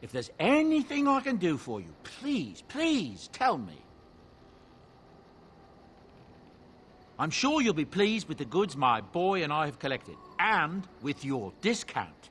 If there's anything I can do for you, please, please tell me. I'm sure you'll be pleased with the goods my boy and I have collected, and with your discount.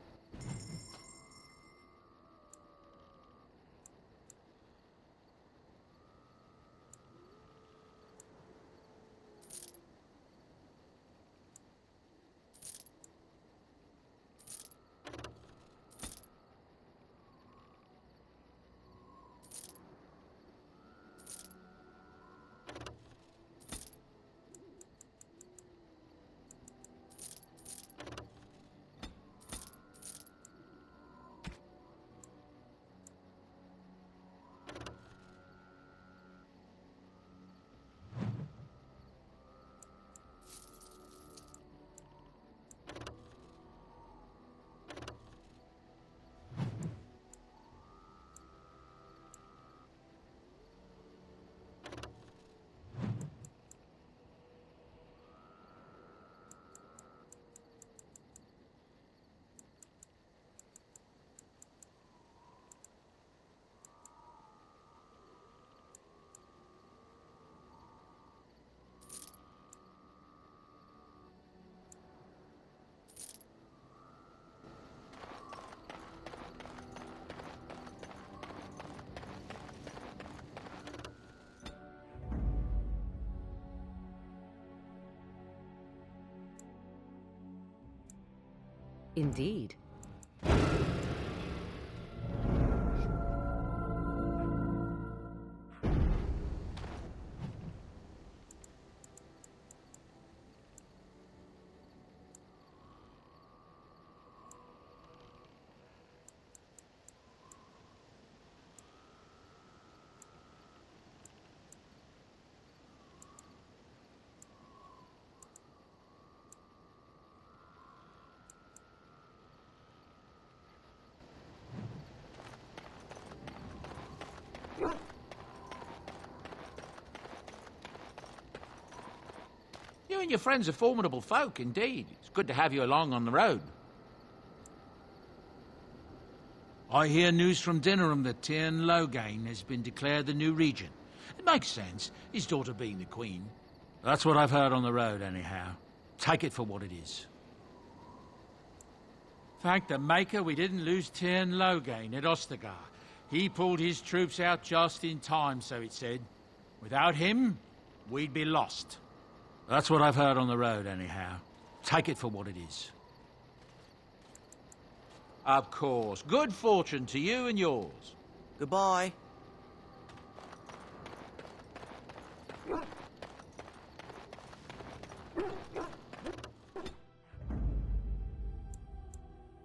Indeed. You and your friends are formidable folk, indeed. It's good to have you along on the road. I hear news from Dinnerham that Tyrn Loghain has been declared the new regent. It makes sense, his daughter being the queen. That's what I've heard on the road, anyhow. Take it for what it is. Thank the Maker we didn't lose Tyrn Loghain at Ostagar. He pulled his troops out just in time, so it said. Without him, we'd be lost. That's what I've heard on the road, anyhow. Take it for what it is. Of course. Good fortune to you and yours. Goodbye.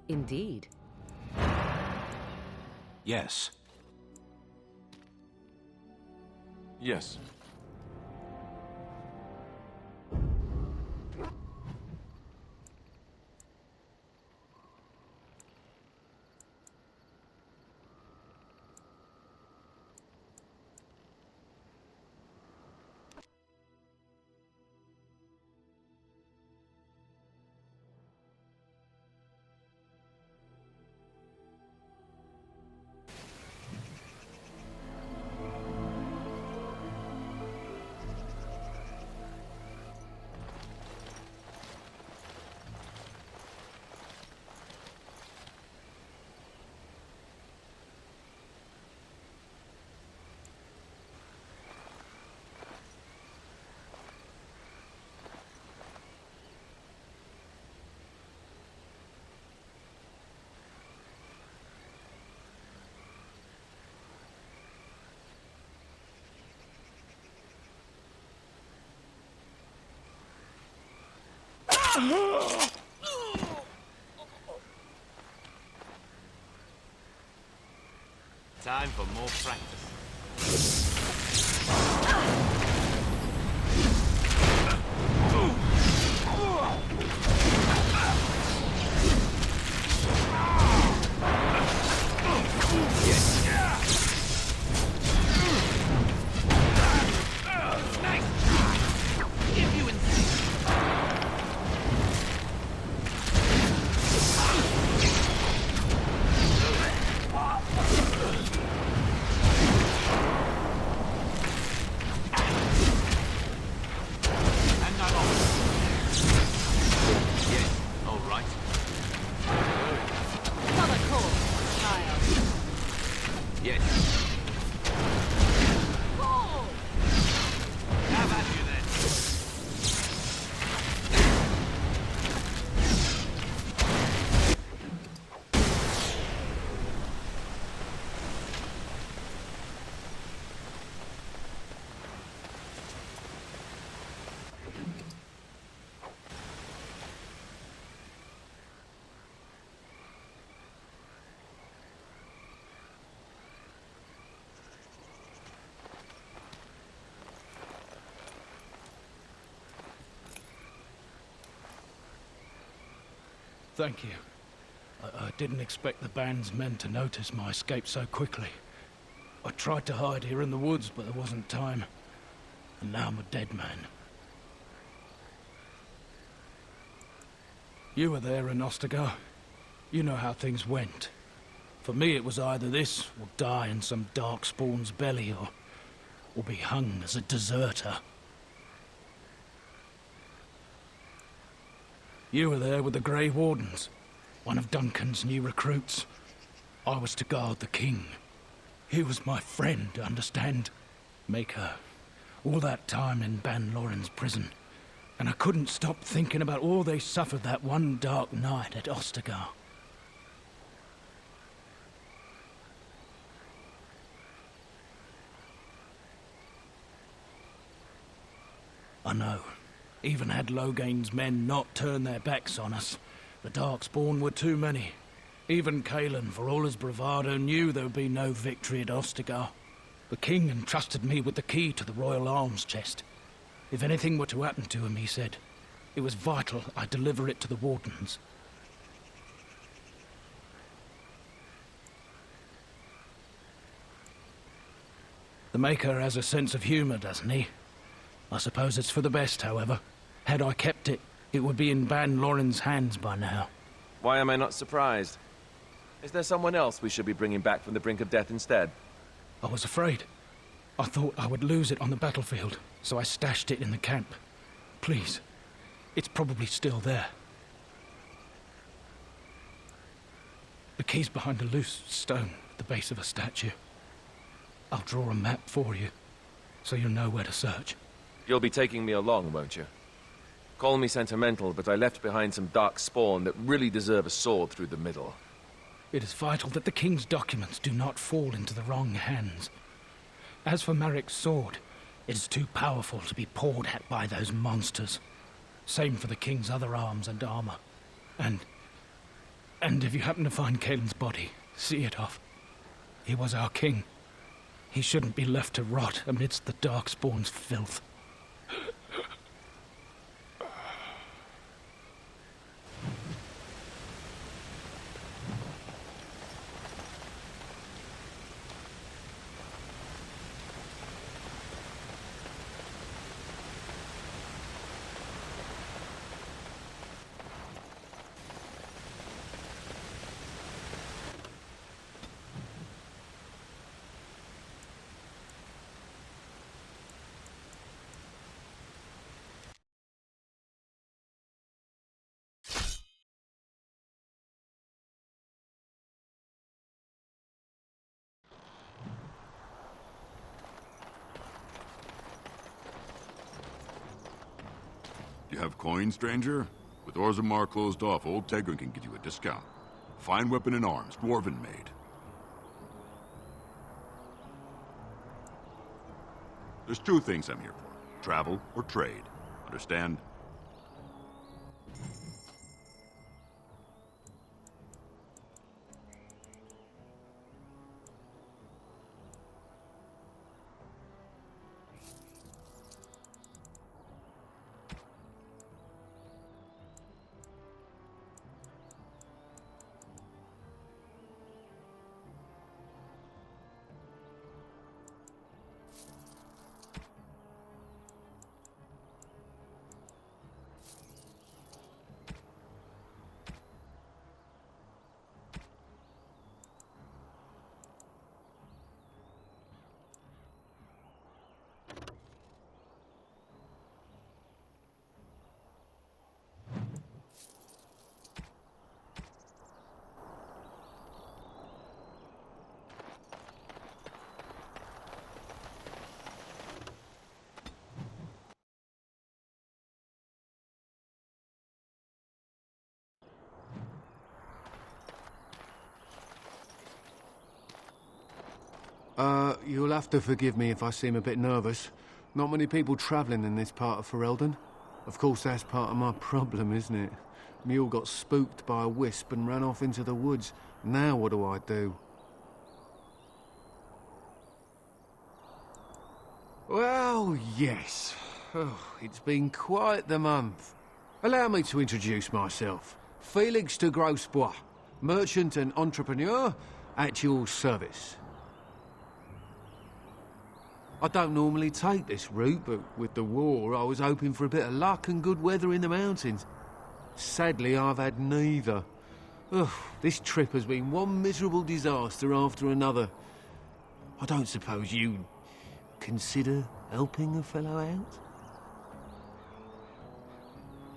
Indeed. Yes. Yes. Time for more practice. Thank you. I didn't expect the band's men to notice my escape so quickly. I tried to hide here in the woods, but there wasn't time. And now I'm a dead man. You were there in Ostagar. You know how things went. For me, it was either this, or die in some darkspawn's belly, or be hung as a deserter. You were there with the Grey Wardens, one of Duncan's new recruits. I was to guard the king. He was my friend, understand? Maker. All that time in Ban Loren's prison. And I couldn't stop thinking about all they suffered that one dark night at Ostagar. I know. Even had Logain's men not turned their backs on us, the Darkspawn were too many. Even Cailan, for all his bravado, knew there would be no victory at Ostagar. The king entrusted me with the key to the royal arms chest. If anything were to happen to him, he said, it was vital I deliver it to the Wardens. The Maker has a sense of humour, doesn't he? I suppose it's for the best, however. Had I kept it, it would be in Ban Loren's hands by now. Why am I not surprised? Is there someone else we should be bringing back from the brink of death instead? I was afraid. I thought I would lose it on the battlefield, so I stashed it in the camp. Please, it's probably still there. The key's behind a loose stone at the base of a statue. I'll draw a map for you, so you'll know where to search. You'll be taking me along, won't you? Call me sentimental, but I left behind some dark spawn that really deserve a sword through the middle. It is vital that the king's documents do not fall into the wrong hands. As for Marik's sword, it is too powerful to be pawed at by those monsters. Same for the king's other arms and armor. And if you happen to find Cailan's body, see it off. He was our king. He shouldn't be left to rot amidst the Darkspawn's filth. You have coin, stranger? With Orzammar closed off, old Tegrin can give you a discount. Fine weapon and arms, dwarven made. There's two things I'm here for. Travel or trade. Understand? You'll have to forgive me if I seem a bit nervous. Not many people travelling in this part of Ferelden. Of course, that's part of my problem, isn't it? Mule got spooked by a wisp and ran off into the woods. Now what do I do? Well, yes. Oh, it's been quite the month. Allow me to introduce myself. Felix de Grosbois, merchant and entrepreneur, at your service. I don't normally take this route, but with the war, I was hoping for a bit of luck and good weather in the mountains. Sadly, I've had neither. Ugh, this trip has been one miserable disaster after another. I don't suppose you consider helping a fellow out?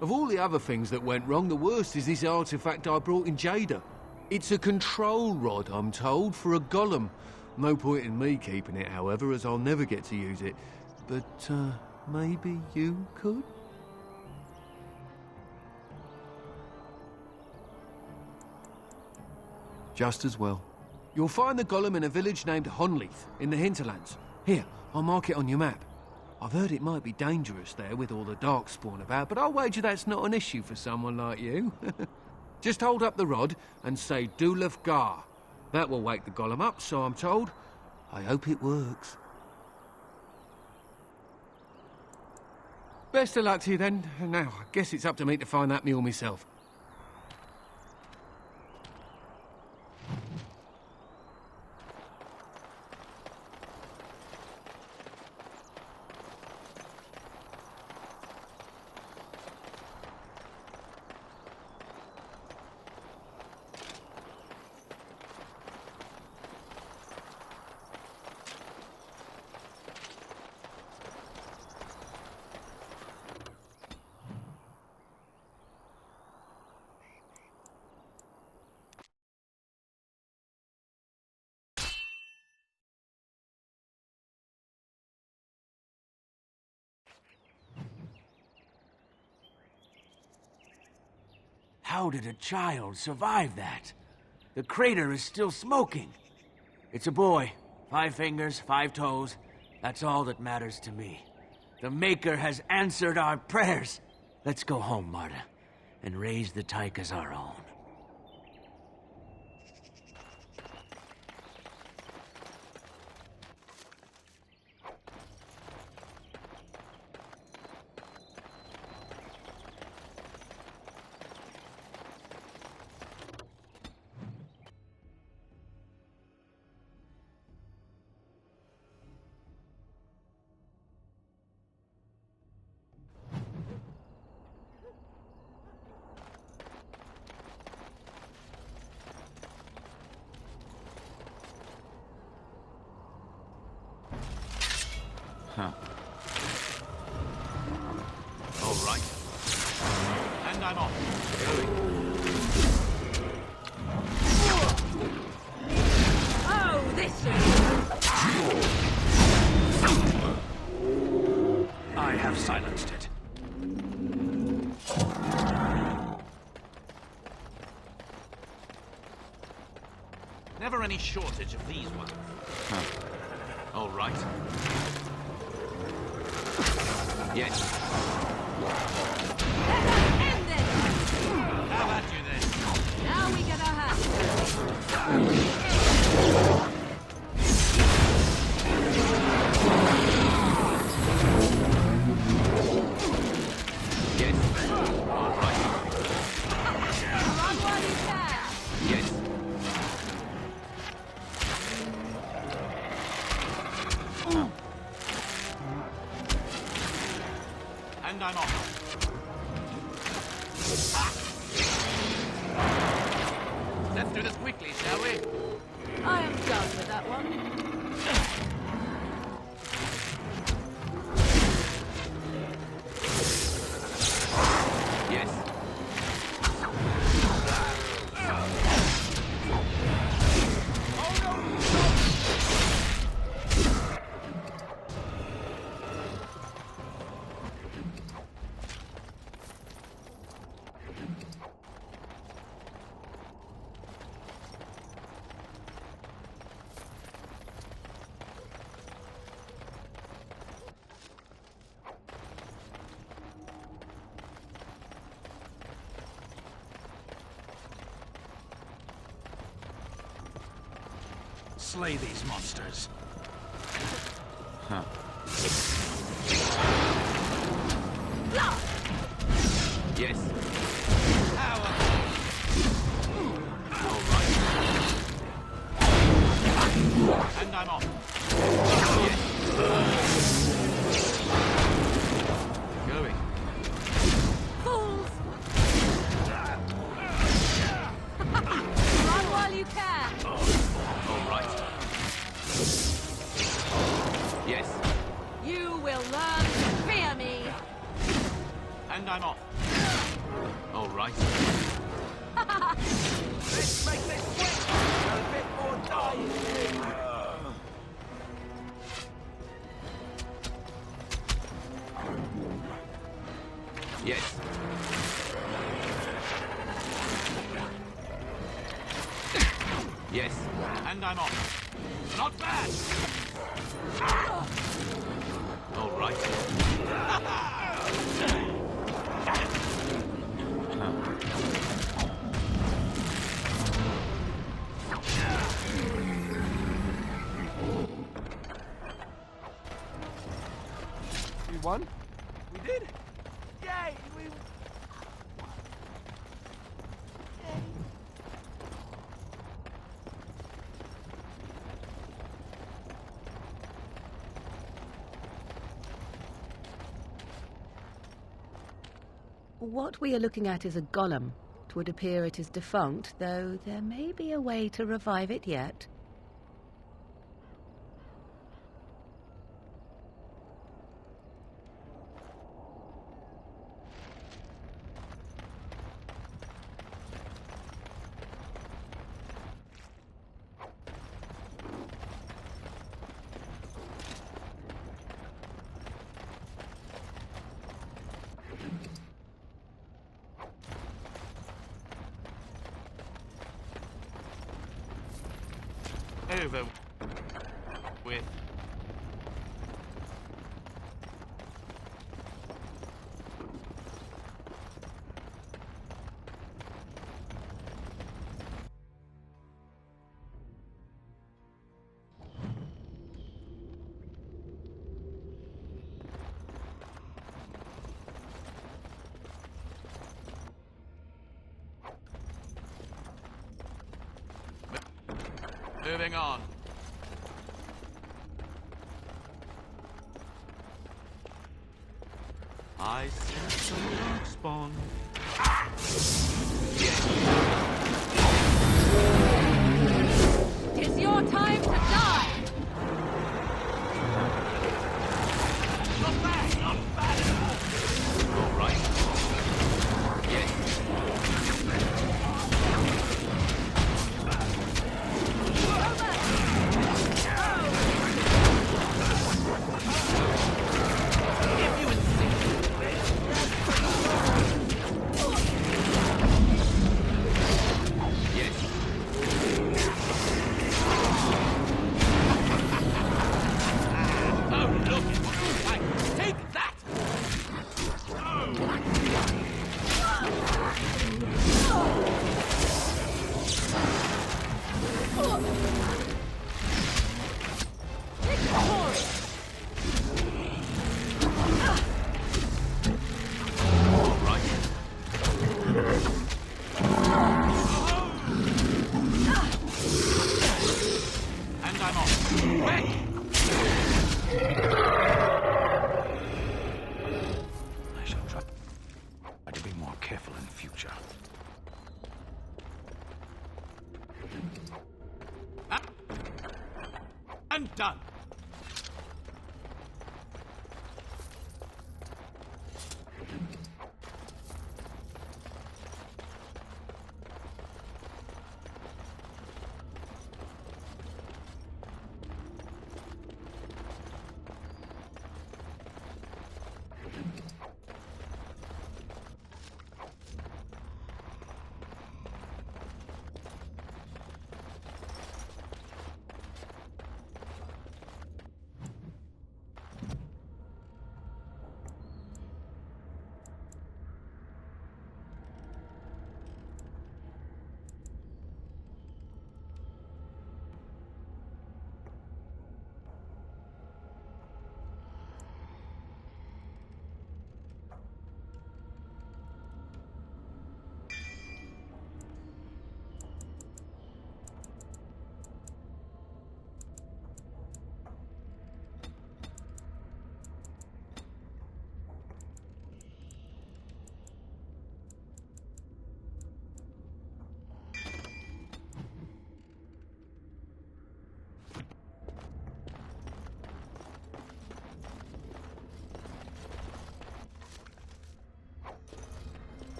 Of all the other things that went wrong, the worst is this artifact I brought in Jada. It's a control rod, I'm told, for a golem. No point in me keeping it, however, as I'll never get to use it. But, maybe you could? Just as well. You'll find the golem in a village named Honleith, in the hinterlands. Here, I'll mark it on your map. I've heard it might be dangerous there with all the darkspawn about, but I'll wager that's not an issue for someone like you. Just hold up the rod and say Dulaf Gar. That will wake the golem up, so I'm told. I hope it works. Best of luck to you then. Now, I guess it's up to me to find that mule myself. How did a child survive that? The crater is still smoking. It's a boy. 5 fingers, 5 toes. That's all that matters to me. The Maker has answered our prayers. Let's go home, Marta, and raise the Tyke as our own. Huh. All right. And I'm off. Oh, this is... I have silenced it. Never any shortage of these ones. Huh. All right. Yes. End it! How about you then? Now we get our hands Yes. All right. Run while you can! Yes. And I'm off. Let's do this quickly, shall we? I am done with that one. Yes. Slay these monsters. Huh. Yes. Power. I'm off. All right. Let's make this quick! A bit more time! Yes. Yes. And I'm off. Not bad. All right. We won? We did? Yay! We... What we are looking at is a golem. It would appear it is defunct, though there may be a way to revive it yet. Over with. Moving on. I sense some dark spawn. Tis your time to die! Not bad, not bad at all. All right. Yes. If you insist.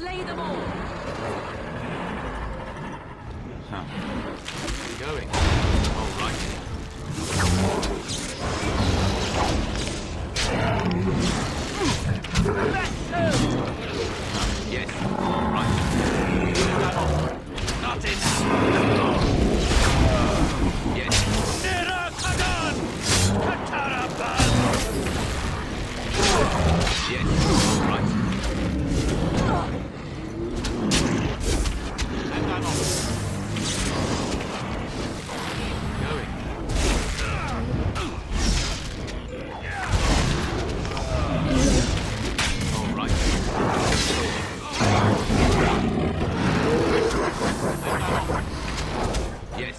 slay them all. Going. All right. Yes. All right. Not enough. Yes. Yes. All right. And I'm off. Going. All right. Yes.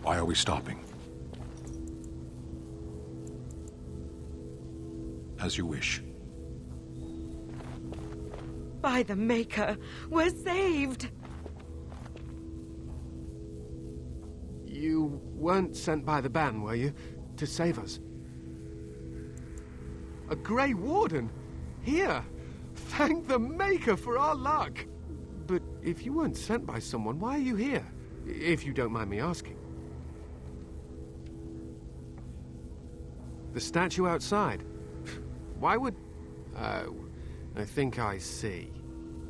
Why are we stopping? As you wish. By the Maker, we're saved! You weren't sent by the Ban, were you? To save us? A Grey Warden? Here! Thank the Maker for our luck! But if you weren't sent by someone, why are you here? If you don't mind me asking. The statue outside? Why would... Oh, I think I see.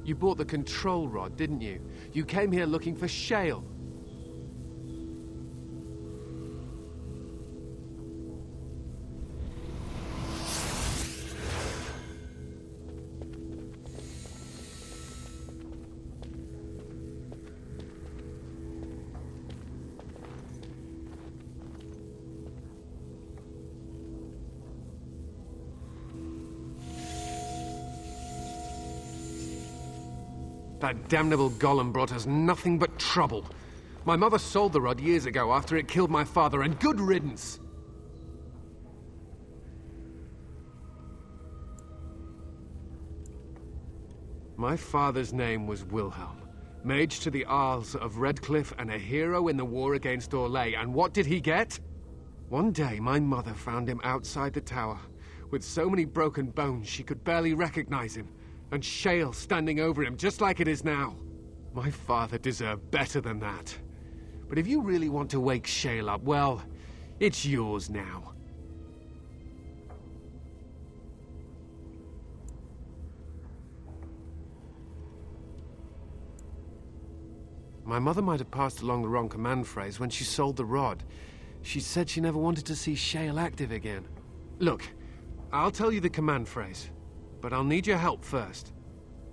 You bought the control rod, didn't you? You came here looking for Shale. That damnable golem brought us nothing but trouble. My mother sold the rod years ago after it killed my father, and good riddance! My father's name was Wilhelm, mage to the Arls of Redcliffe and a hero in the war against Orlais, and what did he get? One day, my mother found him outside the tower, with so many broken bones she could barely recognize him. And Shale standing over him, just like it is now. My father deserved better than that. But if you really want to wake Shale up, well, it's yours now. My mother might have passed along the wrong command phrase when she sold the rod. She said she never wanted to see Shale active again. Look, I'll tell you the command phrase. But I'll need your help first.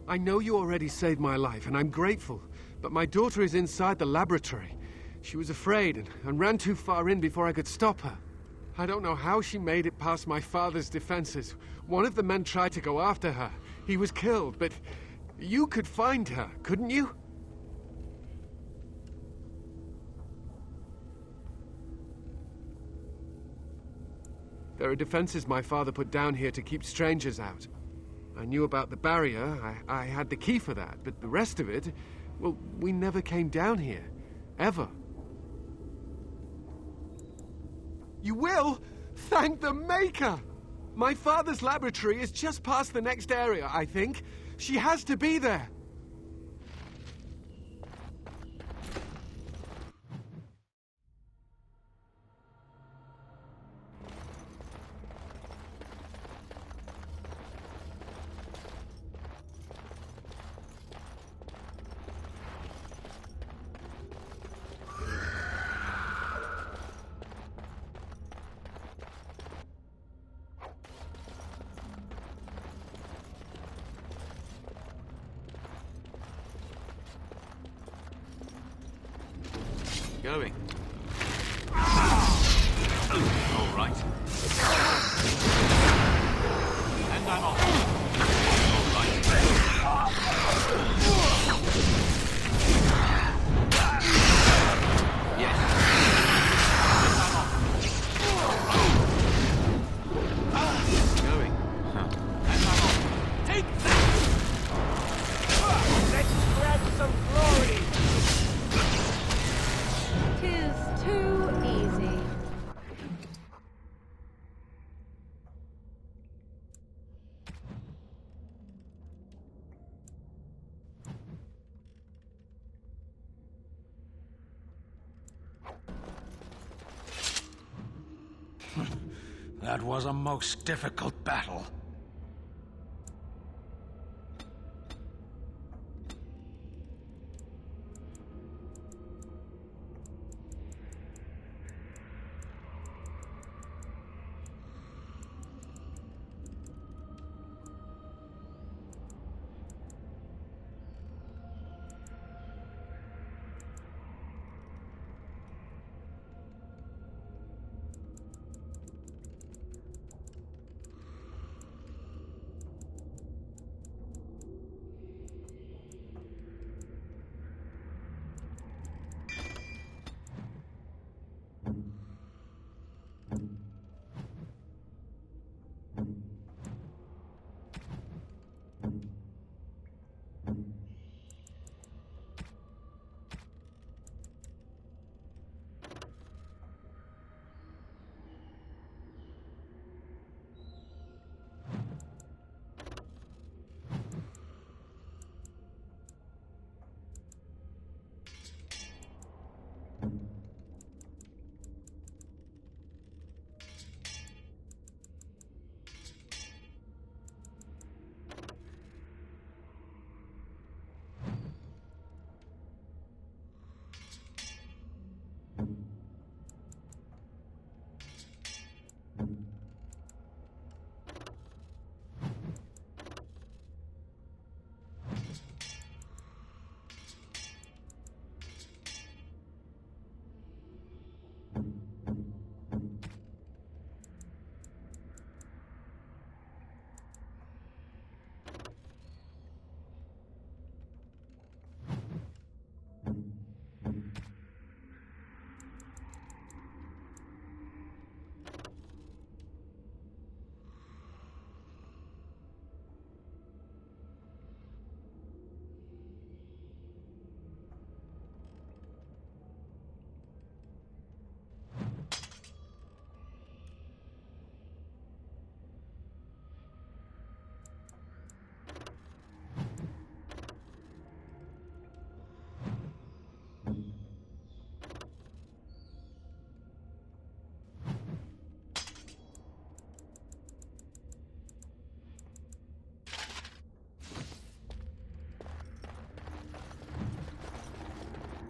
I know you already saved my life, and I'm grateful, but my daughter is inside the laboratory. She was afraid and ran too far in before I could stop her. I don't know how she made it past my father's defenses. One of the men tried to go after her. He was killed, but you could find her, couldn't you? There are defenses my father put down here to keep strangers out. I knew about the barrier, I had the key for that, but the rest of it, well, we never came down here. Ever. You will? Thank the Maker! My father's laboratory is just past the next area, I think. She has to be there. Going. All right. And I'm off. All right. That was a most difficult battle.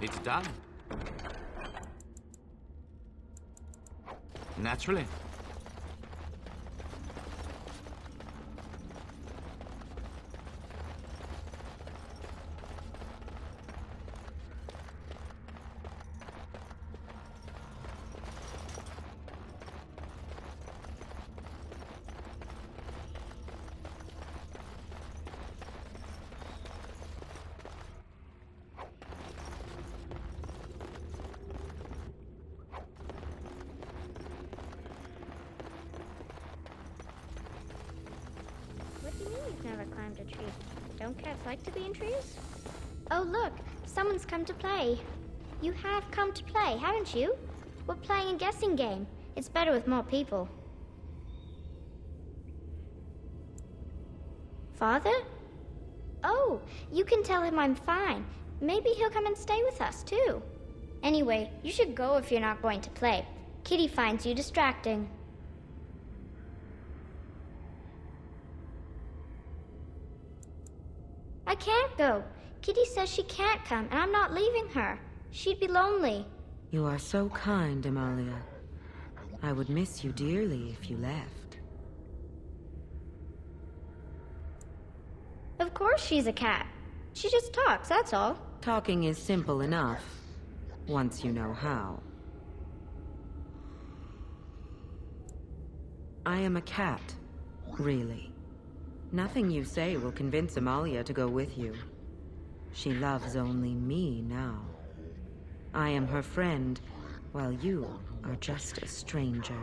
It's done. Naturally. What do you mean you've never climbed a tree? Don't cats like to be in trees? Oh, look, someone's come to play. You have come to play, haven't you? We're playing a guessing game. It's better with more people. Father? Oh, you can tell him I'm fine. Maybe he'll come and stay with us, too. Anyway, you should go if you're not going to play. Kitty finds you distracting. I can't go. Kitty says she can't come, and I'm not leaving her. She'd be lonely. You are so kind, Amalia. I would miss you dearly if you left. Of course she's a cat. She just talks, that's all. Talking is simple enough, once you know how. I am a cat, really. Nothing you say will convince Amalia to go with you. She loves only me now. I am her friend, while you are just a stranger.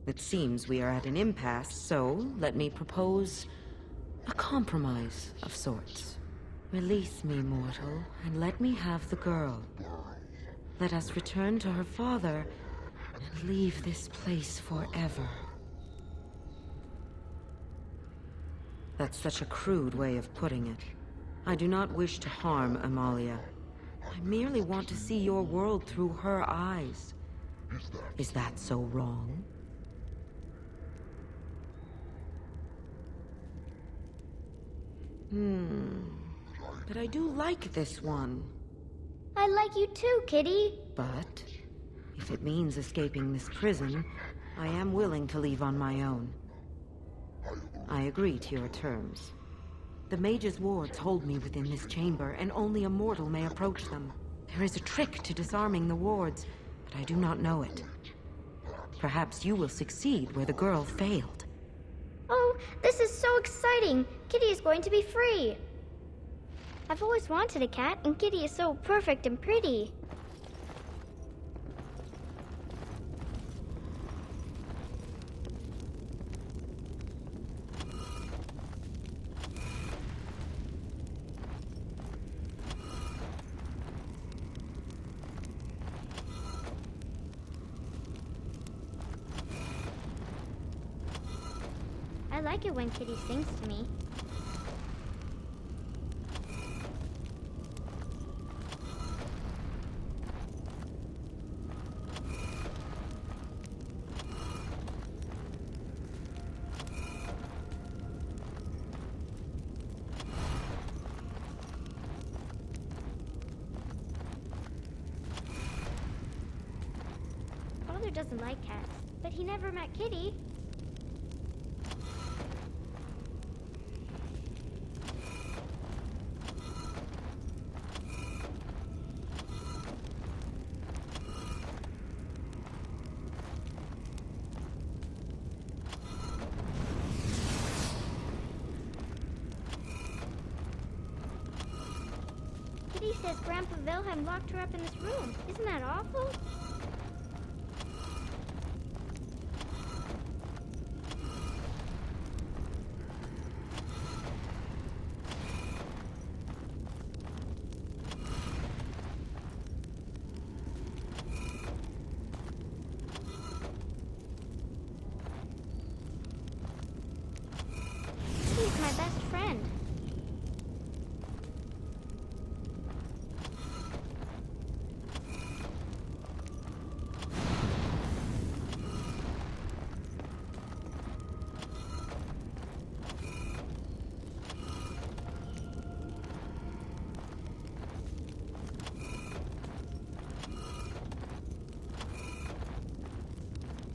It seems we are at an impasse, so let me propose a compromise of sorts. Release me, mortal, and let me have the girl. Let us return to her father and leave this place forever. That's such a crude way of putting it. I do not wish to harm Amalia. I merely want to see your world through her eyes. Is that so wrong? But I do like this one. I like you too, Kitty. But if it means escaping this prison, I am willing to leave on my own. I agree to your terms. The mage's wards hold me within this chamber, and only a mortal may approach them. There is a trick to disarming the wards, but I do not know it. Perhaps you will succeed where the girl failed. Oh, this is so exciting! Kitty is going to be free! I've always wanted a cat, and Kitty is so perfect and pretty. I like it when Kitty sings to me. Father doesn't like cats, but he never met Kitty. Kitty says Grandpa Wilhelm locked her up in this room. Isn't that awful? Kitty's my best friend.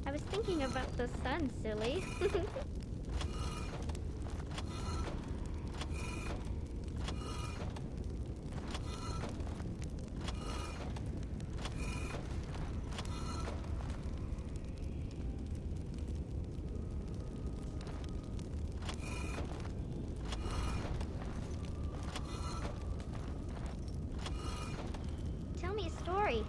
I was thinking about the sun, silly. Tell me a story.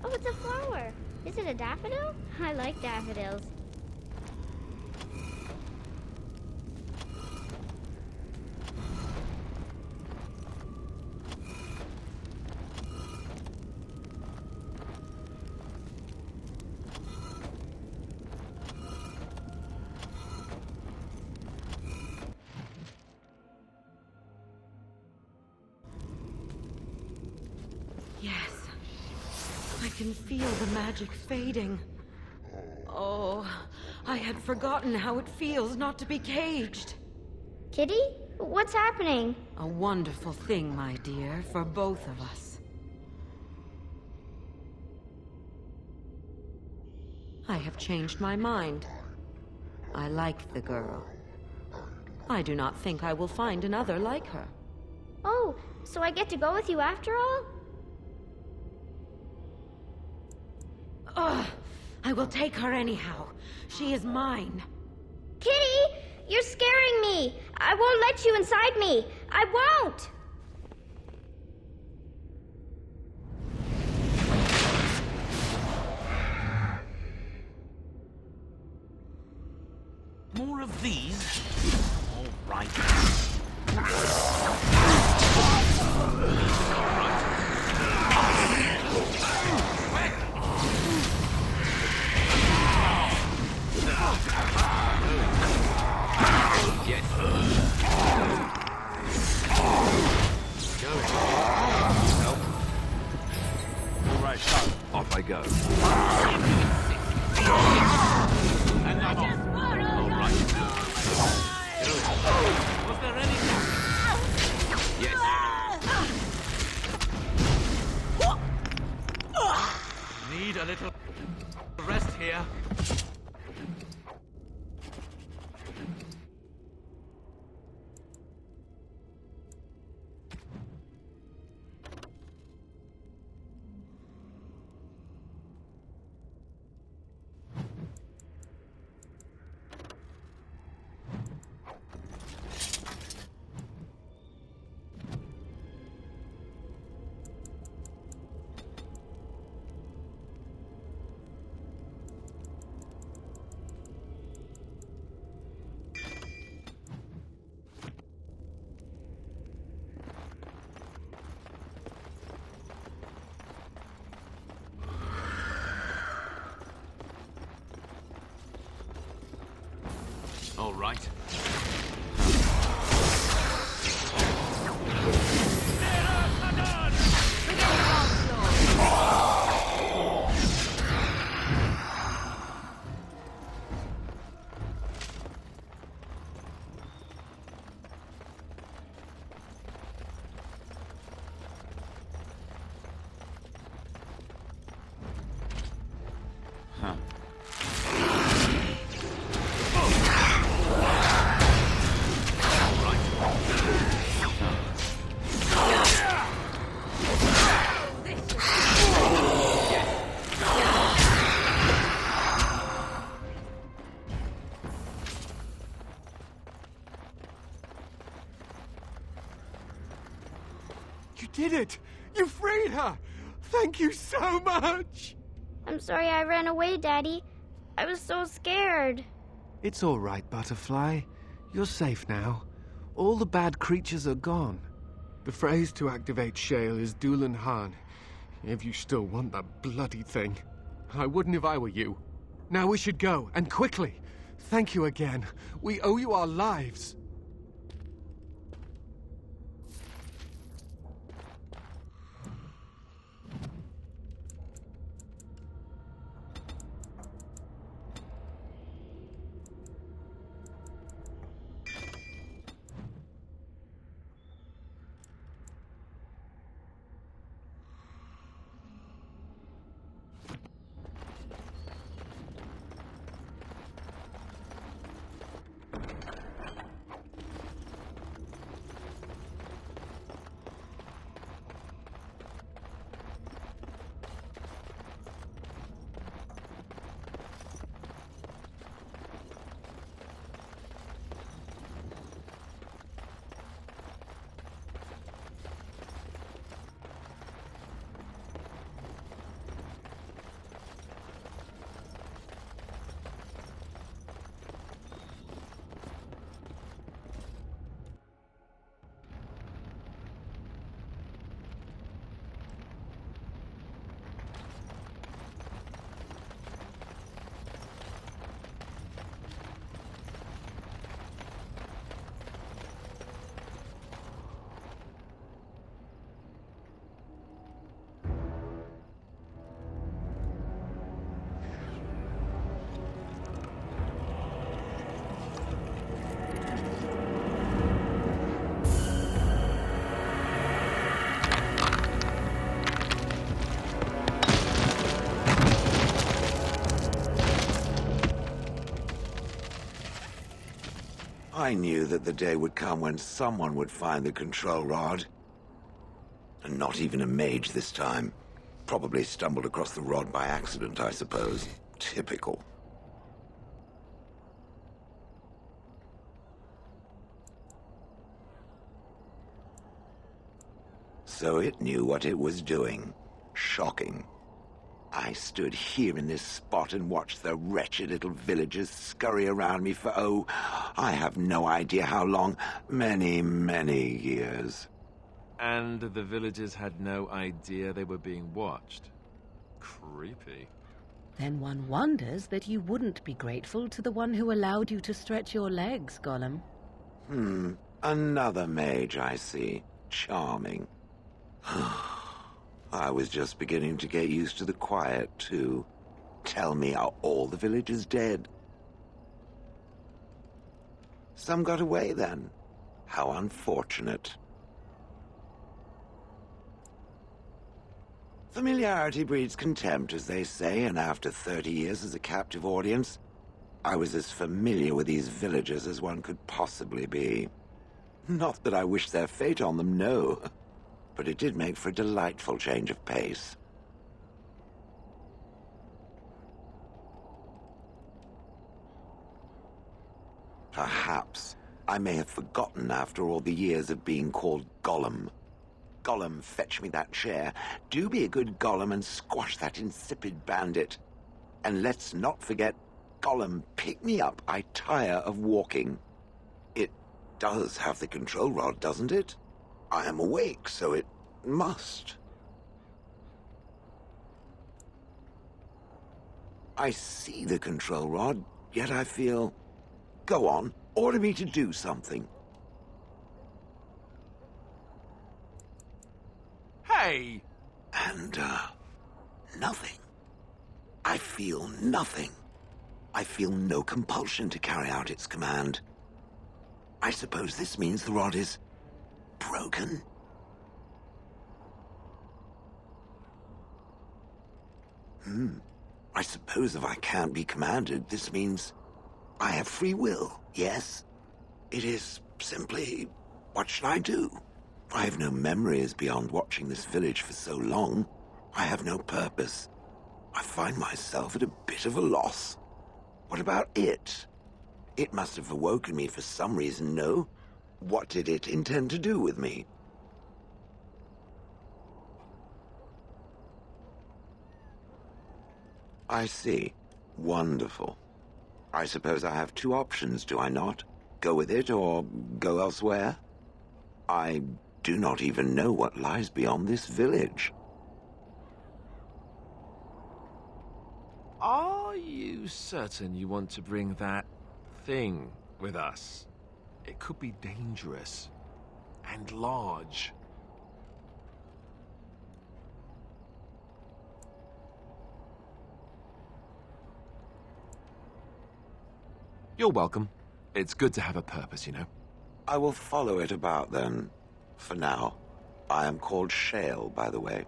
Oh, it's a flower. Is it a daffodil? I like daffodils. Yes. I can feel the magic fading. Oh, I had forgotten how it feels not to be caged. Kitty? What's happening? A wonderful thing, my dear, for both of us. I have changed my mind. I like the girl. I do not think I will find another like her. Oh, so I get to go with you after all? Ugh! I will take her anyhow. She is mine. Kitty! You're scaring me! I won't let you inside me! I won't! more of these? All right. Off I go. And I'm off. All right. Was there anything? Yes. Need a little rest here. All right. You did it! You freed her! Thank you so much! I'm sorry I ran away, Daddy. I was so scared. It's all right, Butterfly. You're safe now. All the bad creatures are gone. The phrase to activate Shale is Dulan Han. If you still want that bloody thing. I wouldn't if I were you. Now we should go, and quickly. Thank you again. We owe you our lives. I knew that the day would come when someone would find the control rod. And not even a mage this time. Probably stumbled across the rod by accident, I suppose. Typical. So it knew what it was doing. Shocking. I stood here in this spot and watched the wretched little villagers scurry around me for, oh, I have no idea how long. Many, many years. And the villagers had no idea they were being watched. Creepy. Then one wonders that you wouldn't be grateful to the one who allowed you to stretch your legs, Gollum. Another mage, I see. Charming. I was just beginning to get used to the quiet, too. Tell me, are all the villagers dead? Some got away, then. How unfortunate. Familiarity breeds contempt, as they say, and after 30 years as a captive audience, I was as familiar with these villagers as one could possibly be. Not that I wish their fate on them, no. But it did make for a delightful change of pace. Perhaps I may have forgotten after all the years of being called Gollum. Gollum, fetch me that chair. Do be a good Gollum and squash that insipid bandit. And let's not forget, Gollum, pick me up. I tire of walking. It does have the control rod, doesn't it? I am awake, so it must. I see the control rod, yet I feel... Go on, order me to do something. Hey! And, nothing. I feel nothing. I feel no compulsion to carry out its command. I suppose this means the rod is... broken? I suppose if I can't be commanded, this means I have free will, yes? It is simply, what should I do? I have no memories beyond watching this village for so long. I have no purpose. I find myself at a bit of a loss. What about it? It must have awoken me for some reason, no? What did it intend to do with me? I see. Wonderful. I suppose I have two options, do I not? Go with it or go elsewhere? I do not even know what lies beyond this village. Are you certain you want to bring that thing with us? It could be dangerous and large. You're welcome. It's good to have a purpose, you know. I will follow it about, then. For now. I am called Shale, by the way.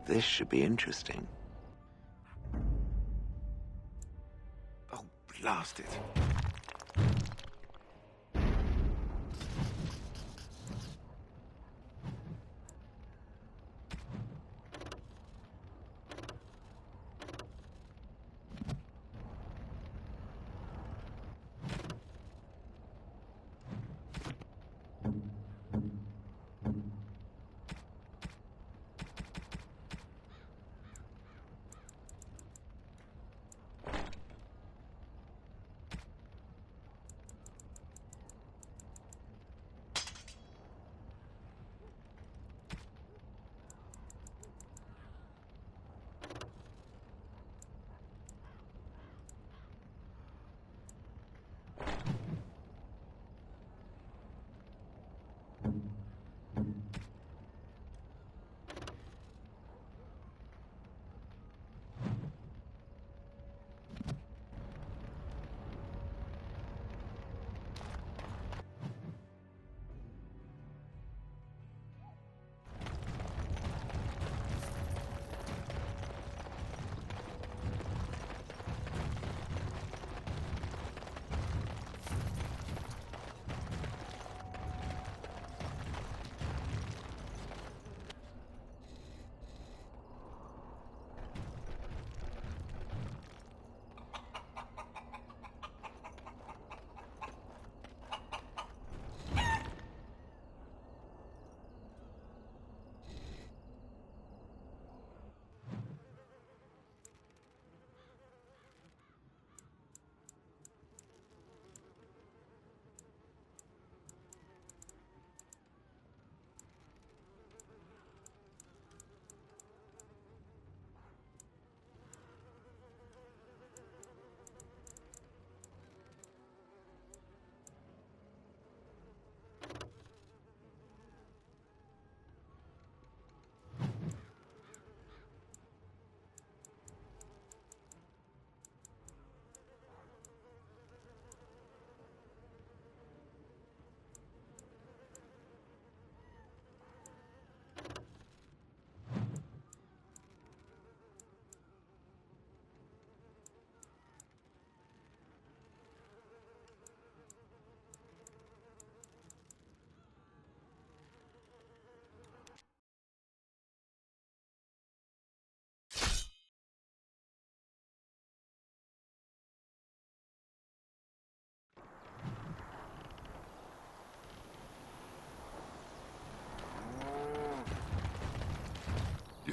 This should be interesting. Oh, blast it.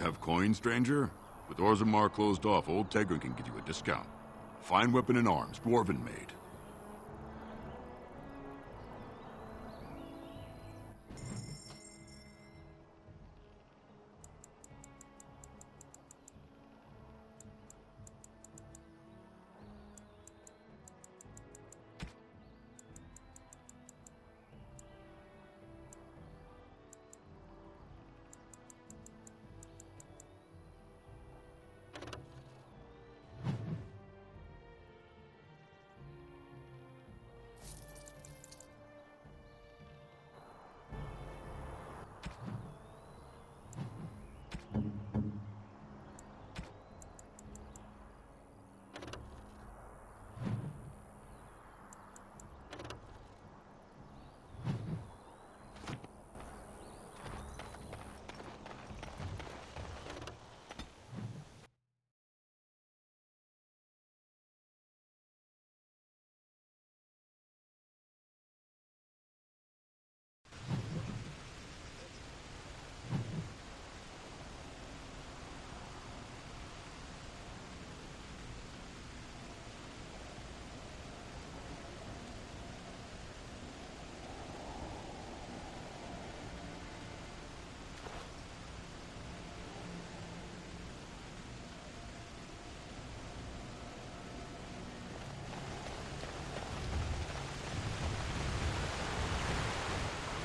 have coin, stranger? With Orzammar closed off, old Tegrin can give you a discount. Fine weapon and arms, dwarven made.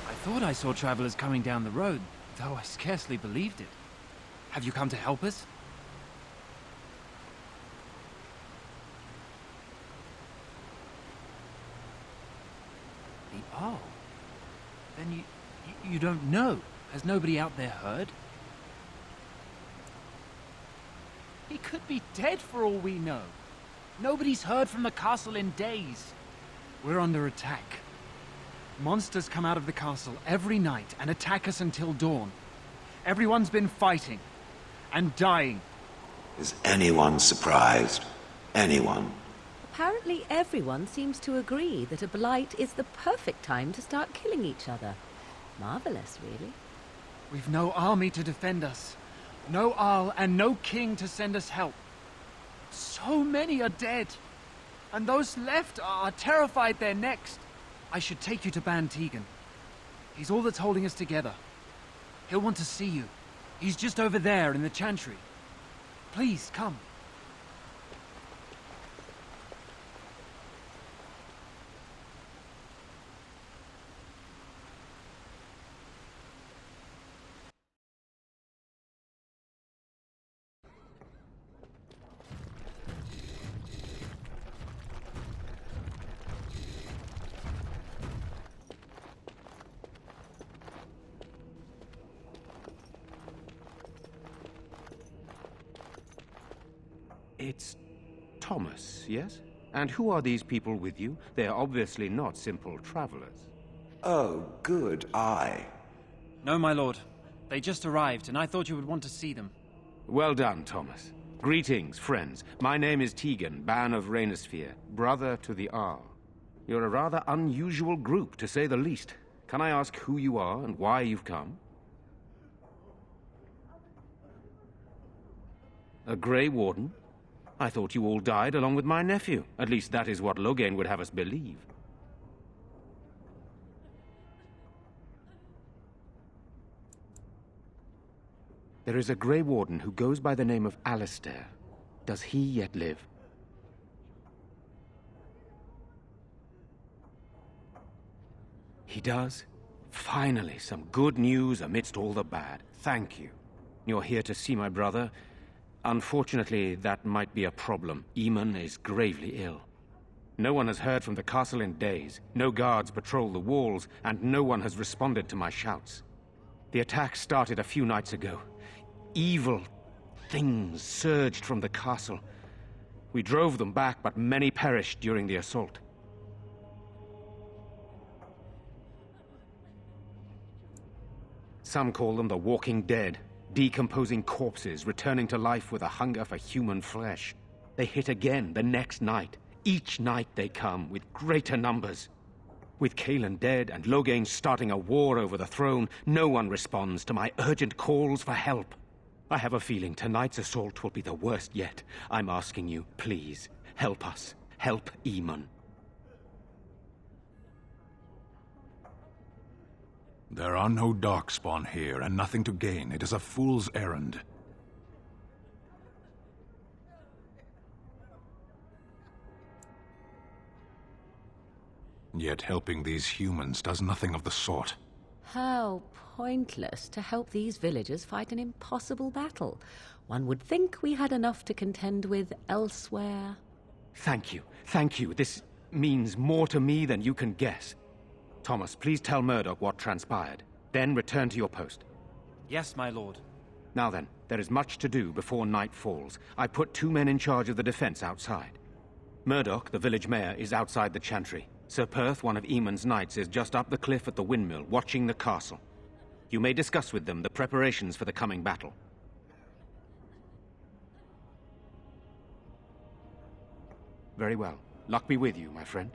I thought I saw travelers coming down the road, though I scarcely believed it. Have you come to help us? The Arl? Then you don't know? Has nobody out there heard? He could be dead for all we know. Nobody's heard from the castle in days. We're under attack. Monsters come out of the castle every night and attack us until dawn. Everyone's been fighting and dying. Is anyone surprised? Anyone? Apparently everyone seems to agree that a blight is the perfect time to start killing each other. Marvelous, really. We've no army to defend us. No Arl and no king to send us help. So many are dead. And those left are terrified they're next. I should take you to Ban Tegan. He's all that's holding us together. He'll want to see you. He's just over there in the chantry. Please, come. It's Thomas, yes? And who are these people with you? They're obviously not simple travelers. Oh, good eye. No, my lord. They just arrived, and I thought you would want to see them. Well done, Thomas. Greetings, friends. My name is Tegan, Ban of Reynisphere, brother to the Arl. You're a rather unusual group, to say the least. Can I ask who you are and why you've come? A Grey Warden? I thought you all died along with my nephew. At least that is what Loghain would have us believe. There is a Grey Warden who goes by the name of Alistair. Does he yet live? He does? Finally, some good news amidst all the bad. Thank you. You're here to see my brother. Unfortunately, that might be a problem. Eamon is gravely ill. No one has heard from the castle in days. No guards patrol the walls, and no one has responded to my shouts. The attack started a few nights ago. Evil things surged from the castle. We drove them back, but many perished during the assault. Some call them the Walking Dead. Decomposing corpses, returning to life with a hunger for human flesh. They hit again the next night. Each night they come, with greater numbers. With Cailan dead and Loghain starting a war over the throne, no one responds to my urgent calls for help. I have a feeling tonight's assault will be the worst yet. I'm asking you, please, help us. Help Eamon. There are no Darkspawn here, and nothing to gain. It is a fool's errand. Yet helping these humans does nothing of the sort. How pointless to help these villagers fight an impossible battle. One would think we had enough to contend with elsewhere. Thank you. Thank you. This means more to me than you can guess. Thomas, please tell Murdoch what transpired. Then return to your post. Yes, my lord. Now then, there is much to do before night falls. I put 2 men in charge of the defense outside. Murdoch, the village mayor, is outside the chantry. Sir Perth, one of Eamon's knights, is just up the cliff at the windmill, watching the castle. You may discuss with them the preparations for the coming battle. Very well. Luck be with you, my friend.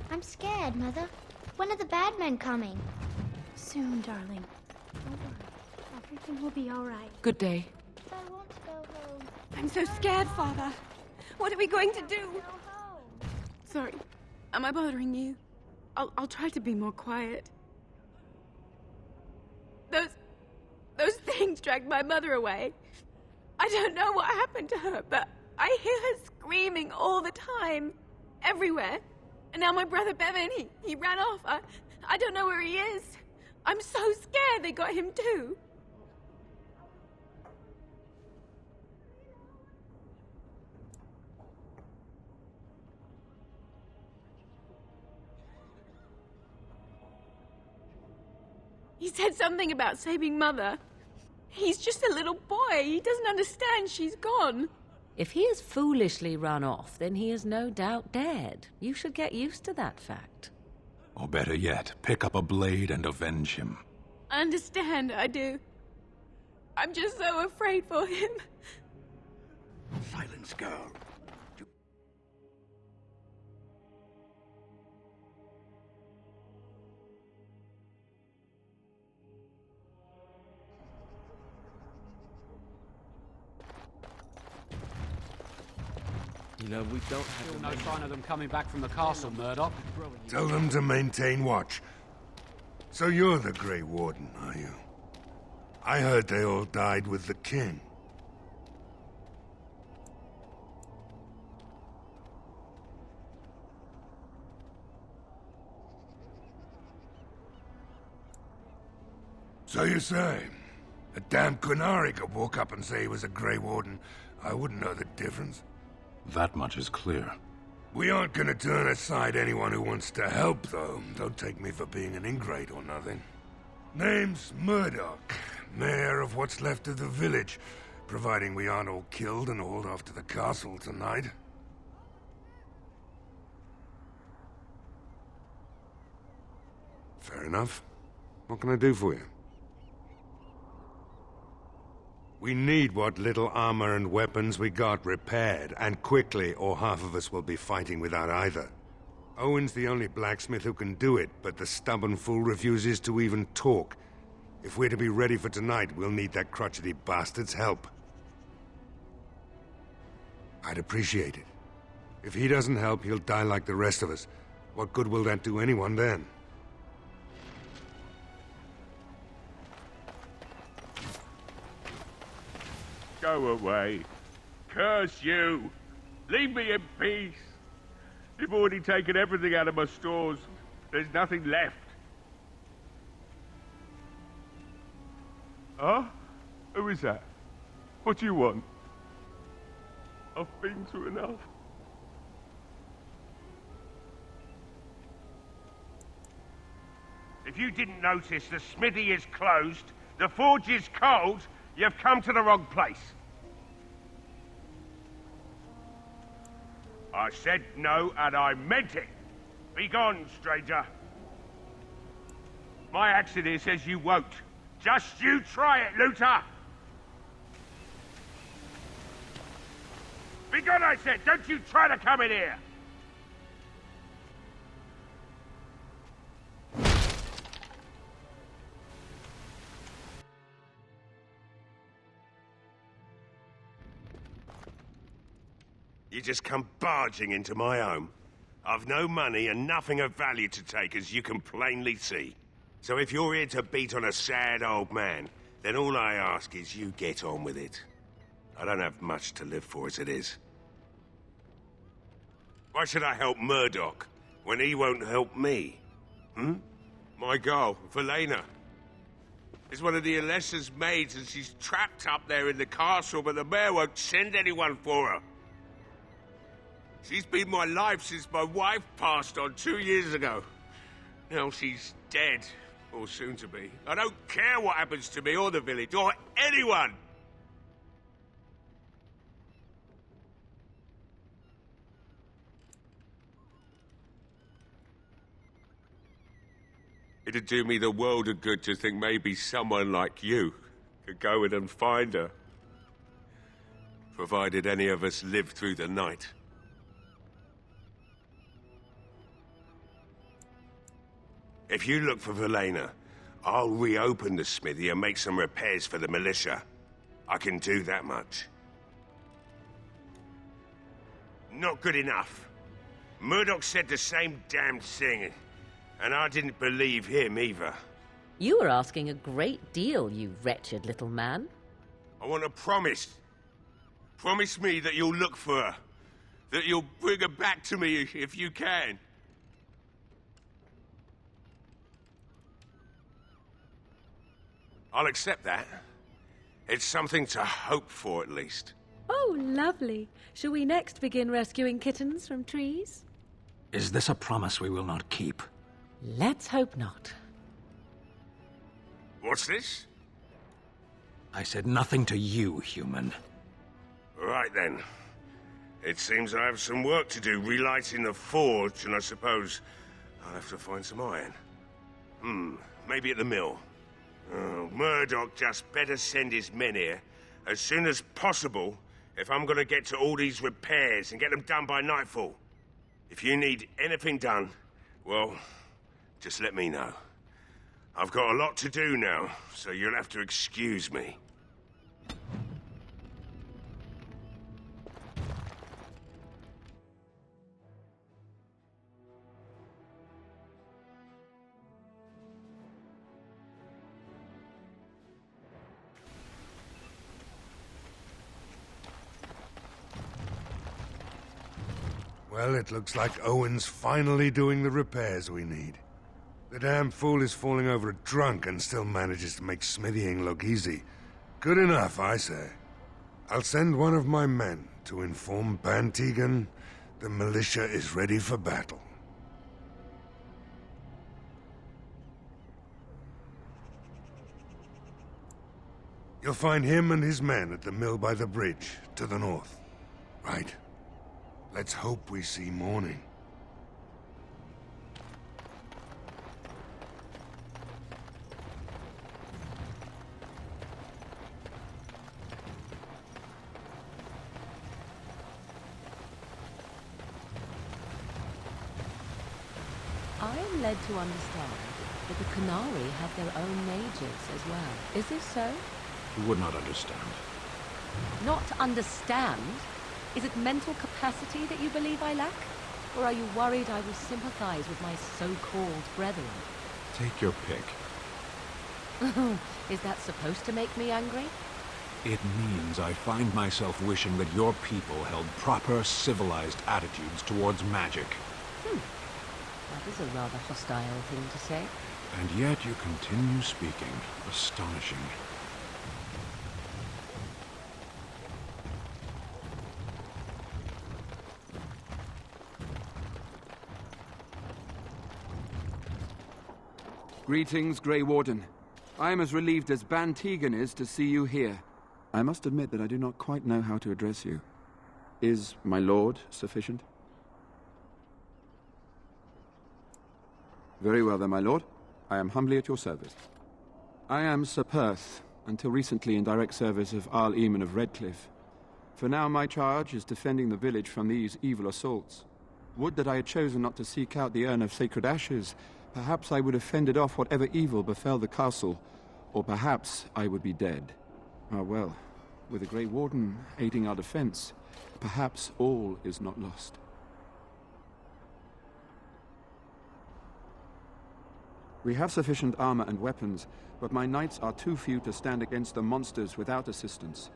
I'm scared, Mother. When are the bad men coming? Soon, darling. Don't worry. Everything will be all right. Good day. I want to go home. I'm so scared, Father. What are we going to do? Sorry. Am I bothering you? I'll try to be more quiet. Those things dragged my mother away. I don't know what happened to her, but I hear her screaming all the time. Everywhere. And now my brother Bevan, he ran off. I don't know where he is. I'm so scared they got him too. He said something about saving Mother. He's just a little boy. He doesn't understand she's gone. If he has foolishly run off, then he is no doubt dead. You should get used to that fact. Or better yet, pick up a blade and avenge him. I understand, I do. I'm just so afraid for him. Silence, girl. You know, we don't have still no sign of them coming back from the castle, Murdoch. Tell them to maintain watch. So you're the Grey Warden, are you? I heard they all died with the king. So you say? A damn Qunari could walk up and say he was a Grey Warden. I wouldn't know the difference. That much is clear. We aren't gonna turn aside anyone who wants to help, though. Don't take me for being an ingrate or nothing. Name's Murdoch, mayor of what's left of the village, providing we aren't all killed and hauled off to the castle tonight. Fair enough. What can I do for you? We need what little armor and weapons we got repaired, and quickly, or half of us will be fighting without either. Owen's the only blacksmith who can do it, but the stubborn fool refuses to even talk. If we're to be ready for tonight, we'll need that crotchety bastard's help. I'd appreciate it. If he doesn't help, he'll die like the rest of us. What good will that do anyone then? Go away. Curse you. Leave me in peace. You've already taken everything out of my stores. There's nothing left. Huh? Who is that? What do you want? I've been through enough. If you didn't notice, the smithy is closed, the forge is cold, you've come to the wrong place. I said no, and I meant it. Be gone, stranger. My axe in here says you won't. Just you try it, looter! Be gone, I said! Don't you try to come in here! You just come barging into my home. I've no money and nothing of value to take, as you can plainly see. So if you're here to beat on a sad old man, then all I ask is you get on with it. I don't have much to live for as it is. Why should I help Murdoch when he won't help me? My girl, Velena, is one of the Alessa's maids, and she's trapped up there in the castle, but the mayor won't send anyone for her. She's been my life since my wife passed on 2 years ago. Now she's dead, or soon to be. I don't care what happens to me or the village, or anyone! It'd do me the world of good to think maybe someone like you could go in and find her. Provided any of us live through the night. If you look for Velena, I'll reopen the smithy and make some repairs for the militia. I can do that much. Not good enough. Murdoch said the same damn thing. And I didn't believe him either. You were asking a great deal, you wretched little man. I want a promise. Promise me that you'll look for her. That you'll bring her back to me if you can. I'll accept that. It's something to hope for, at least. Oh, lovely. Shall we next begin rescuing kittens from trees? Is this a promise we will not keep? Let's hope not. What's this? I said nothing to you, human. Right then. It seems I have some work to do relighting the forge, and I suppose I'll have to find some iron. Maybe at the mill. Oh, Murdoch just better send his men here as soon as possible if I'm gonna get to all these repairs and get them done by nightfall. If you need anything done, well, just let me know. I've got a lot to do now, so you'll have to excuse me. Well, it looks like Owen's finally doing the repairs we need. The damn fool is falling over drunk and still manages to make smithying look easy. Good enough, I say. I'll send one of my men to inform Ban Tegan the militia is ready for battle. You'll find him and his men at the mill by the bridge, to the north. Right? Let's hope we see morning. I am led to understand that the Qunari have their own mages as well. Is this so? You would not understand. Not understand? Is it mental capacity that you believe I lack? Or are you worried I will sympathize with my so-called brethren? Take your pick. Is that supposed to make me angry? It means I find myself wishing that your people held proper, civilized attitudes towards magic. That is a rather hostile thing to say. And yet you continue speaking. Astonishing. Greetings, Grey Warden. I am as relieved as Ban Tegan is to see you here. I must admit that I do not quite know how to address you. Is my lord sufficient? Very well then, my lord. I am humbly at your service. I am Sir Perth, until recently in direct service of Arl Eamon of Redcliffe. For now my charge is defending the village from these evil assaults. Would that I had chosen not to seek out the urn of sacred ashes. Perhaps I would have fended off whatever evil befell the castle, or perhaps I would be dead. Ah well, with the Grey Warden aiding our defense, perhaps all is not lost. We have sufficient armor and weapons, but my knights are too few to stand against the monsters without assistance.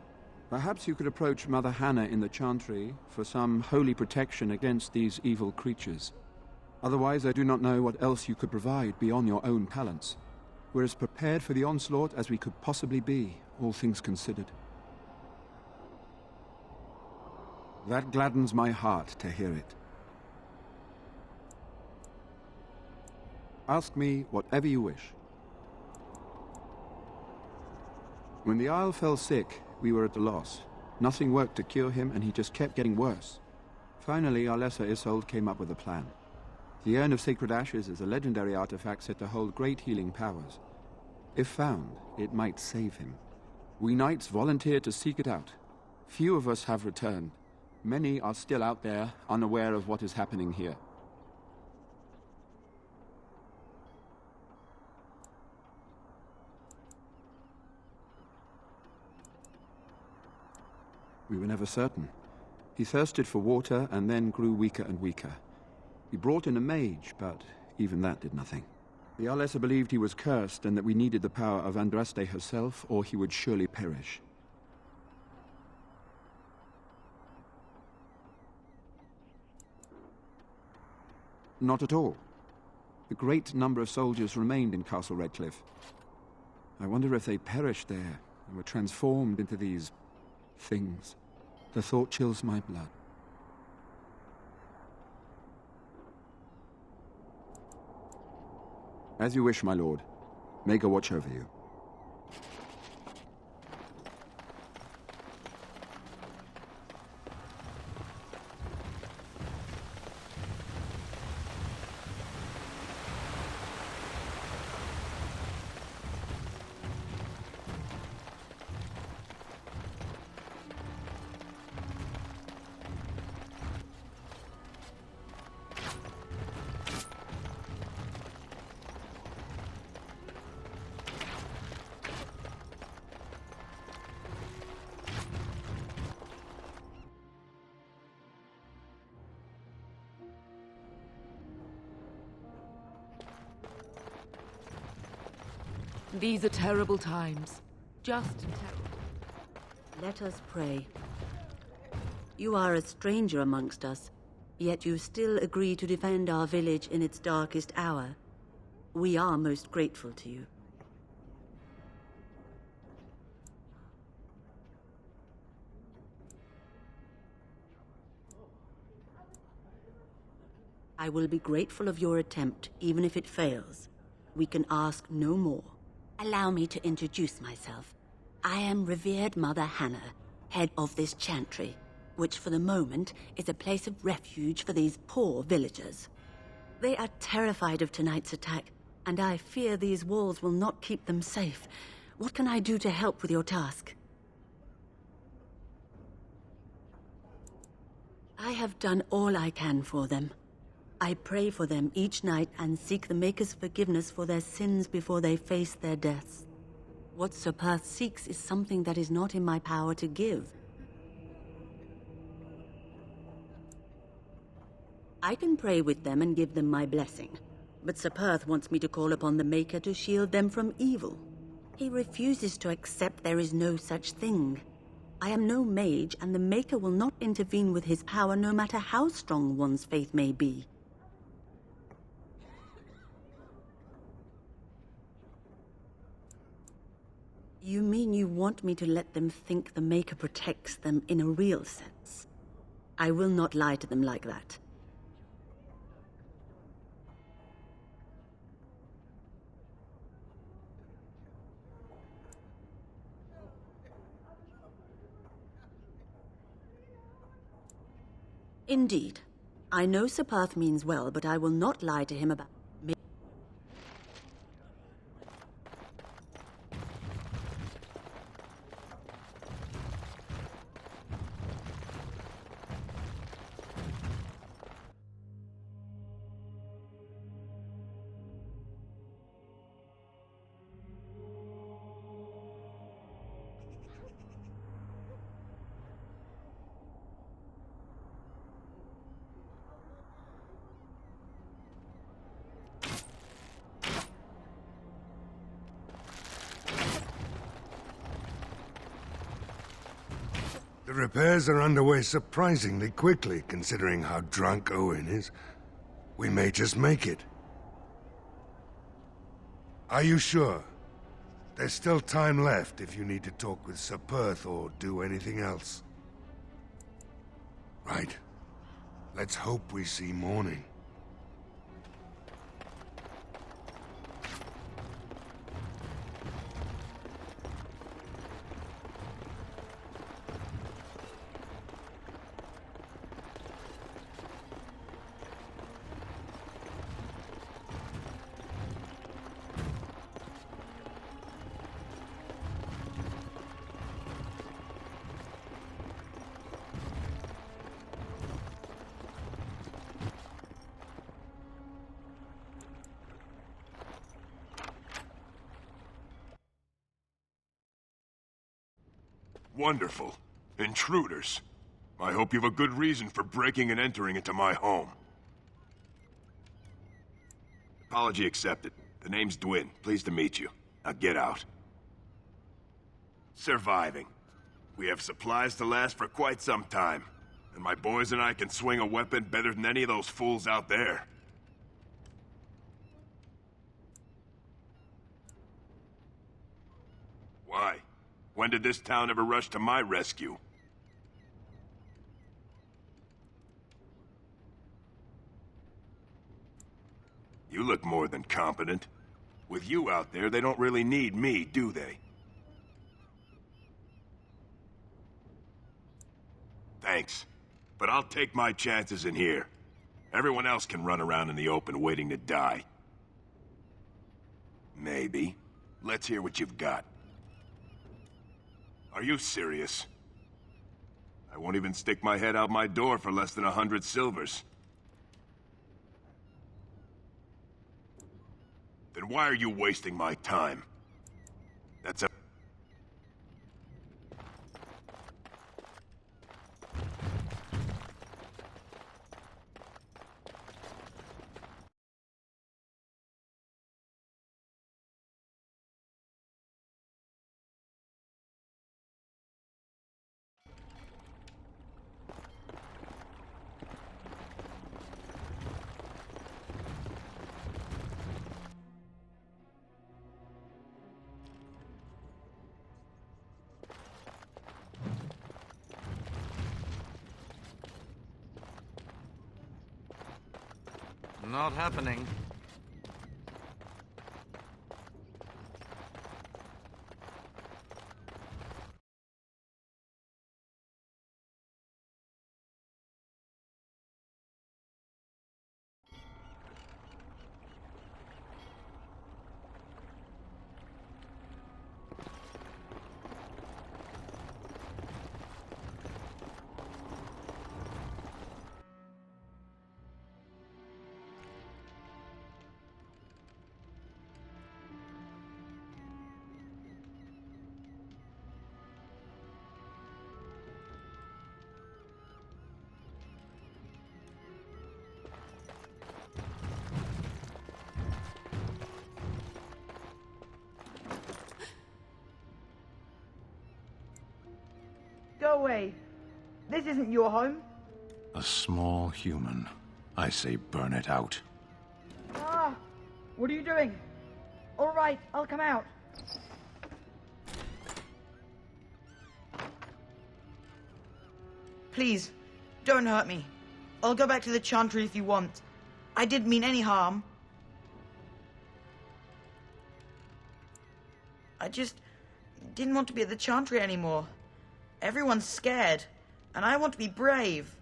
Perhaps you could approach Mother Hannah in the Chantry for some holy protection against these evil creatures. Otherwise, I do not know what else you could provide beyond your own talents. We're as prepared for the onslaught as we could possibly be, all things considered. That gladdens my heart to hear it. Ask me whatever you wish. When the Isle fell sick, we were at a loss. Nothing worked to cure him, and he just kept getting worse. Finally, our lesser Isolde came up with a plan. The Urn of Sacred Ashes is a legendary artifact said to hold great healing powers. If found, it might save him. We knights volunteered to seek it out. Few of us have returned. Many are still out there, unaware of what is happening here. We were never certain. He thirsted for water and then grew weaker and weaker. We brought in a mage, but even that did nothing. The Arlessa believed he was cursed and that we needed the power of Andraste herself, or he would surely perish. Not at all. A great number of soldiers remained in Castle Redcliffe. I wonder if they perished there and were transformed into these things. The thought chills my blood. As you wish, my lord. Maega watch over you. These are terrible times. Just terrible. Let us pray. You are a stranger amongst us, yet you still agree to defend our village in its darkest hour. We are most grateful to you. I will be grateful of your attempt, even if it fails. We can ask no more. Allow me to introduce myself. I am revered Mother Hannah, head of this chantry, which for the moment is a place of refuge for these poor villagers. They are terrified of tonight's attack, and I fear these walls will not keep them safe. What can I do to help with your task? I have done all I can for them. I pray for them each night and seek the Maker's forgiveness for their sins before they face their deaths. What Sir Perth seeks is something that is not in my power to give. I can pray with them and give them my blessing, but Sir Perth wants me to call upon the Maker to shield them from evil. He refuses to accept there is no such thing. I am no mage, and the Maker will not intervene with his power no matter how strong one's faith may be. You mean you want me to let them think the Maker protects them in a real sense? I will not lie to them like that. Indeed. I know Sir Perth means well, but I will not lie to him about... The repairs are underway surprisingly quickly, considering how drunk Owen is. We may just make it. Are you sure? There's still time left if you need to talk with Sir Perth or do anything else. Right. Let's hope we see morning. Wonderful. Intruders. I hope you have a good reason for breaking and entering into my home. Apology accepted. The name's Dwyn. Pleased to meet you. Now get out. Surviving. We have supplies to last for quite some time. And my boys and I can swing a weapon better than any of those fools out there. Why? When did this town ever rush to my rescue? You look more than competent. With you out there, they don't really need me, do they? Thanks. But I'll take my chances in here. Everyone else can run around in the open waiting to die. Maybe. Let's hear what you've got. Are you serious? I won't even stick my head out my door for less than 100 silvers. Then why are you wasting my time? That's a... Not happening. Go away. This isn't your home. A small human. I say burn it out. Ah! What are you doing? All right, I'll come out. Please, don't hurt me. I'll go back to the Chantry if you want. I didn't mean any harm. I just didn't want to be at the Chantry anymore. Everyone's scared, and I want to be brave.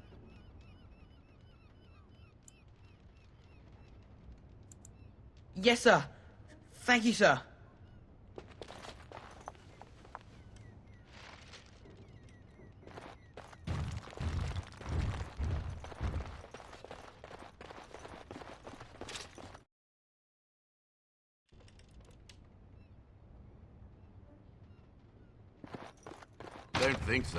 Yes, sir. Thank you, sir. Don't think so.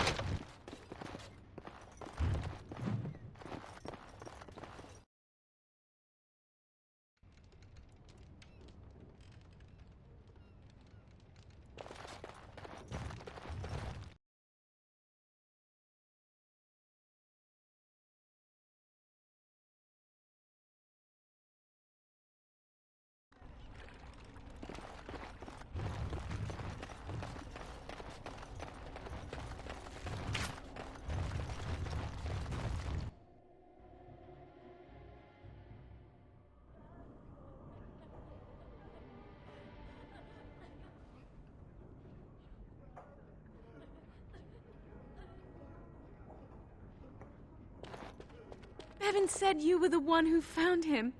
Bevan said you were the one who found him.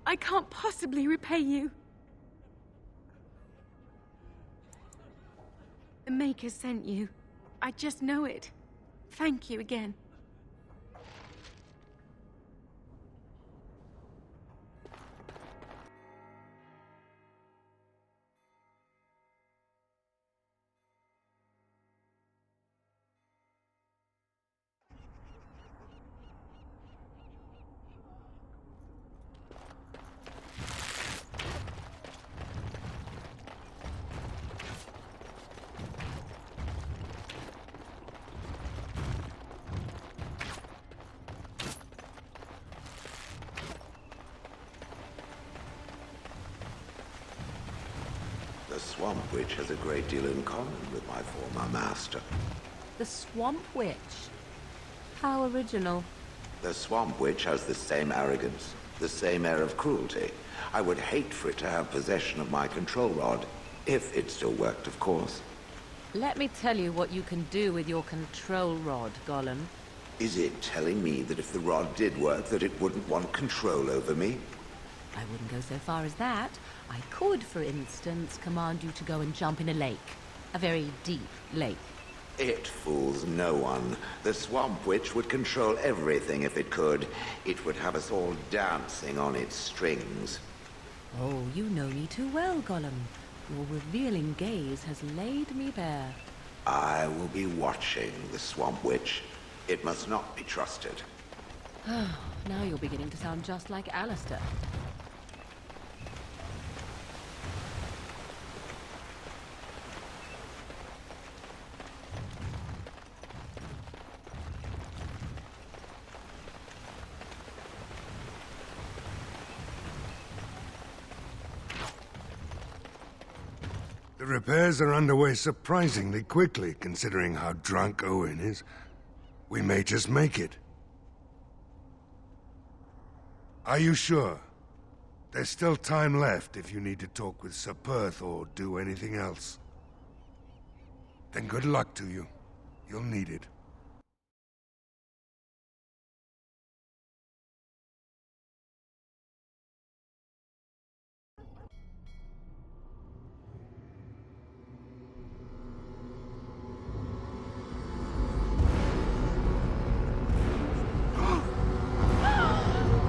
I can't possibly repay you. The Maker sent you. I just know it. Thank you again. The Swamp Witch has a great deal in common with my former master. The Swamp Witch? How original. The Swamp Witch has the same arrogance, the same air of cruelty. I would hate for it to have possession of my control rod, if it still worked, of course. Let me tell you what you can do with your control rod, Gollum. Is it telling me that if the rod did work, that it wouldn't want control over me? I wouldn't go so far as that. I could, for instance, command you to go and jump in a lake. A very deep lake. It fools no one. The Swamp Witch would control everything if it could. It would have us all dancing on its strings. Oh, you know me too well, Gollum. Your revealing gaze has laid me bare. I will be watching the Swamp Witch. It must not be trusted. Now you're beginning to sound just like Alistair. The repairs are underway surprisingly quickly, considering how drunk Owen is. We may just make it. Are you sure? There's still time left if you need to talk with Sir Perth or do anything else. Then good luck to you. You'll need it.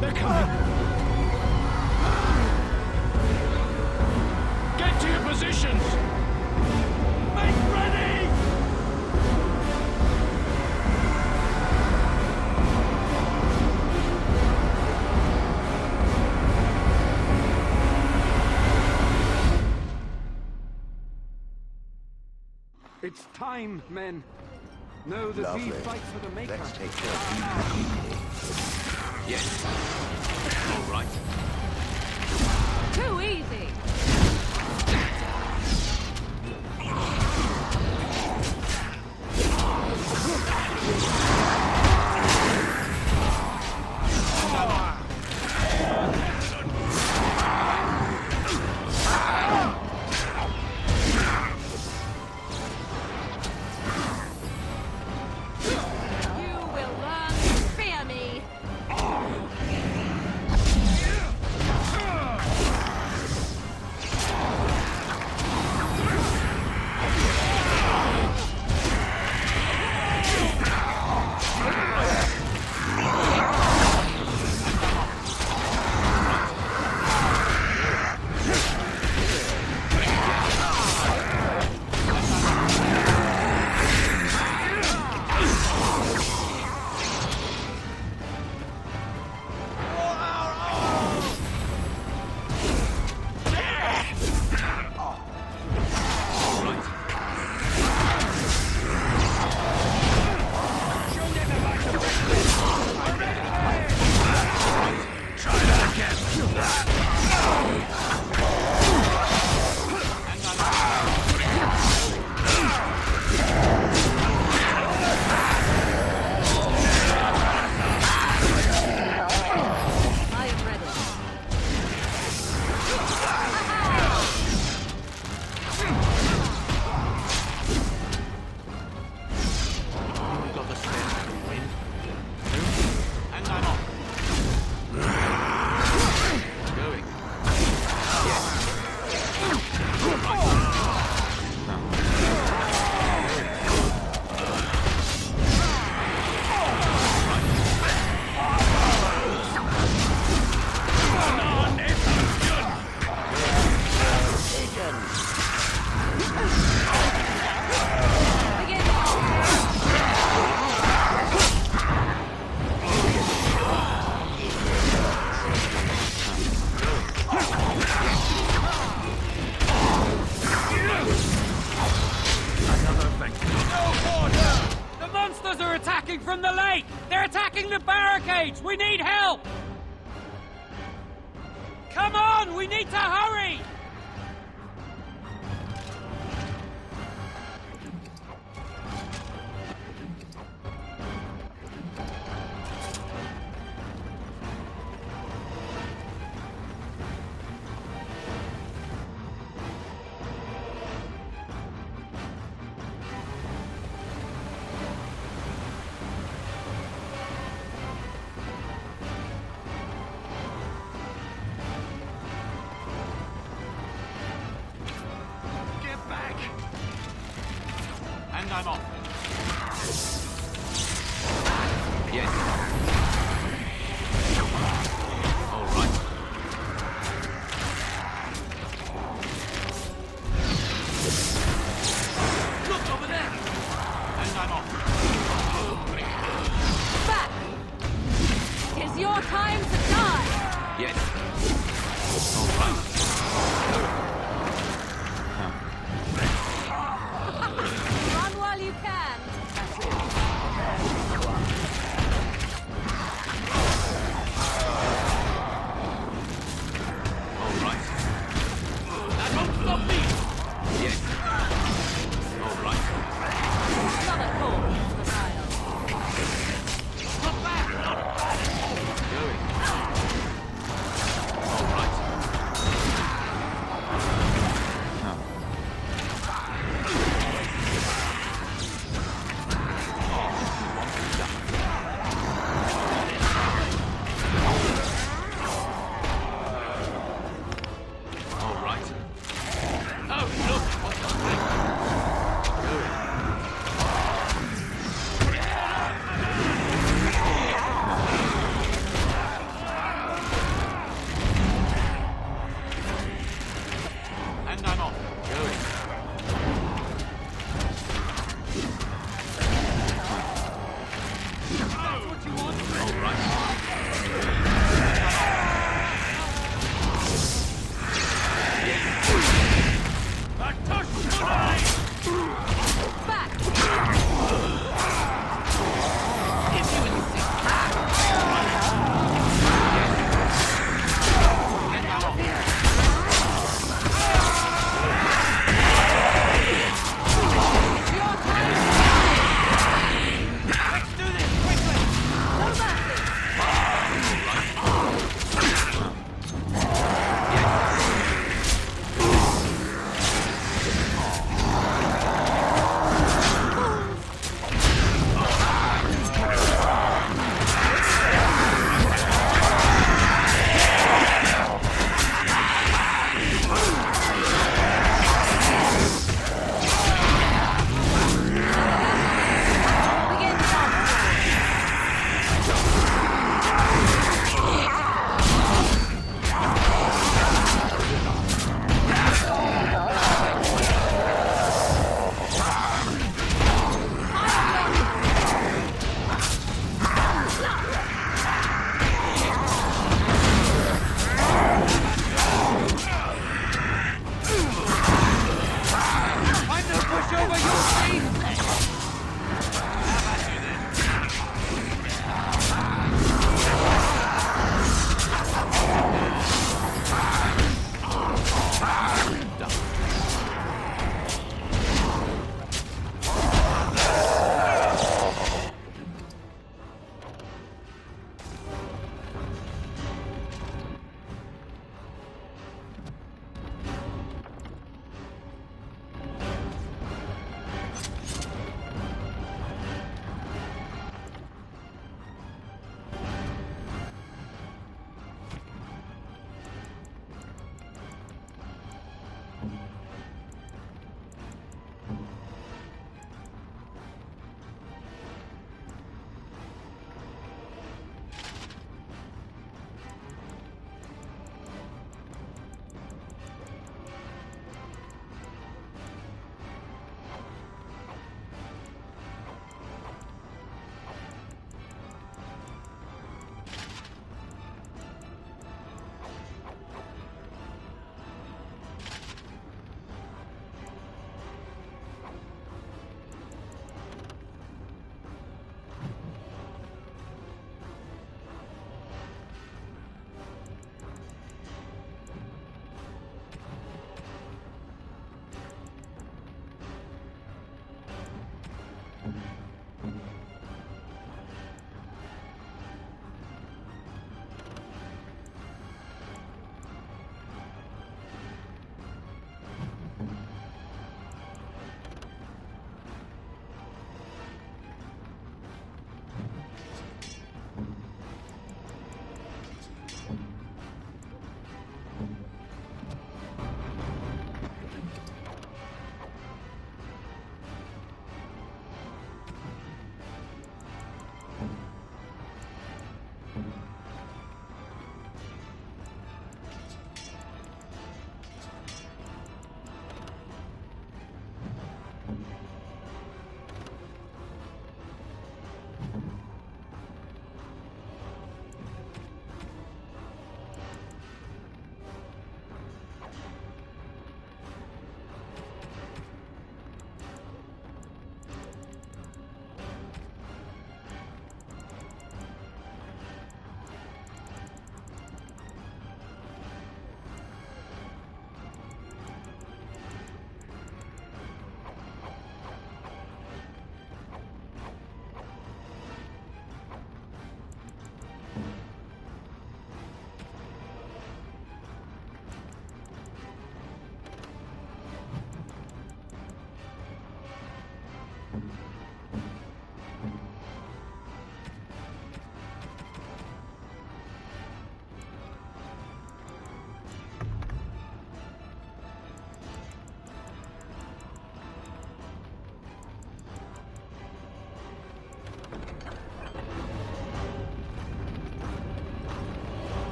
They're coming! Get to your positions! Make ready! It's time, men. Know that Lovely. we fight for the Maker. Let's take care of these people. Yes. All right. Too easy! attacking from the lake! They're attacking the barricades! We need help! Come on! We need to hurry! And I'm off. Yes. All right. Look over there. And I'm off. Back! It's your time to die! Yes. All right. Run while you can.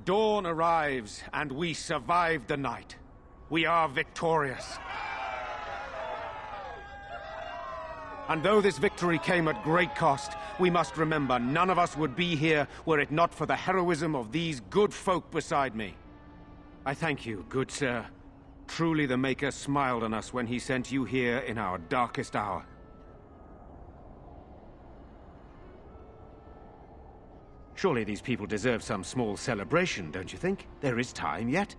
Dawn arrives, and we survive the night. We are victorious. And though this victory came at great cost, we must remember none of us would be here were it not for the heroism of these good folk beside me. I thank you, good sir. Truly the Maker smiled on us when he sent you here in our darkest hour. Surely these people deserve some small celebration, don't you think? There is time yet.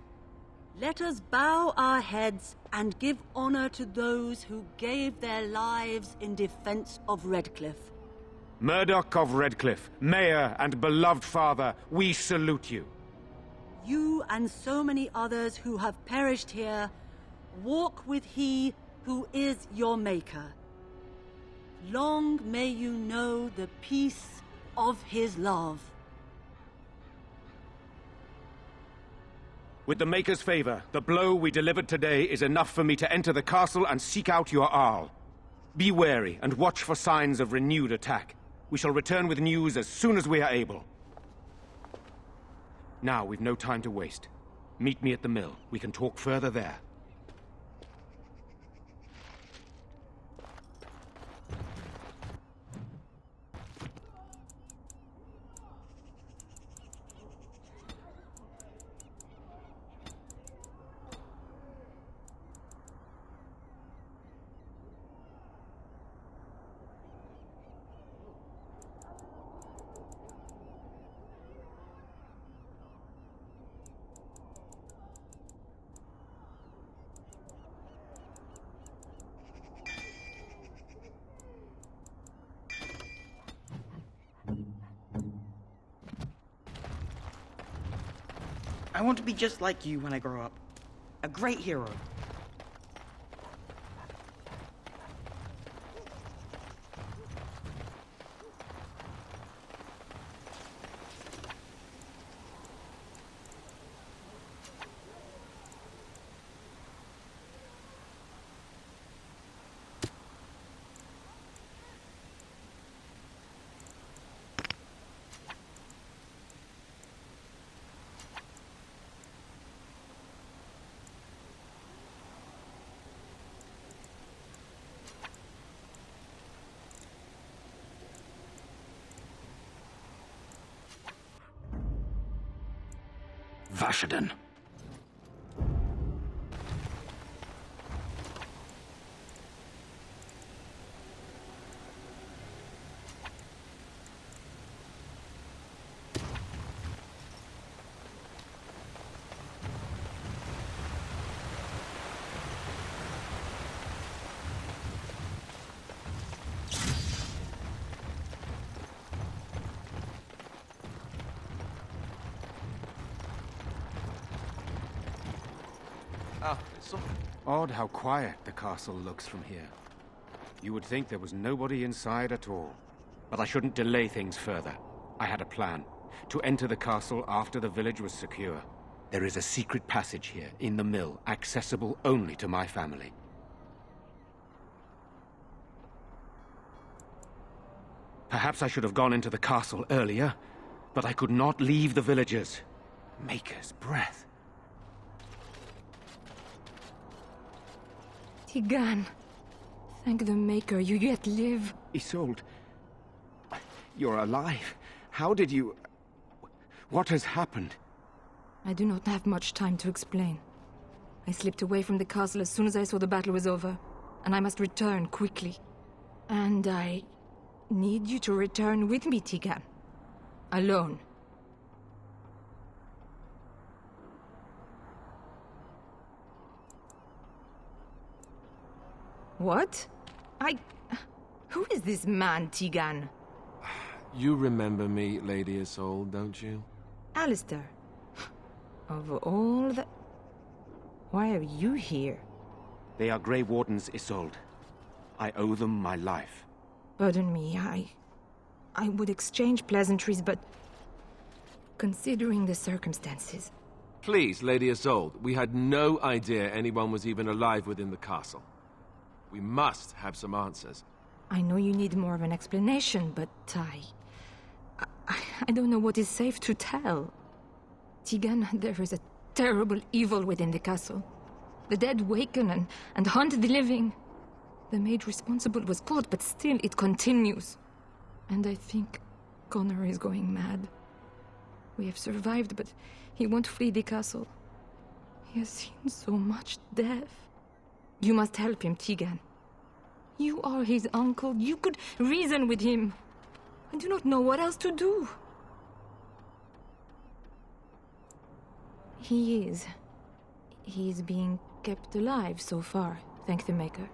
Let us bow our heads and give honor to those who gave their lives in defense of Redcliffe. Murdoch of Redcliffe, Mayor and beloved father, we salute you. You and so many others who have perished here, walk with he who is your Maker. Long may you know the peace of his love. With the Maker's favor, the blow we delivered today is enough for me to enter the castle and seek out your Arl. Be wary and watch for signs of renewed attack. We shall return with news as soon as we are able. Now we've no time to waste. Meet me at the mill. We can talk further there. I want to be just like you when I grow up. A great hero. Vashaden. Odd how quiet the castle looks from here. You would think there was nobody inside at all. But I shouldn't delay things further. I had a plan. To enter the castle after the village was secure. There is a secret passage here, in the mill, accessible only to my family. Perhaps I should have gone into the castle earlier, but I could not leave the villagers. Maker's breath. Tigan, thank the Maker you yet live. Isolde, you're alive. How did you... What has happened? I do not have much time to explain. I slipped away from the castle as soon as I saw the battle was over, and I must return quickly. And I need you to return with me, Tigan. Alone. What? Who is this man, Tigan? You remember me, Lady Isolde, don't you? Alistair. Of all the... Why are you here? They are Grey Wardens, Isolde. I owe them my life. Pardon me, I would exchange pleasantries, but... Considering the circumstances... Please, Lady Isolde, we had no idea anyone was even alive within the castle. We must have some answers. I know you need more of an explanation, but I don't know what is safe to tell. Tigan, there is a terrible evil within the castle. The dead waken and haunt the living. The maid responsible was caught, but still it continues. And I think Connor is going mad. We have survived, but he won't flee the castle. He has seen so much death. You must help him, Tigan. You are his uncle. You could reason with him. I do not know what else to do. He is being kept alive so far, thank the Maker.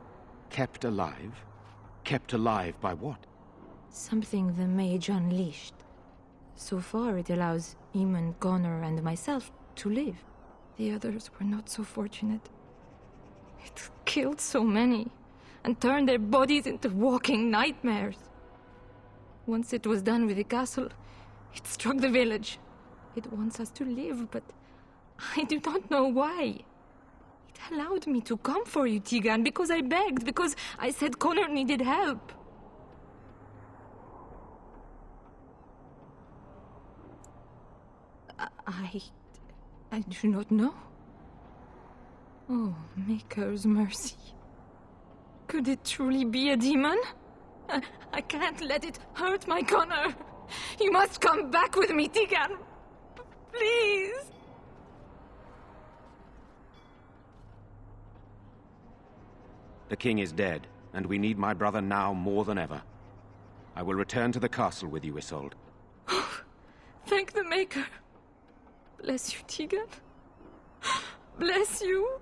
Kept alive? Kept alive by what? Something the mage unleashed. So far it allows Eamon, Connor, and myself to live. The others were not so fortunate. It killed so many, and turned their bodies into walking nightmares. Once it was done with the castle, it struck the village. It wants us to live, but I do not know why. It allowed me to come for you, Tigan, because I begged, because I said Connor needed help. I do not know. Oh, Maker's mercy. Could it truly be a demon? I can't let it hurt my Connor. You must come back with me, Tigan. Please. The king is dead, and we need my brother now more than ever. I will return to the castle with you, Isolde. Thank the Maker. Bless you, Tigan. Bless you.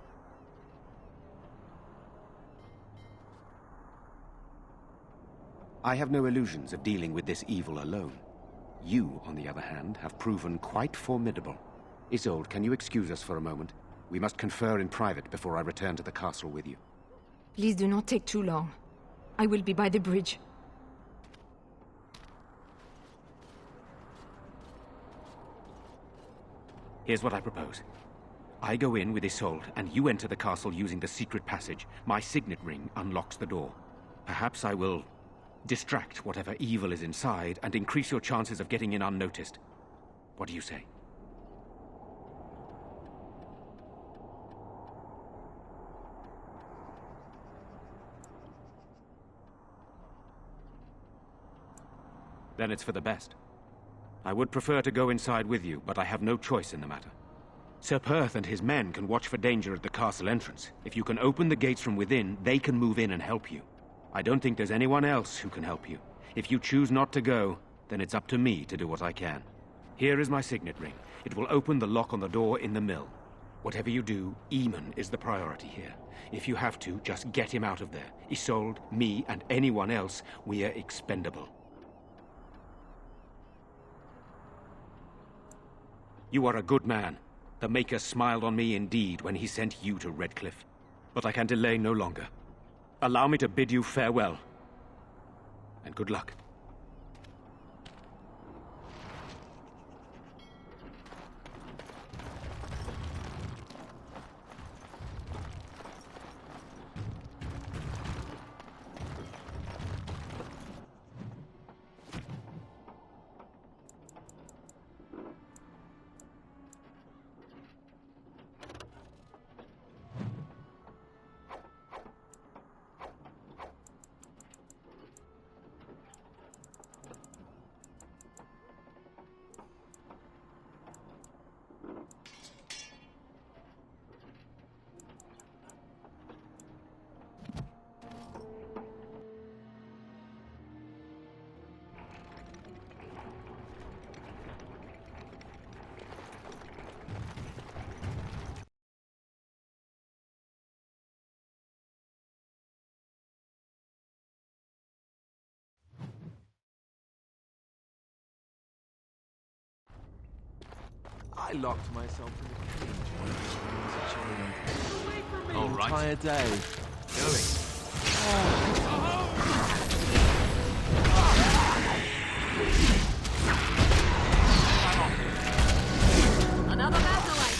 I have no illusions of dealing with this evil alone. You, on the other hand, have proven quite formidable. Isolde, can you excuse us for a moment? We must confer in private before I return to the castle with you. Please do not take too long. I will be by the bridge. Here's what I propose. I go in with Isolde, and you enter the castle using the secret passage. My signet ring unlocks the door. Perhaps I will distract whatever evil is inside and increase your chances of getting in unnoticed. What do you say? Then it's for the best. I would prefer to go inside with you, but I have no choice in the matter. Sir Perth and his men can watch for danger at the castle entrance. If you can open the gates from within, they can move in and help you. I don't think there's anyone else who can help you. If you choose not to go, then it's up to me to do what I can. Here is my signet ring. It will open the lock on the door in the mill. Whatever you do, Eamon is the priority here. If you have to, just get him out of there. Isolde, me, and anyone else, we are expendable. You are a good man. The Maker smiled on me indeed when he sent you to Redcliffe. But I can delay no longer. Allow me to bid you farewell. And good luck. I locked myself in a cage once. All right. Entire day. Another battle, I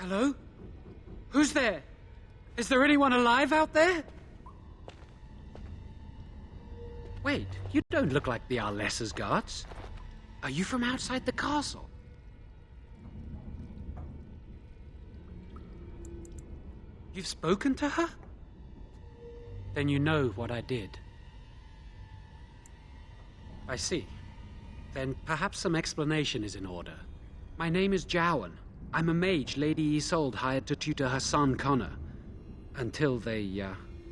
Hello? Who's there? Is there anyone alive out there? Wait, you don't look like the Arlessa's guards. Are you from outside the castle? You've spoken to her? Then you know what I did. I see. Then perhaps some explanation is in order. My name is Jowan. I'm a mage Lady Isolde hired to tutor her son Connor. Until they,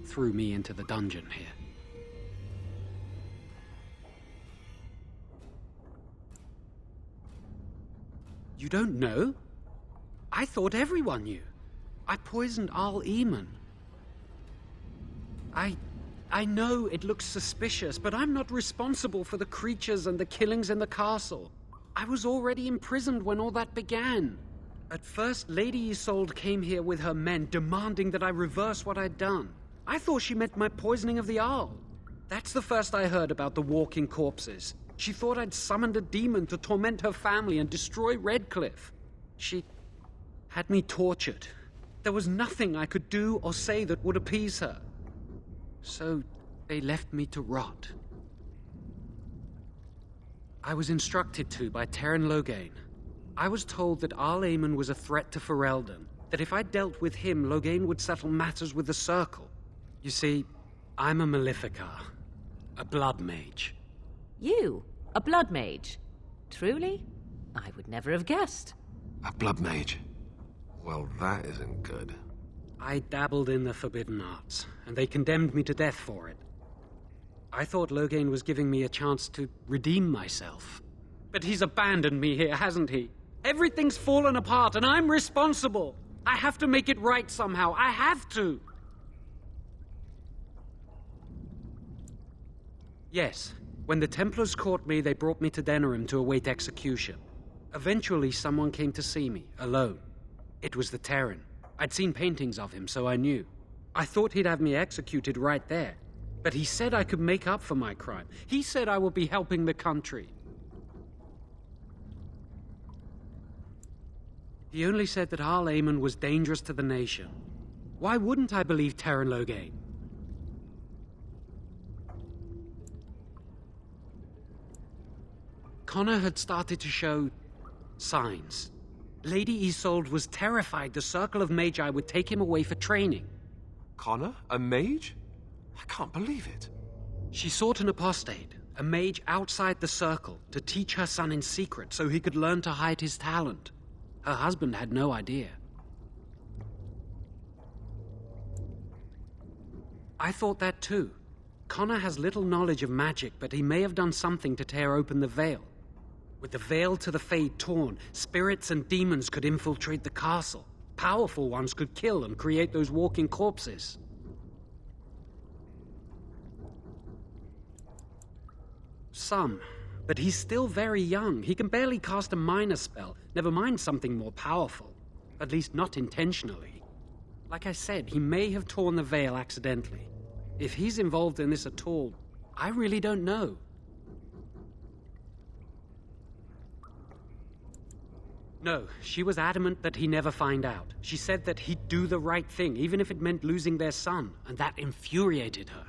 threw me into the dungeon here. You don't know? I thought everyone knew. I poisoned Arl Eamon. I know it looks suspicious, but I'm not responsible for the creatures and the killings in the castle. I was already imprisoned when all that began. At first, Lady Isolde came here with her men, demanding that I reverse what I'd done. I thought she meant my poisoning of the Arl. That's the first I heard about the walking corpses. She thought I'd summoned a demon to torment her family and destroy Redcliffe. She had me tortured. There was nothing I could do or say that would appease her. So they left me to rot. I was instructed to by Teyrn Loghain. I was told that Arl Eamon was a threat to Ferelden, that if I dealt with him, Loghain would settle matters with the Circle. You see, I'm a Maleficar, a blood mage. You? A blood mage? Truly? I would never have guessed. A blood mage? Well, that isn't good. I dabbled in the forbidden arts, and they condemned me to death for it. I thought Loghain was giving me a chance to redeem myself. But he's abandoned me here, hasn't he? Everything's fallen apart, and I'm responsible. I have to make it right somehow. I have to. Yes. When the Templars caught me, they brought me to Denerim to await execution. Eventually, someone came to see me, alone. It was the Terran. I'd seen paintings of him, so I knew. I thought he'd have me executed right there. But he said I could make up for my crime. He said I would be helping the country. He only said that Arl Eamon was dangerous to the nation. Why wouldn't I believe Teyrn Loghain? Connor had started to show signs. Lady Isolde was terrified the Circle of Magi would take him away for training. Connor? A mage? I can't believe it. She sought an apostate, a mage outside the Circle, to teach her son in secret so he could learn to hide his talent. Her husband had no idea. I thought that too. Connor has little knowledge of magic, but he may have done something to tear open the veil. With the veil to the Fade torn, spirits and demons could infiltrate the castle. Powerful ones could kill and create those walking corpses. Some. But he's still very young. He can barely cast a minor spell, never mind something more powerful. At least not intentionally. Like I said, he may have torn the veil accidentally. If he's involved in this at all, I really don't know. No, she was adamant that he never find out. She said that he'd do the right thing, even if it meant losing their son, and that infuriated her.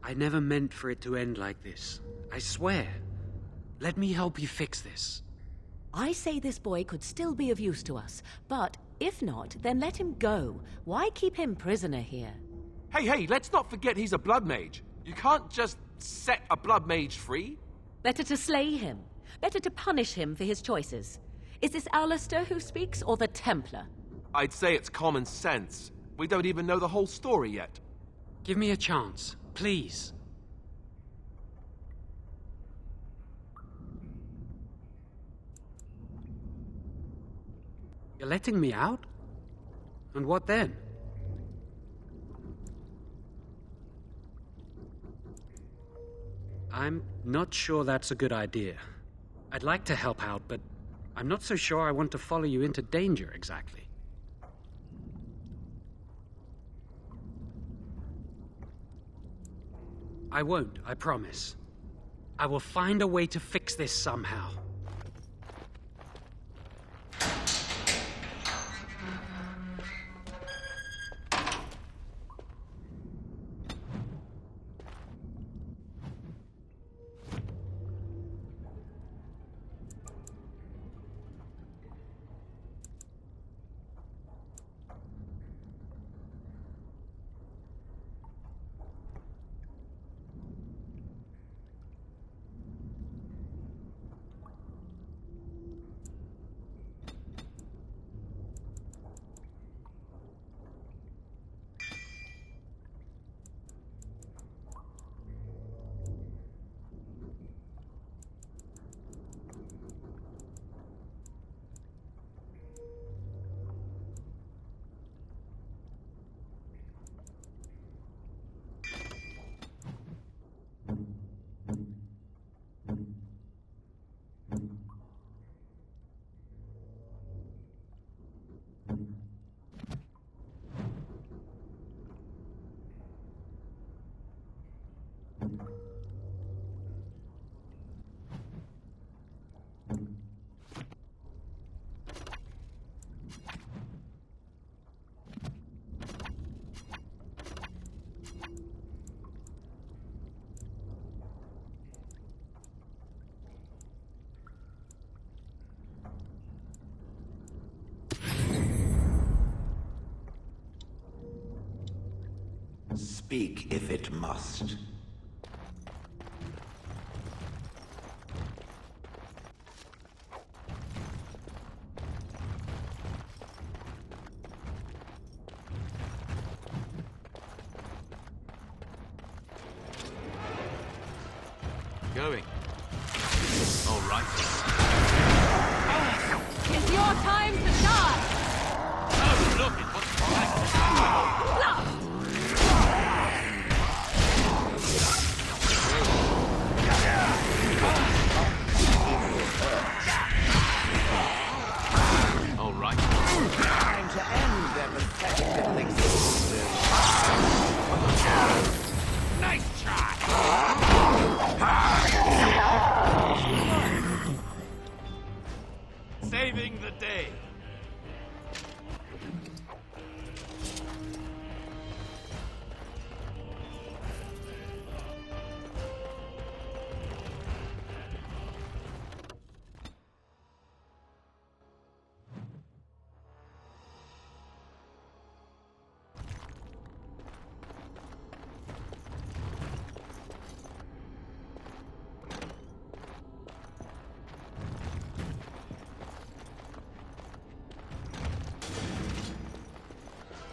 I never meant for it to end like this. I swear. Let me help you fix this. I say this boy could still be of use to us, but if not, then let him go. Why keep him prisoner here? Hey, let's not forget he's a blood mage. You can't just set a blood mage free. Better to slay him. Better to punish him for his choices. Is this Alistair who speaks, or the Templar? I'd say it's common sense. We don't even know the whole story yet. Give me a chance, please. You're letting me out? And what then? I'm not sure that's a good idea. I'd like to help out, but I'm not so sure I want to follow you into danger exactly. I won't, I promise. I will find a way to fix this somehow. Speak if it must. Going. All right. It's your time to die! Oh, look, it was all right. Time to end their pathetic little existence. Nice try! Saving the day.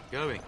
Going.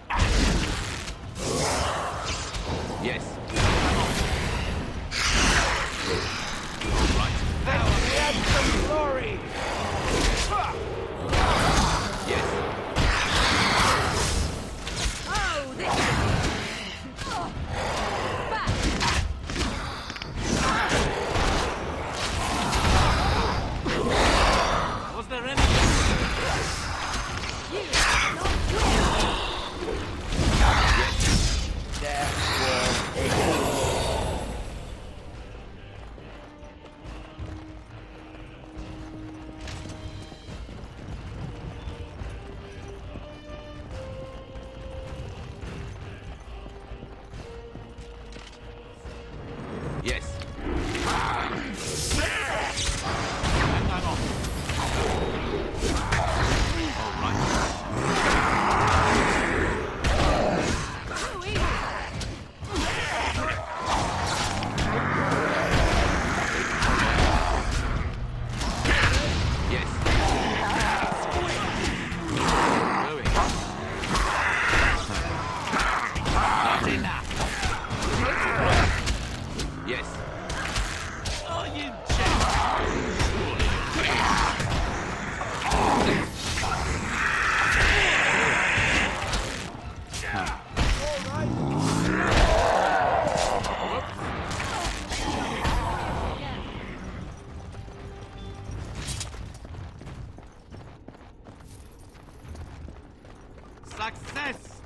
Success!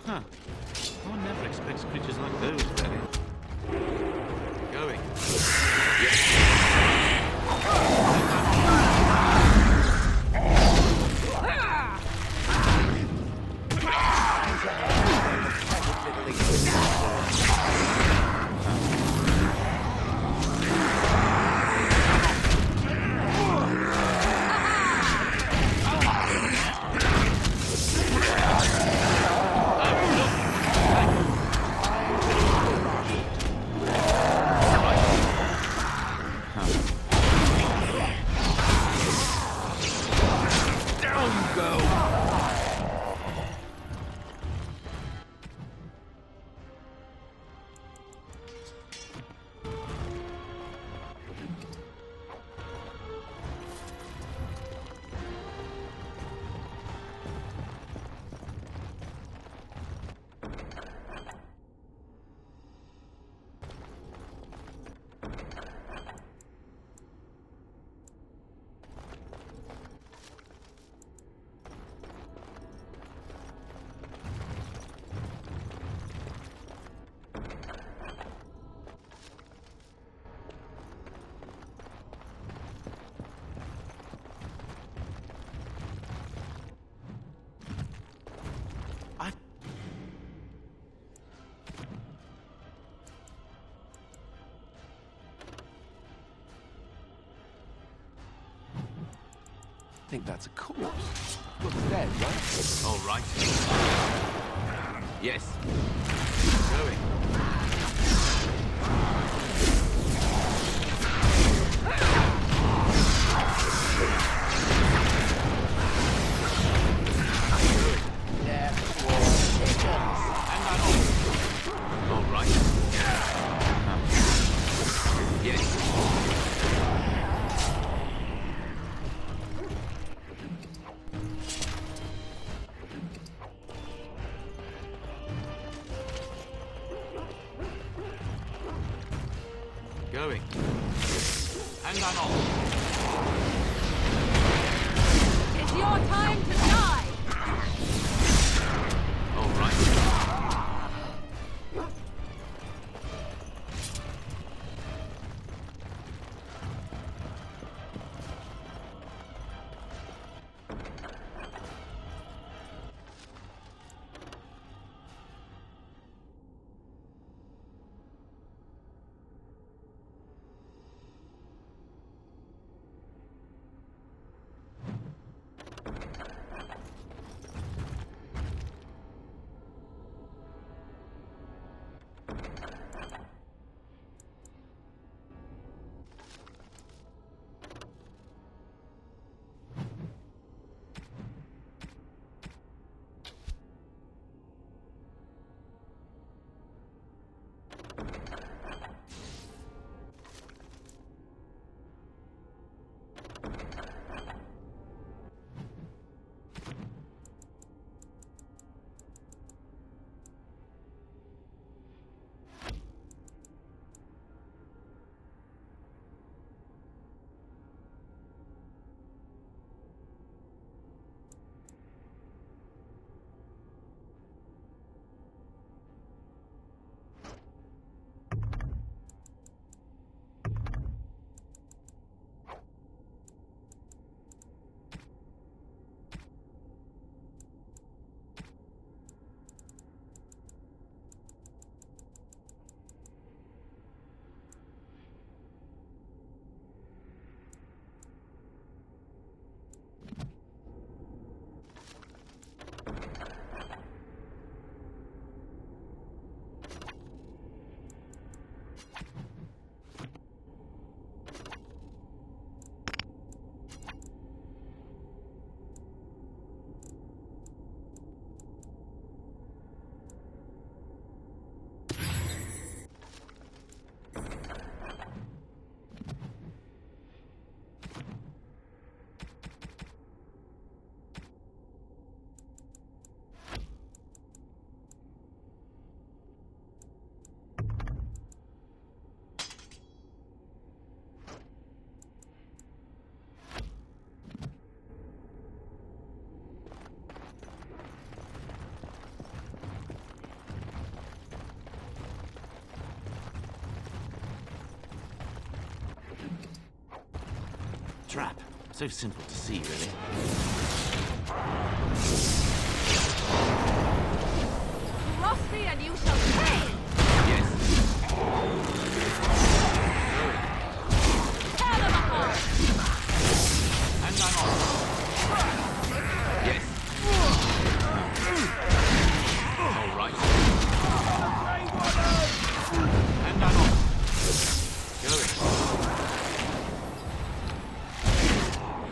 Huh. One never expects creatures like those, Benny. Going. think that's a corpse. Looks dead, right? All right. Yes. Going. All right. Yes. Going. And I'm off. It's your time to die! All right. Trap. So simple to see, really. Cross me and you shall pay! Yes. Tear them apart! And I'm off. Yes. All right. And I'm off. Going.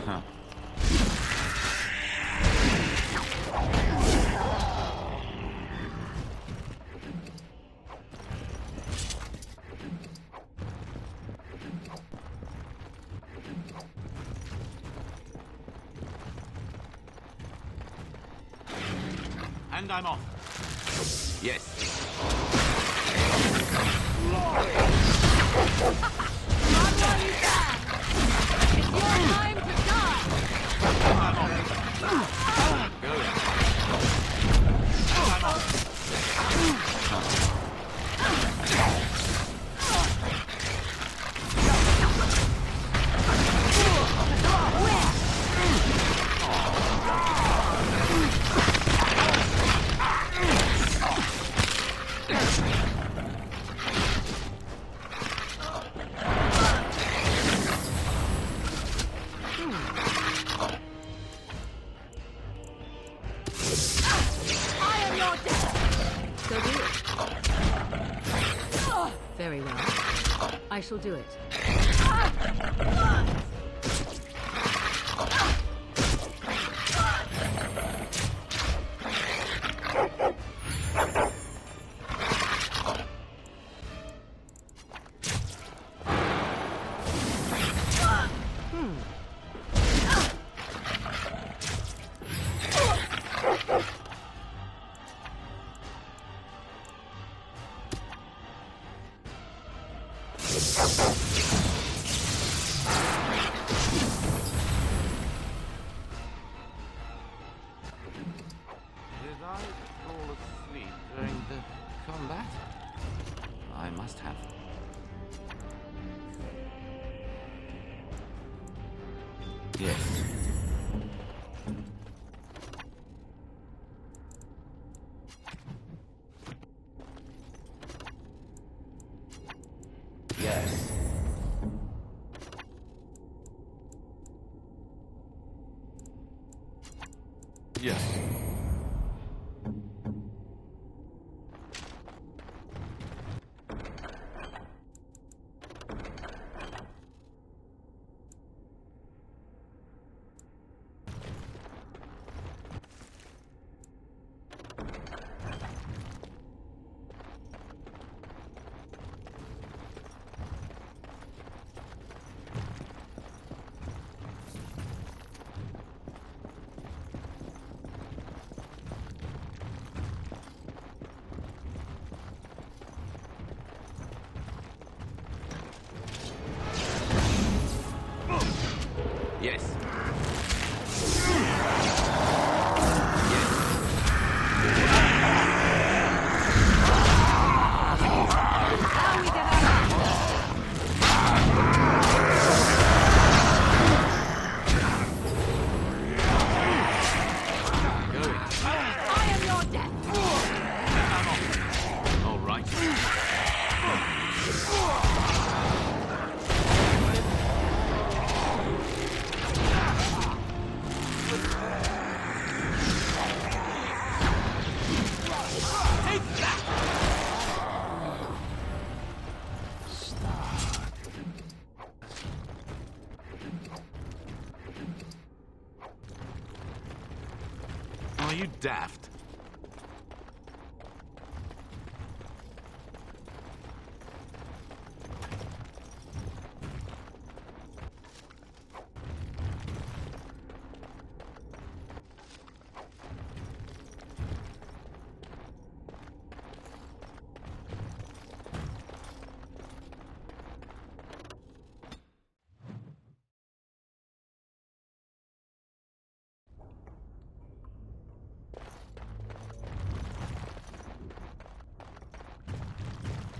Huh. And I'm off. Yes. Not while you can! It's your time to die! I'm off. Going. I'm off. Very well. I shall do it. Did I fall asleep during the combat? I must have. Yes. Yes. Yes. Yes. All right. Are you daft?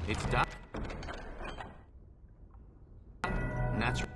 It's done. Naturally.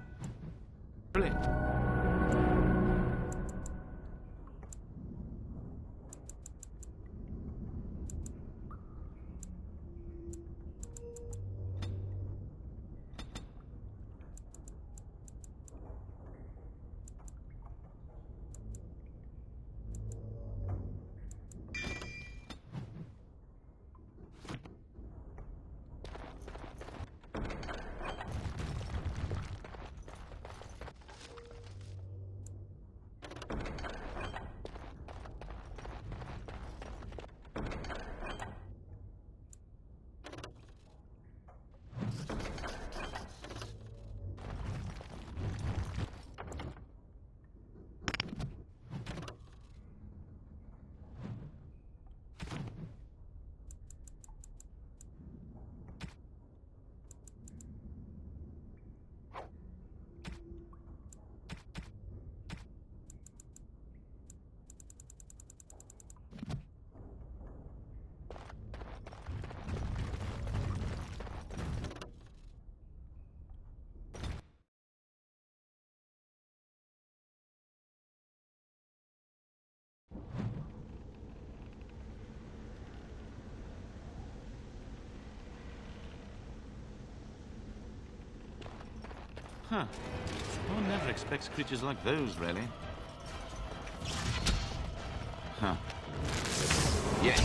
Huh. One never expects creatures like those, really. Huh. Yes.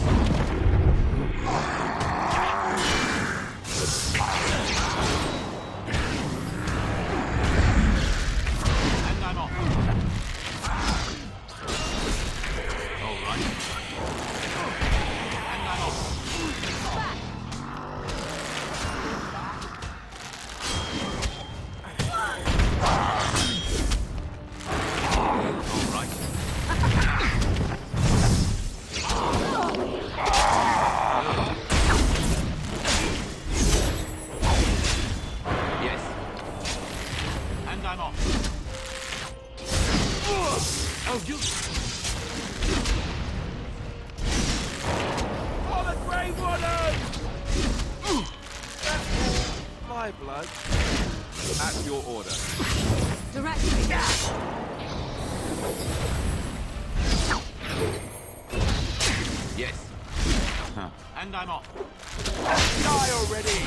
My blood. At your order. Directly. Yes. And I'm off. Die already!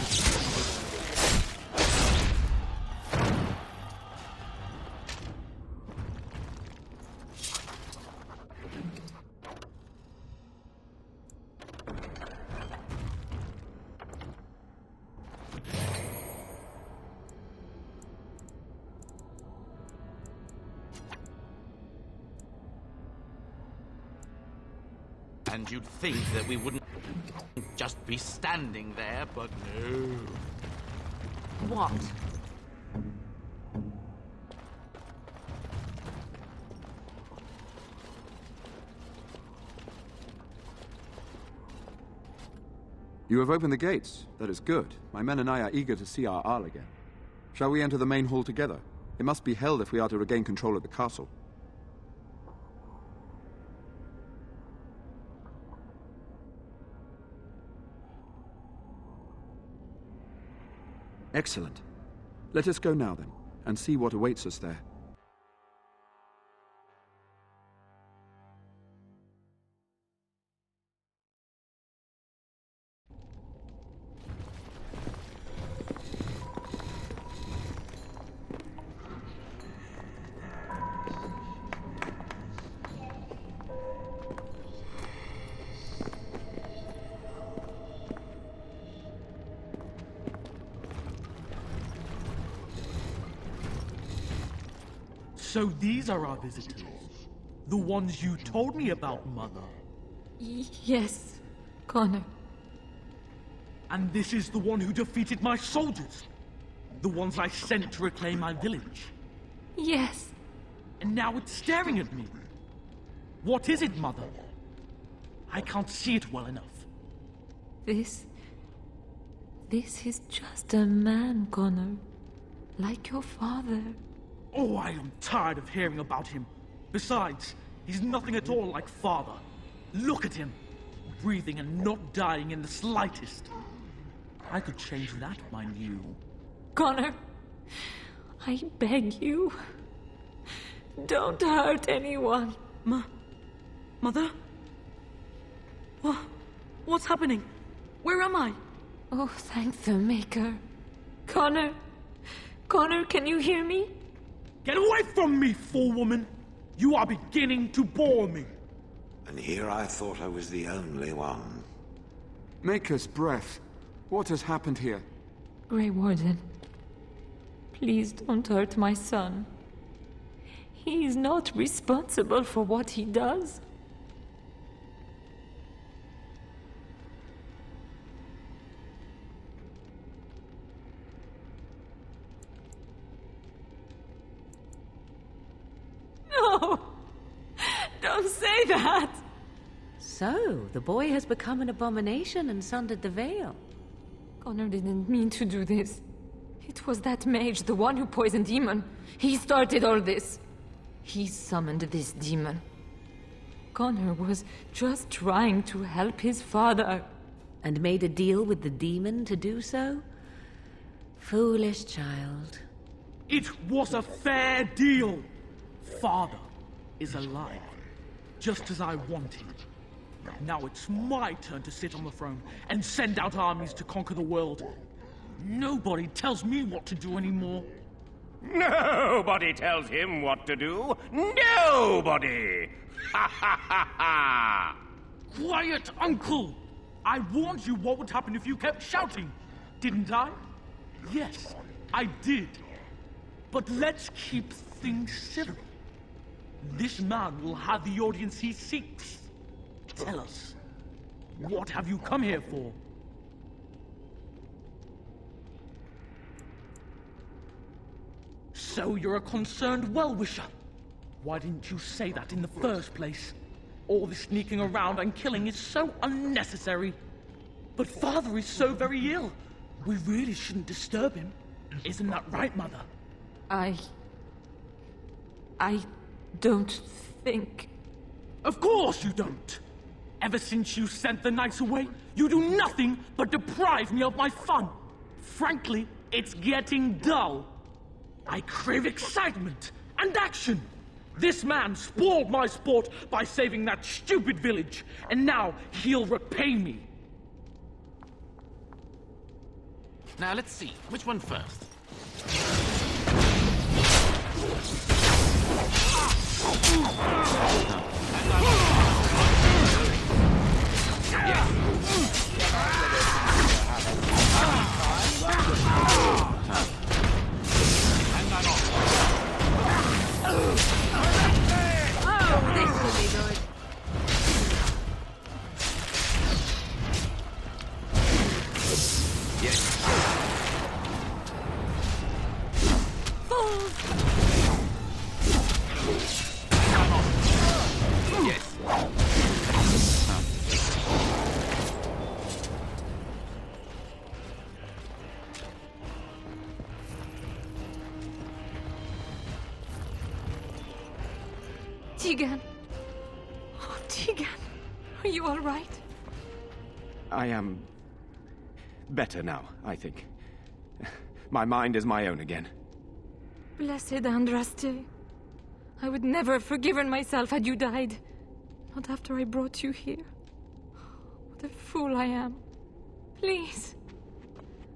And you'd think that we wouldn't just be standing there, but no. What? You have opened the gates. That is good. My men and I are eager to see our Arl again. Shall we enter the main hall together? It must be held if we are to regain control of the castle. Excellent. Let us go now, then, and see what awaits us there. So these are our visitors? The ones you told me about, Mother? Yes, Connor. And this is the one who defeated my soldiers? The ones I sent to reclaim my village? Yes. And now it's staring at me. What is it, Mother? I can't see it well enough. This is just a man, Connor. Like your father. Oh, I am tired of hearing about him. Besides, he's nothing at all like father. Look at him. Breathing and not dying in the slightest. I could change that if I knew. Connor, I beg you. Don't hurt anyone. Mother? What's happening? Where am I? Oh, thank the Maker. Connor, can you hear me? Get away from me, fool woman! You are beginning to bore me. And here I thought I was the only one. Maker's breath. What has happened here? Grey Warden, please don't hurt my son. He is not responsible for what he does. No! Don't say that! So, the boy has become an abomination and sundered the veil. Connor didn't mean to do this. It was that mage, the one who poisoned Demon. He started all this. He summoned this demon. Connor was just trying to help his father. And made a deal with the demon to do so? Foolish child. It was a fair deal. Father is alive, just as I wanted. Now it's my turn to sit on the throne and send out armies to conquer the world. Nobody tells me what to do anymore. Nobody tells him what to do. Nobody! Ha ha ha ha! Quiet, Uncle! I warned you what would happen if you kept shouting, didn't I? Yes, I did. But let's keep things civil. This man will have the audience he seeks. Tell us, what have you come here for? So you're a concerned well-wisher. Why didn't you say that in the first place? All this sneaking around and killing is so unnecessary. But Father is so very ill. We really shouldn't disturb him. Isn't that right, Mother? I don't think... Of course you don't! Ever since you sent the knights away, you do nothing but deprive me of my fun. Frankly, it's getting dull. I crave excitement and action. This man spoiled my sport by saving that stupid village, and now he'll repay me. Now, let's see. Which one first? Oh, this will be good. Tegan. Oh, Tegan. Are you all right? I am better now, I think. My mind is my own again. Blessed Andraste. I would never have forgiven myself had you died. Not after I brought you here. What a fool I am. Please.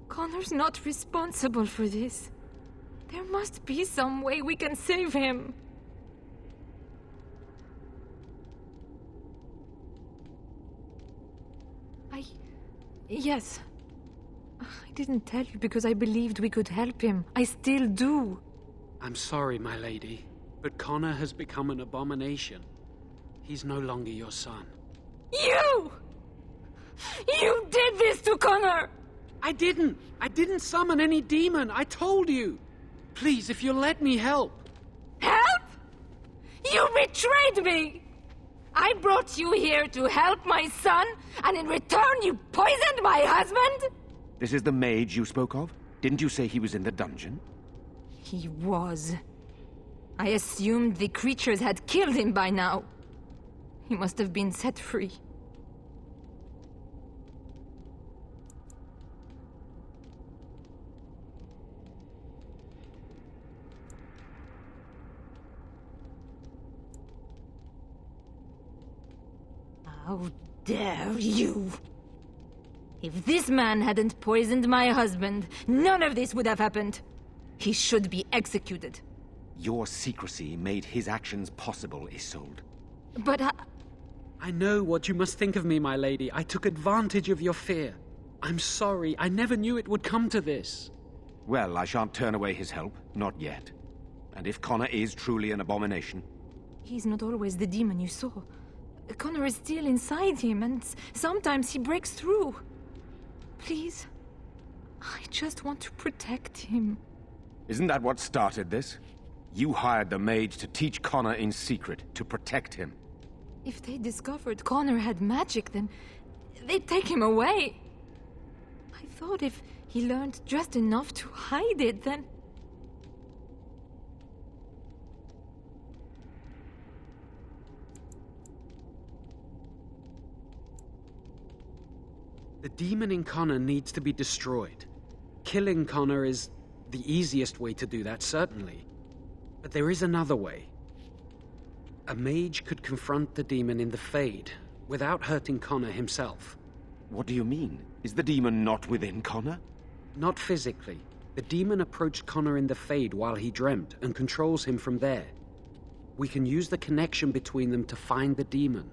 Connor's not responsible for this. There must be some way we can save him. Yes. I didn't tell you because I believed we could help him. I still do. I'm sorry, my lady, but Connor has become an abomination. He's no longer your son. You! You did this to Connor! I didn't summon any demon. I told you. Please, if you'll let me help. Help? You betrayed me! I brought you here to help my son, and in return you poisoned my husband? This is the mage you spoke of? Didn't you say he was in the dungeon? He was. I assumed the creatures had killed him by now. He must have been set free. How dare you! If this man hadn't poisoned my husband, none of this would have happened. He should be executed. Your secrecy made his actions possible, Isolde. But I know what you must think of me, my lady. I took advantage of your fear. I'm sorry. I never knew it would come to this. Well, I shan't turn away his help. Not yet. And if Connor is truly an abomination... He's not always the demon you saw. Connor is still inside him, and sometimes he breaks through. Please, I just want to protect him. Isn't that what started this? You hired the mage to teach Connor in secret, to protect him. If they discovered Connor had magic, then they'd take him away. I thought if he learned just enough to hide it, then... The demon in Connor needs to be destroyed. Killing Connor is the easiest way to do that, certainly. But there is another way. A mage could confront the demon in the Fade, without hurting Connor himself. What do you mean? Is the demon not within Connor? Not physically. The demon approached Connor in the Fade while he dreamt, and controls him from there. We can use the connection between them to find the demon.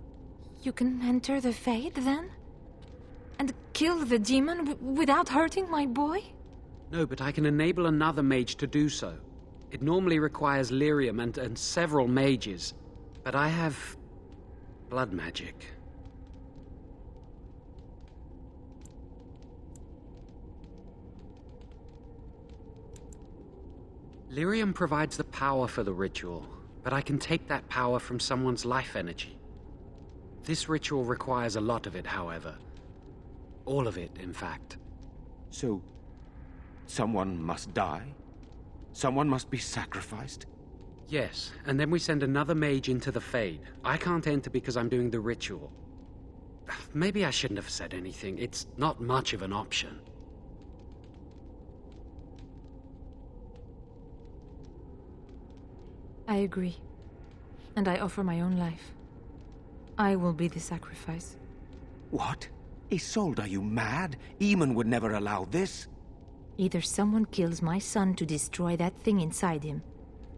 You can enter the Fade, then? And kill the demon without hurting my boy? No, but I can enable another mage to do so. It normally requires lyrium and several mages. But I have... blood magic. Lyrium provides the power for the ritual, but I can take that power from someone's life energy. This ritual requires a lot of it, however. All of it, in fact. So, someone must die? Someone must be sacrificed? Yes, and then we send another mage into the Fade. I can't enter because I'm doing the ritual. Maybe I shouldn't have said anything. It's not much of an option. I agree. And I offer my own life. I will be the sacrifice. What? Isolde, are you mad? Eamon would never allow this. Either someone kills my son to destroy that thing inside him,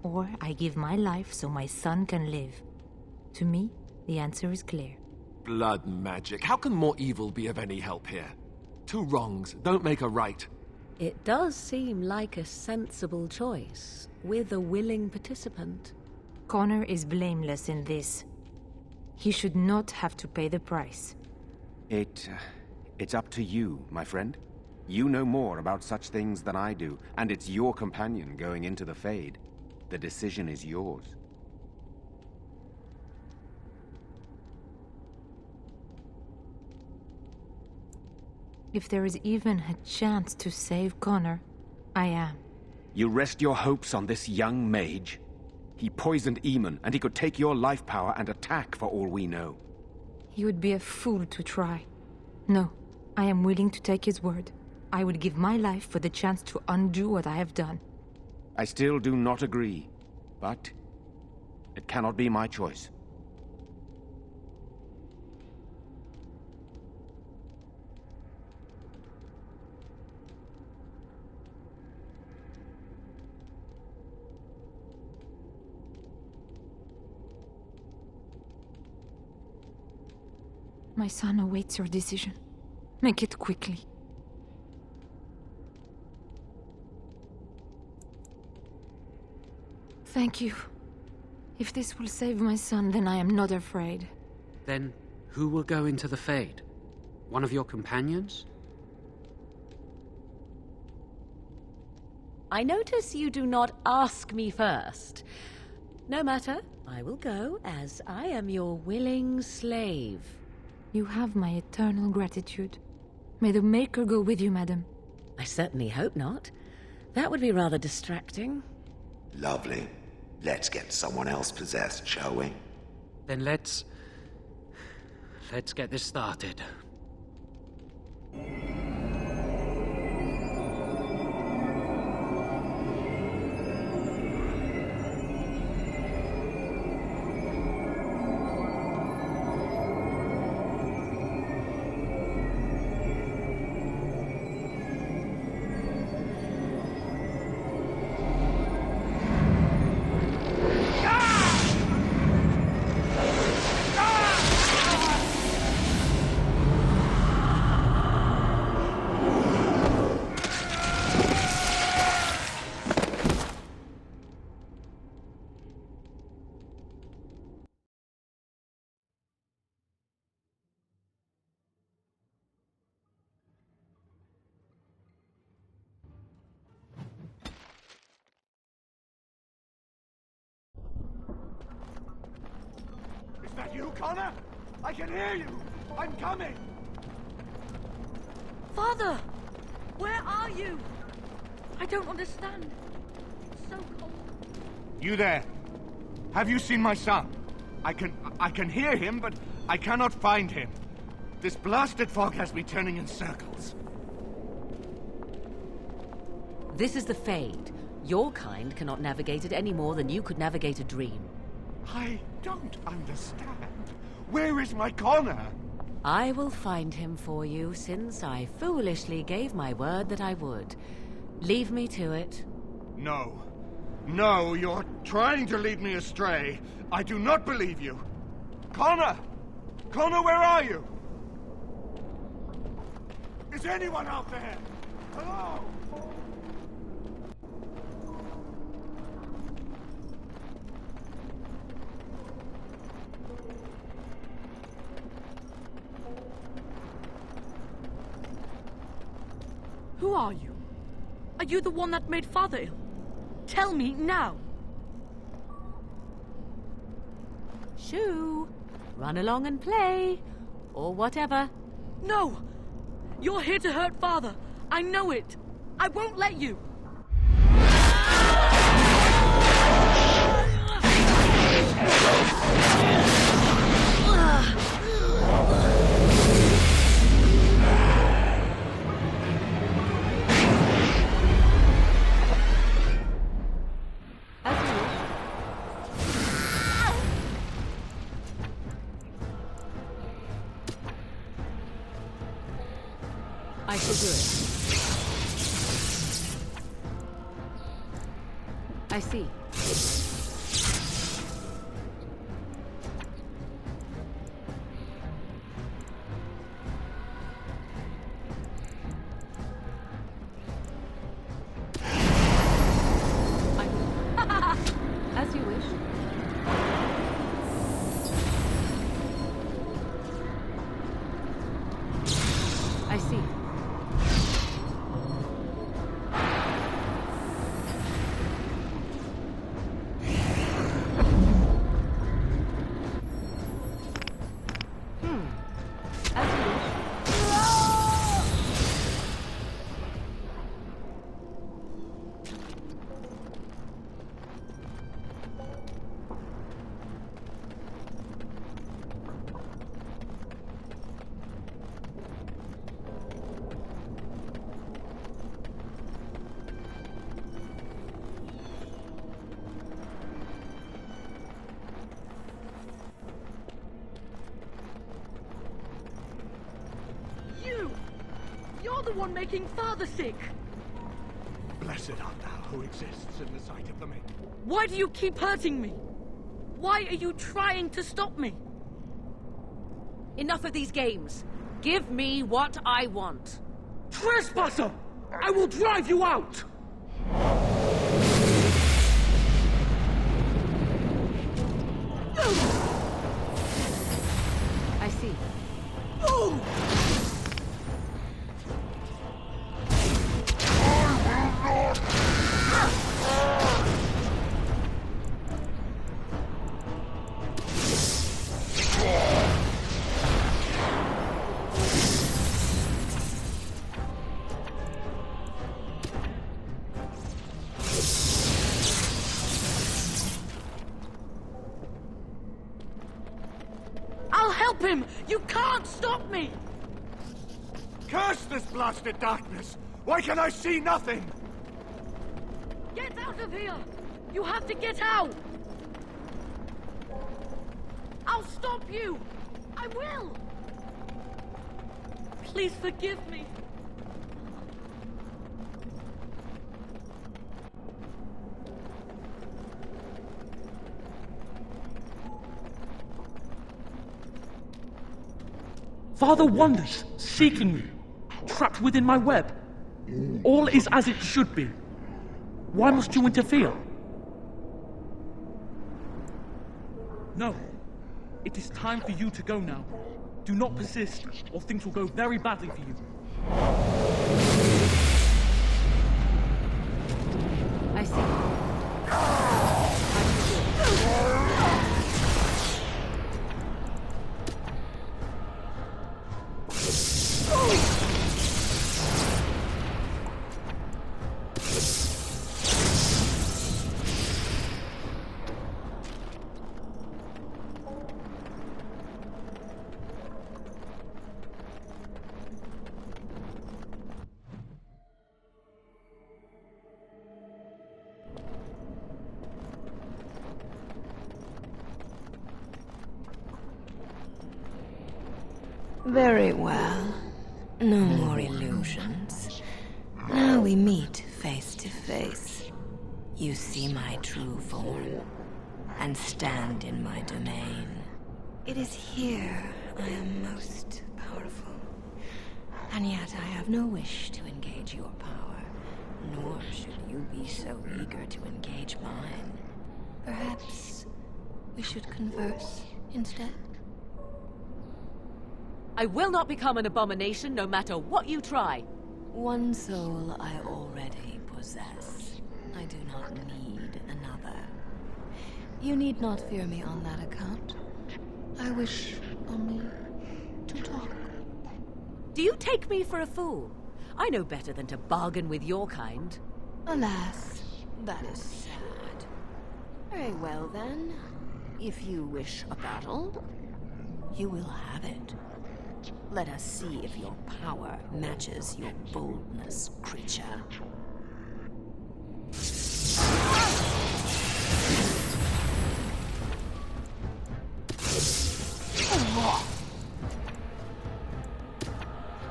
or I give my life so my son can live. To me, the answer is clear. Blood magic. How can more evil be of any help here? Two wrongs don't make a right. It does seem like a sensible choice, with a willing participant. Connor is blameless in this. He should not have to pay the price. It's up to you, my friend. You know more about such things than I do, and it's your companion going into the Fade. The decision is yours. If there is even a chance to save Connor, I am. You rest your hopes on this young mage? He poisoned Eamon, and he could take your life power and attack for all we know. He would be a fool to try. No, I am willing to take his word. I would give my life for the chance to undo what I have done. I still do not agree, but it cannot be my choice. My son awaits your decision. Make it quickly. Thank you. If this will save my son, then I am not afraid. Then, who will go into the Fade? One of your companions? I notice you do not ask me first. No matter, I will go, as I am your willing slave. You have my eternal gratitude. May the Maker go with you, madam. I certainly hope not. That would be rather distracting. Lovely. Let's get someone else possessed, shall we? Then let's get this started. Is that you, Connor? I can hear you! I'm coming! Father! Where are you? I don't understand. It's so cold. You there? Have you seen my son? I can hear him, but I cannot find him. This blasted fog has me turning in circles. This is the Fade. Your kind cannot navigate it any more than you could navigate a dream. I don't understand. Where is my Connor? I will find him for you, since I foolishly gave my word that I would. Leave me to it. No. No, you're trying to lead me astray. I do not believe you. Connor! Connor, where are you? Is anyone out there? Hello? Who are you? Are you the one that made Father ill? Tell me now! Shoo! Run along and play. Or whatever. No! You're here to hurt Father. I know it. I won't let you. will do it. I see. As you wish. I see. As you wish. You're the one making Father sick! Blessed art thou who exists in the sight of the maiden. Why do you keep hurting me? Why are you trying to stop me? Enough of these games. Give me what I want. Trespasser! I will drive you out! I see. I'll help him! You can't stop me! Curse this blasted darkness! Why can I see nothing? Get out of here! You have to get out! I'll stop you! I will! Please forgive me. Father wanders, seeking me, trapped within my web. All is as it should be. Why must you interfere? No. It is time for you to go now. Do not persist, or things will go very badly for you. I see. Very well. No more illusions. Now we meet face to face. You see my true form, and stand in my domain. It is here I am most powerful. And yet I have no wish to engage your power, nor should you be so eager to engage mine. Perhaps we should converse instead? I will not become an abomination no matter what you try. One soul I already possess. I do not need another. You need not fear me on that account. I wish only to talk. Do you take me for a fool? I know better than to bargain with your kind. Alas, that is sad. Very well then. If you wish a battle, you will have it. Let us see if your power matches your boldness, creature.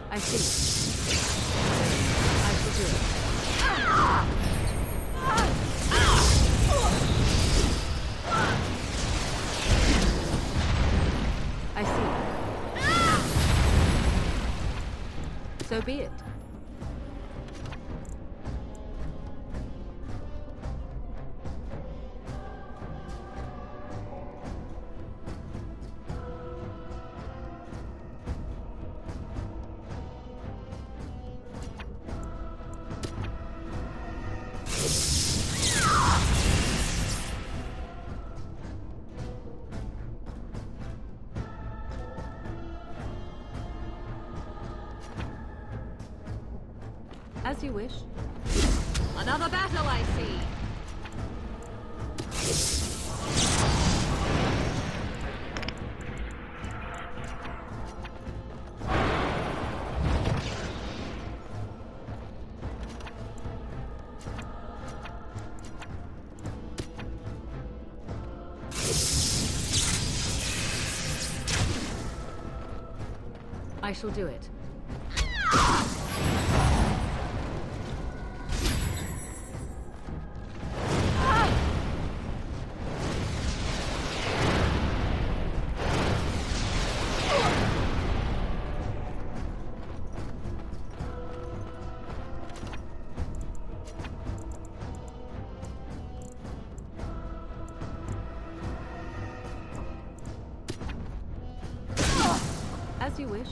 I see. So be it. As you wish. Another battle, I see. I shall do it. As you wish.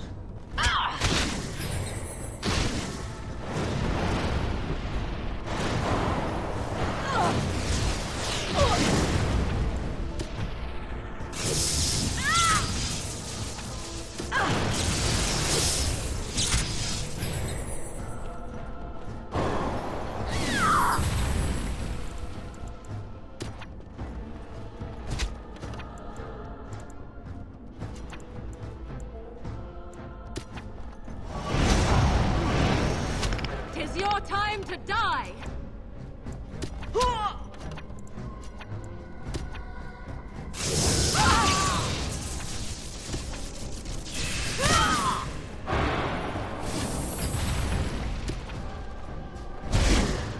Tis your time to die!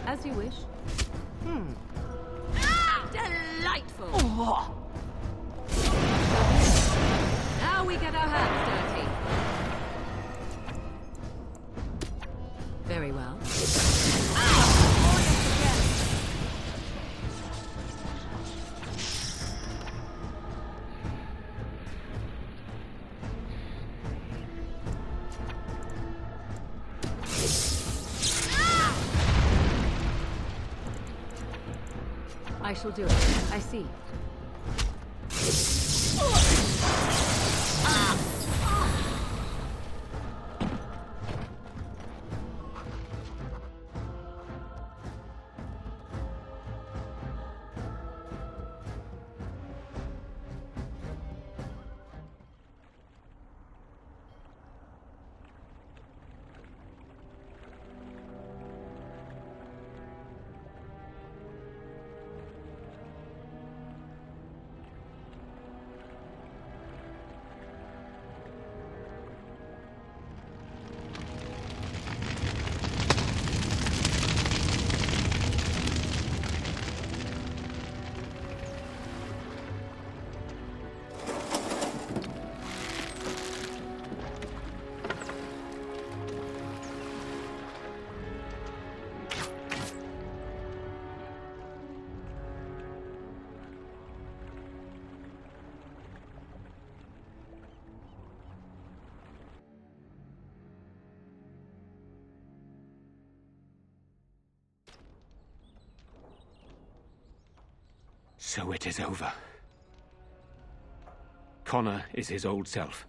As you wish. Delightful! Now we get our hands dirty. Very well. I shall do it. I see. So it is over. Connor is his old self.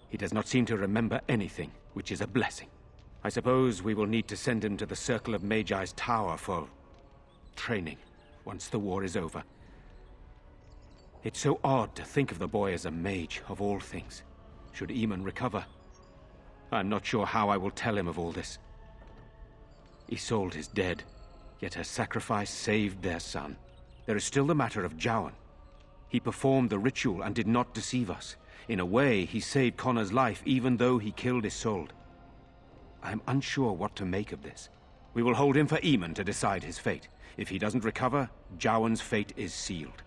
He does not seem to remember anything, which is a blessing. I suppose we will need to send him to the Circle of Magi's tower for training once the war is over. It's so odd to think of the boy as a mage, of all things. Should Eamon recover, I'm not sure how I will tell him of all this. Isolde is dead, yet her sacrifice saved their son. There is still the matter of Jowan. He performed the ritual and did not deceive us. In a way, he saved Connor's life even though he killed Isolde. I am unsure what to make of this. We will hold him for Eamon to decide his fate. If he doesn't recover, Jowan's fate is sealed.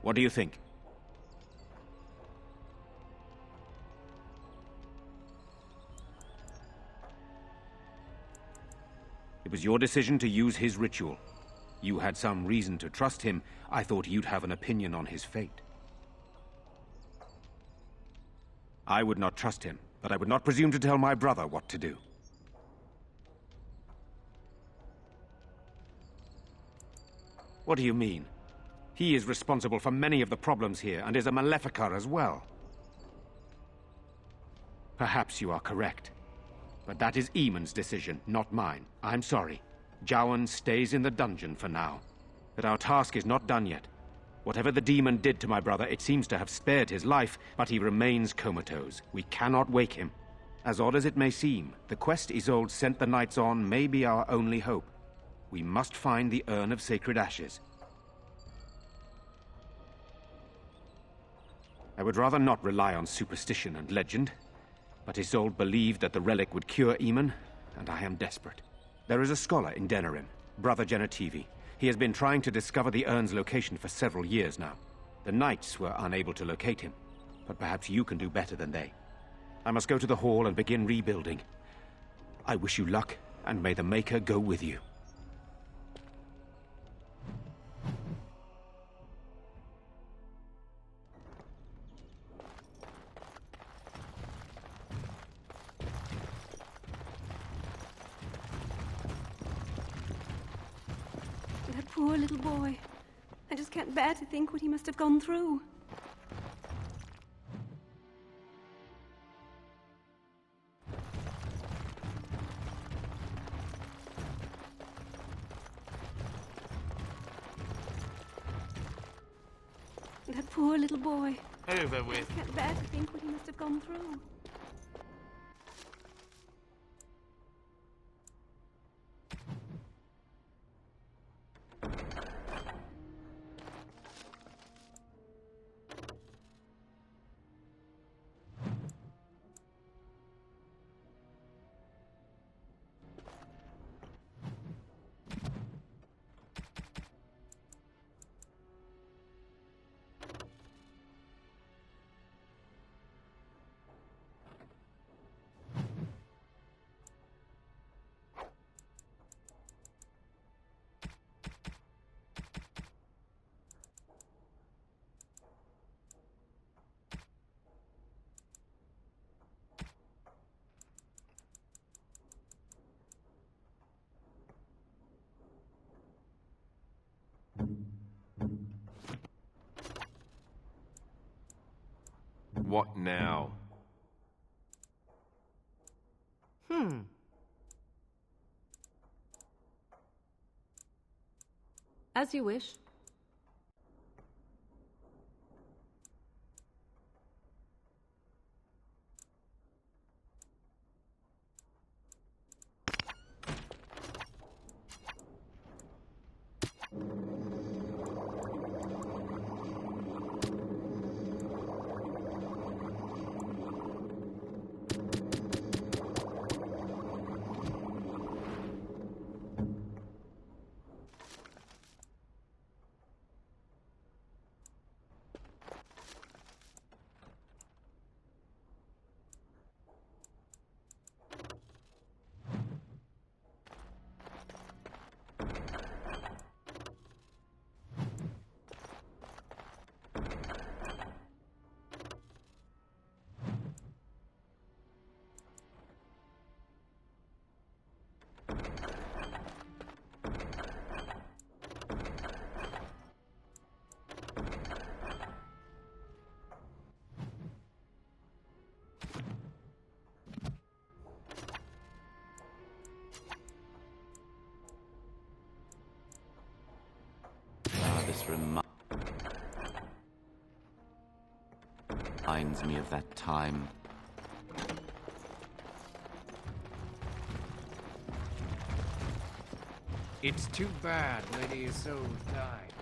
What do you think? It was your decision to use his ritual. You had some reason to trust him. I thought you'd have an opinion on his fate. I would not trust him, but I would not presume to tell my brother what to do. What do you mean? He is responsible for many of the problems here, and is a Maleficar as well. Perhaps you are correct. But that is Eamon's decision, not mine. I'm sorry. Jowan stays in the dungeon for now. But our task is not done yet. Whatever the demon did to my brother, it seems to have spared his life, but he remains comatose. We cannot wake him. As odd as it may seem, the quest Isolde sent the knights on may be our only hope. We must find the Urn of Sacred Ashes. I would rather not rely on superstition and legend, but Isolde believed that the relic would cure Eamon, and I am desperate. There is a scholar in Denerim, Brother Genetivi. He has been trying to discover the urn's location for several years now. The knights were unable to locate him, but perhaps you can do better than they. I must go to the hall and begin rebuilding. I wish you luck, and may the Maker go with you. That poor little boy. I just can't bear to think what he must have gone through. That poor little boy. Over I with. just can't bear to think what he must have gone through. What now? As you wish. This reminds me of that time. It's too bad Lady Isolde died.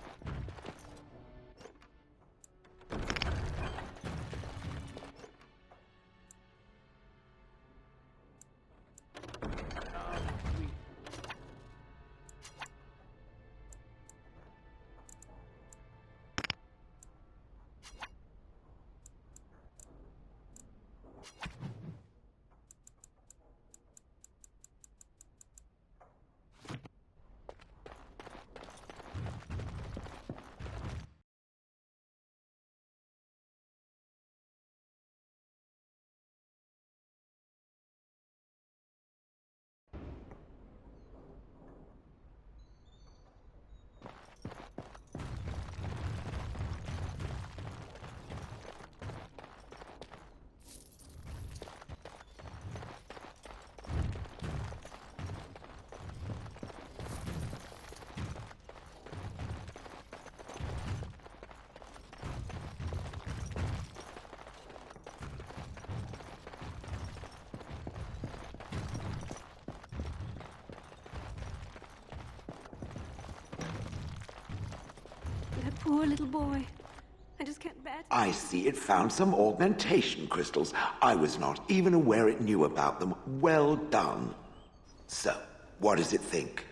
poor little boy. I just can't bear to... I see it found some augmentation crystals. I was not even aware it knew about them. Well done. So, what does it think?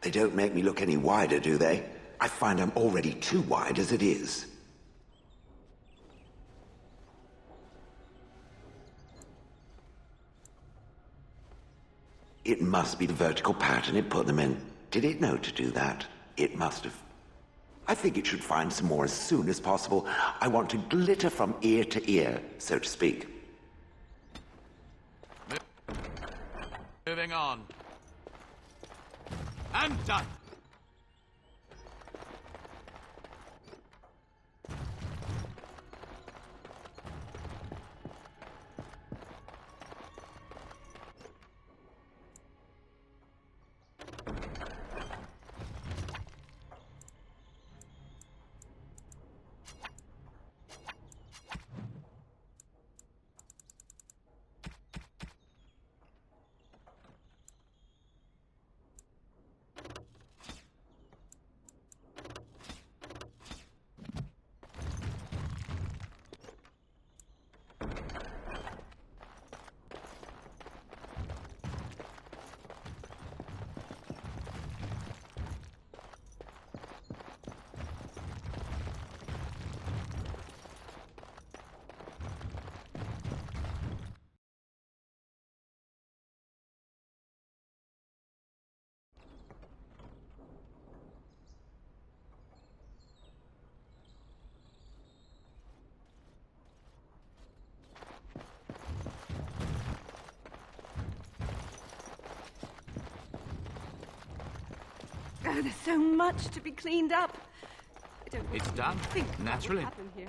They don't make me look any wider, do they? I find I'm already too wide as it is. It must be the vertical pattern it put them in. Did it know to do that? It must have. I think it should find some more as soon as possible. I want to glitter from ear to ear, so to speak. Moving on. And done. Oh, there's so much to be cleaned up. I don't It's done, think that would naturally. happen here.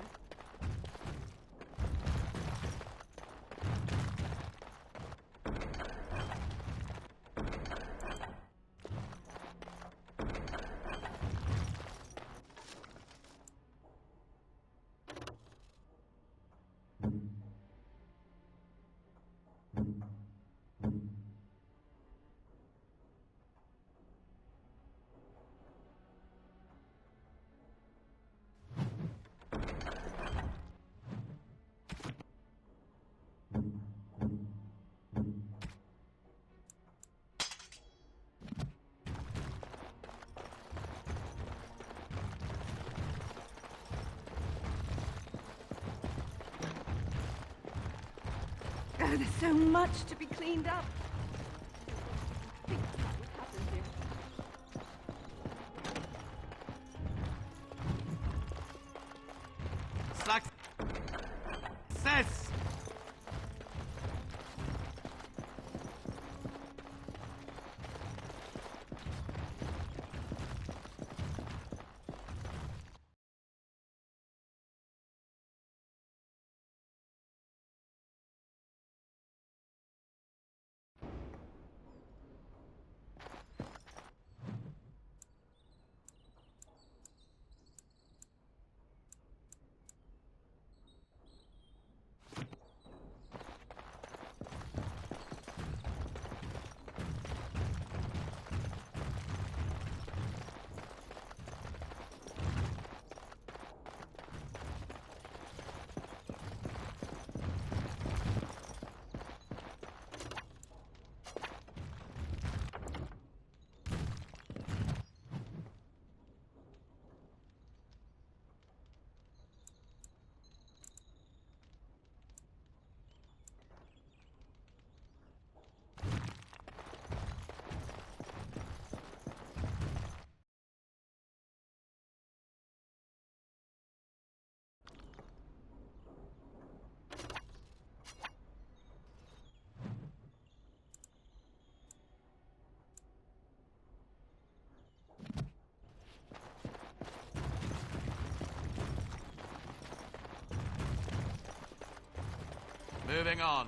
Oh, there's so much to be cleaned up. I think that would happen here. Success! Moving on.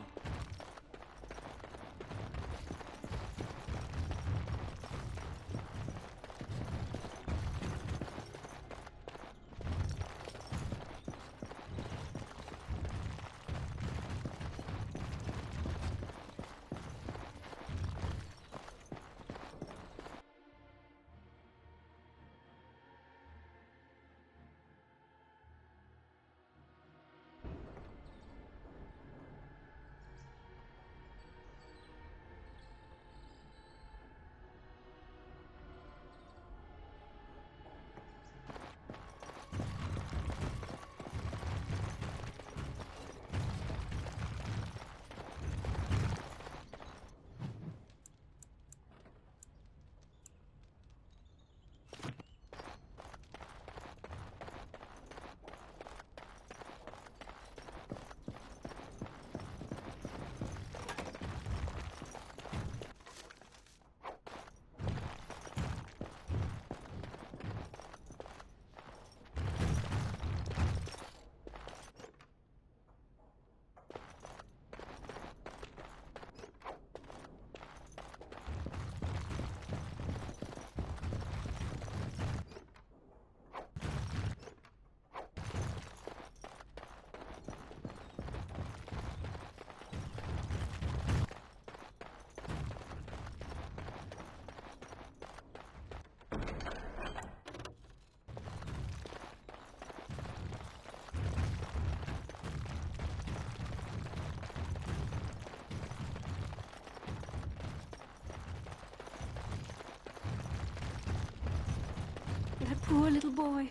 Poor little boy.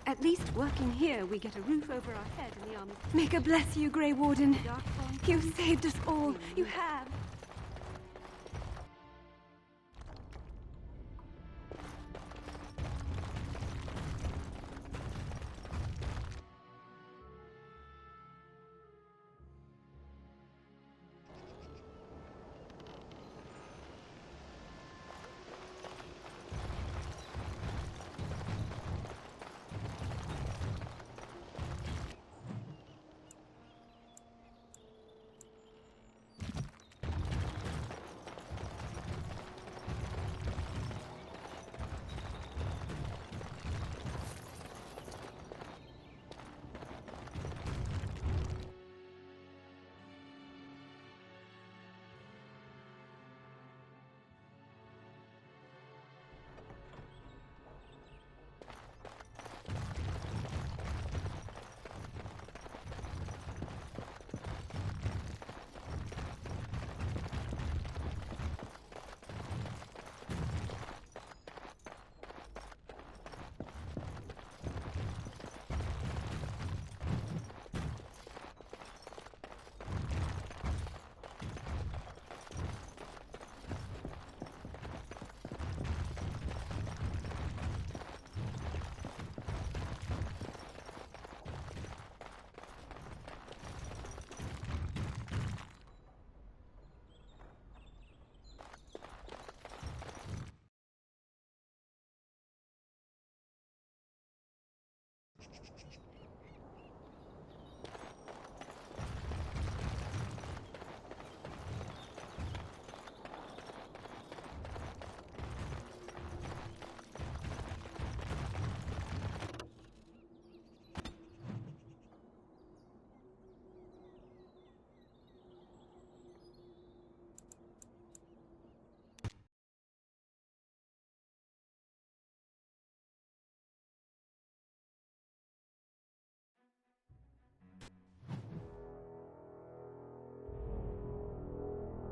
At least working here, we get a roof over our head and the army. May God bless you, Grey Warden. You've saved us all. You have.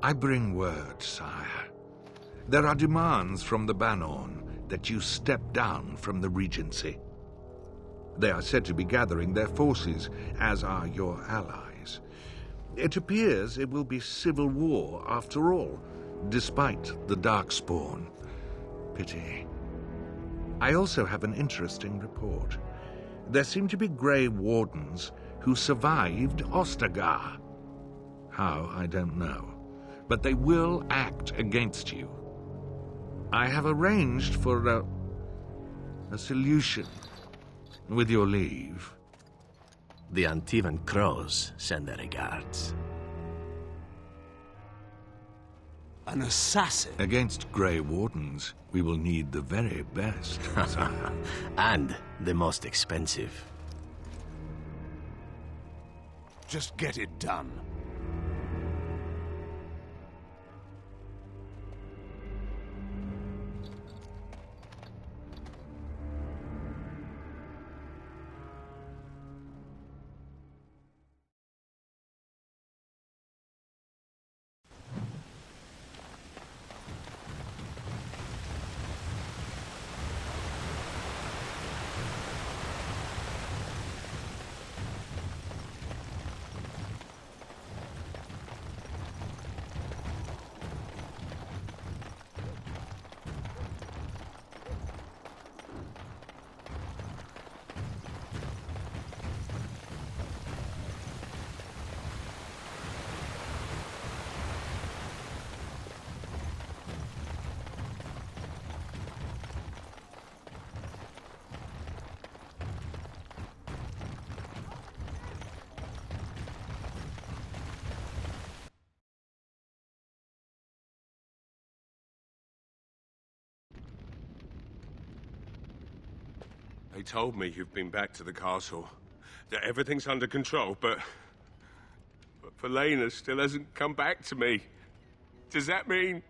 I bring word, sire. There are demands from the Bannorn that you step down from the Regency. They are said to be gathering their forces, as are your allies. It appears it will be civil war after all, despite the Darkspawn. Pity. I also have an interesting report. There seem to be Grey Wardens who survived Ostagar. How, I don't know. But they will act against you. I have arranged for a solution, with your leave. The Antivan Crows send their regards. An assassin? Against Grey Wardens, we will need the very best, sire. And the most expensive. Just get it done. They told me you've been back to the castle, that everything's under control, but Felena still hasn't come back to me. Does that mean...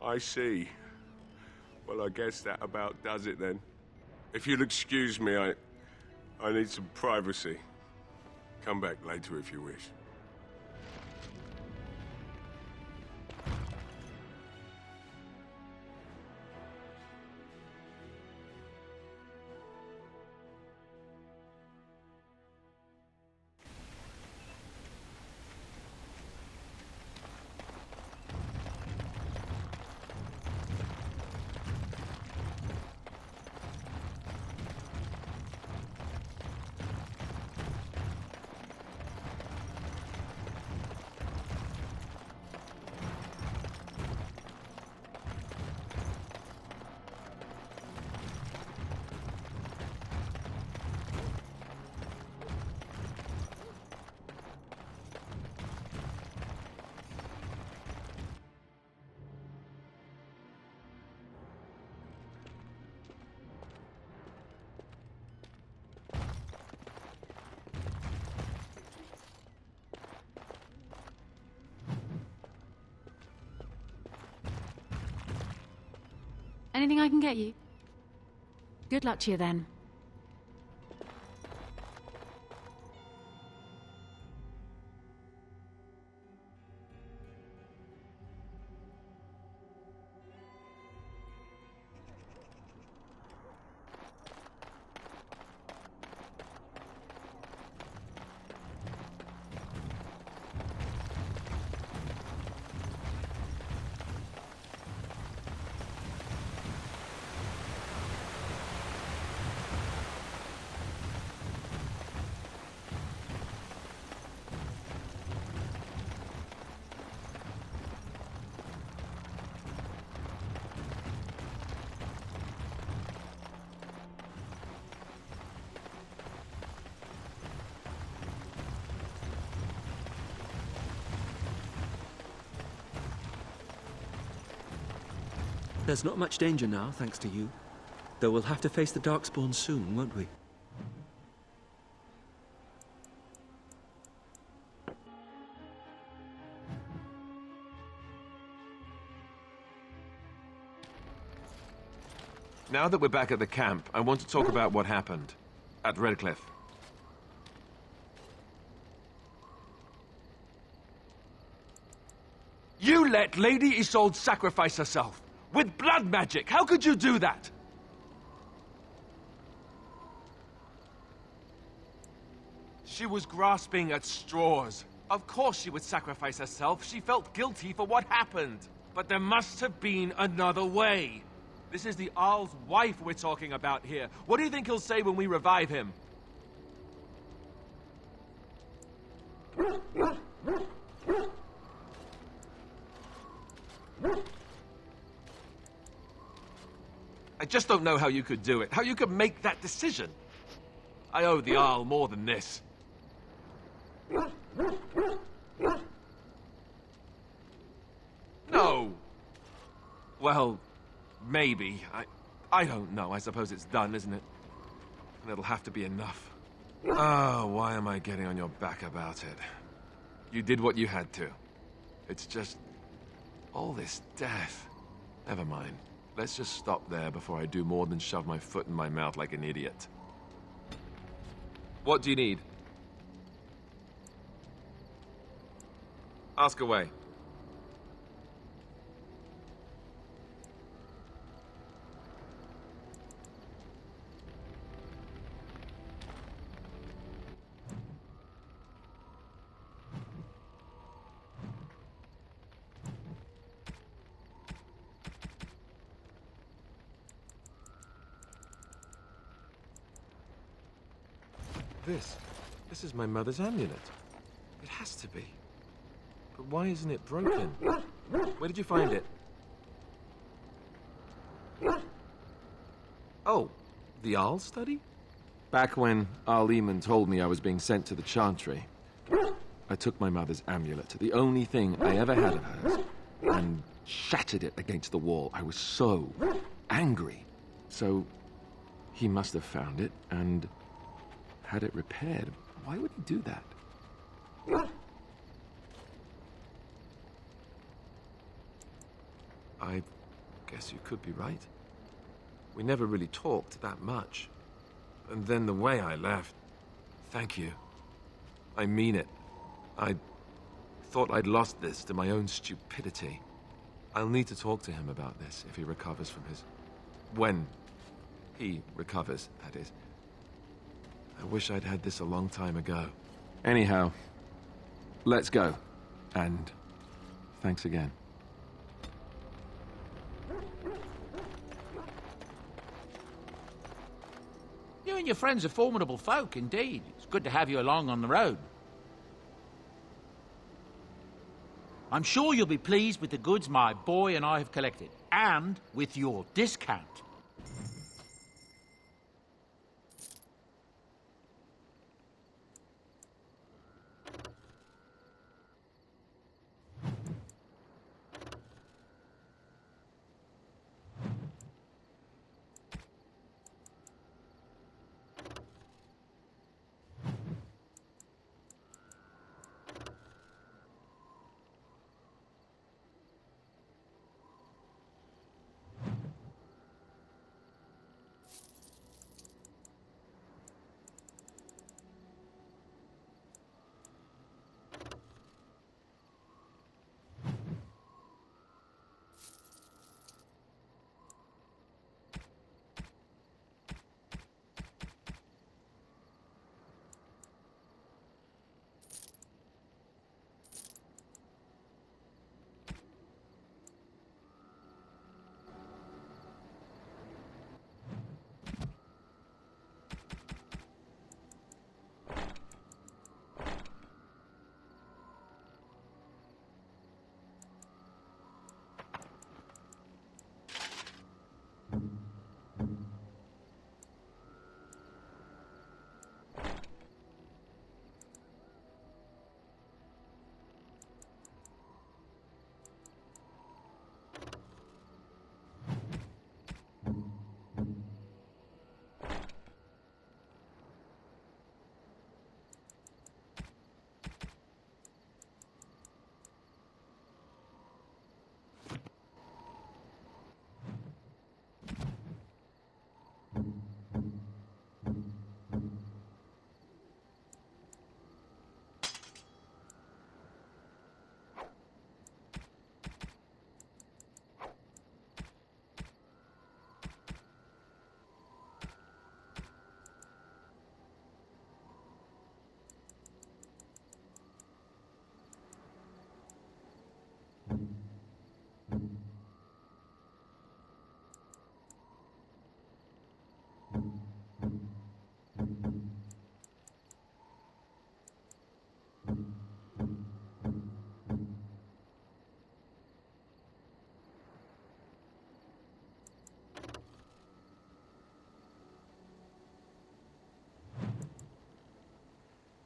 I see. Well, I guess that about does it then. If you'll excuse me, I need some privacy. Come back later if you wish. Anything I can get you? Good luck to you then. There's not much danger now, thanks to you. Though we'll have to face the Darkspawn soon, won't we? Now that we're back at the camp, I want to talk about what happened at Redcliffe. You let Lady Isolde sacrifice herself with blood magic. How could you do that? She was grasping at straws. Of course she would sacrifice herself. She felt guilty for what happened. But there must have been another way. This is the Arl's wife we're talking about here. What do you think he'll say when we revive him? I just don't know how you could do it. How you could make that decision. I owe the Arl more than this. No! Well, maybe. I don't know. I suppose it's done, isn't it? And it'll have to be enough. Oh, why am I getting on your back about it? You did what you had to. It's just... all this death. Never mind. Let's just stop there before I do more than shove my foot in my mouth like an idiot. What do you need? Ask away. This is my mother's amulet. It has to be. But why isn't it broken? Where did you find it? Oh, the Arl study? Back when Arl Eamon told me I was being sent to the Chantry, I took my mother's amulet, the only thing I ever had of hers, and shattered it against the wall. I was so angry. So he must have found it and had it repaired. Why would he do that? I guess you could be right. We never really talked that much. And then the way I left... Thank you. I mean it. I thought I'd lost this to my own stupidity. I'll need to talk to him about this if he recovers from his... When he recovers, that is. I wish I'd had this a long time ago. Anyhow, let's go. And thanks again. You and your friends are formidable folk, indeed. It's good to have you along on the road. I'm sure you'll be pleased with the goods my boy and I have collected, and with your discount.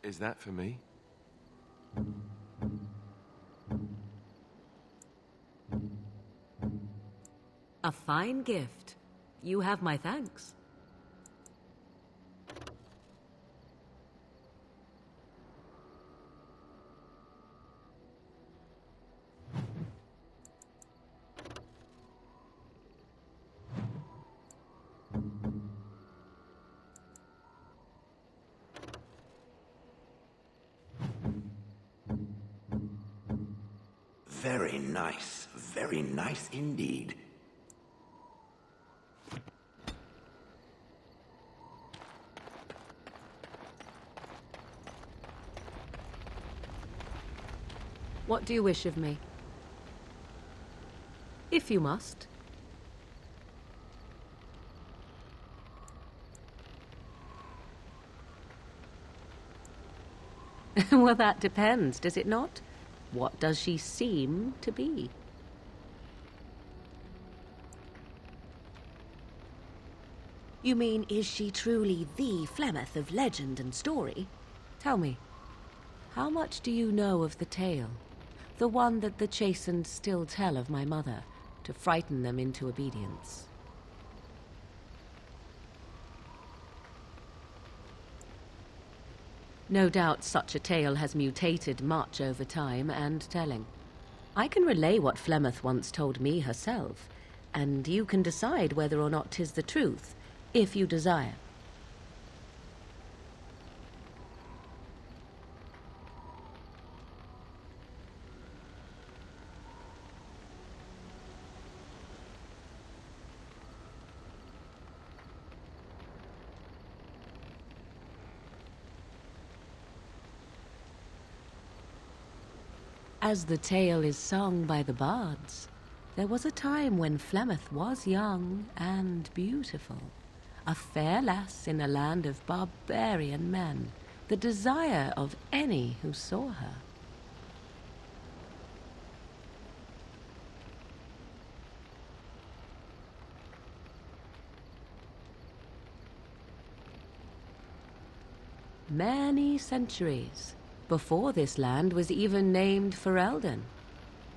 Is that for me? A fine gift. You have my thanks. Very nice indeed. What do you wish of me? If you must. Well, that depends, does it not? What does she seem to be? You mean, is she truly the Flemeth of legend and story? Tell me, how much do you know of the tale? The one that the chastened still tell of my mother, to frighten them into obedience. No doubt such a tale has mutated much over time and telling. I can relay what Flemeth once told me herself, and you can decide whether or not 'tis the truth, if you desire. As the tale is sung by the bards, there was a time when Flemeth was young and beautiful, a fair lass in a land of barbarian men, the desire of any who saw her. Many centuries before this land was even named Ferelden.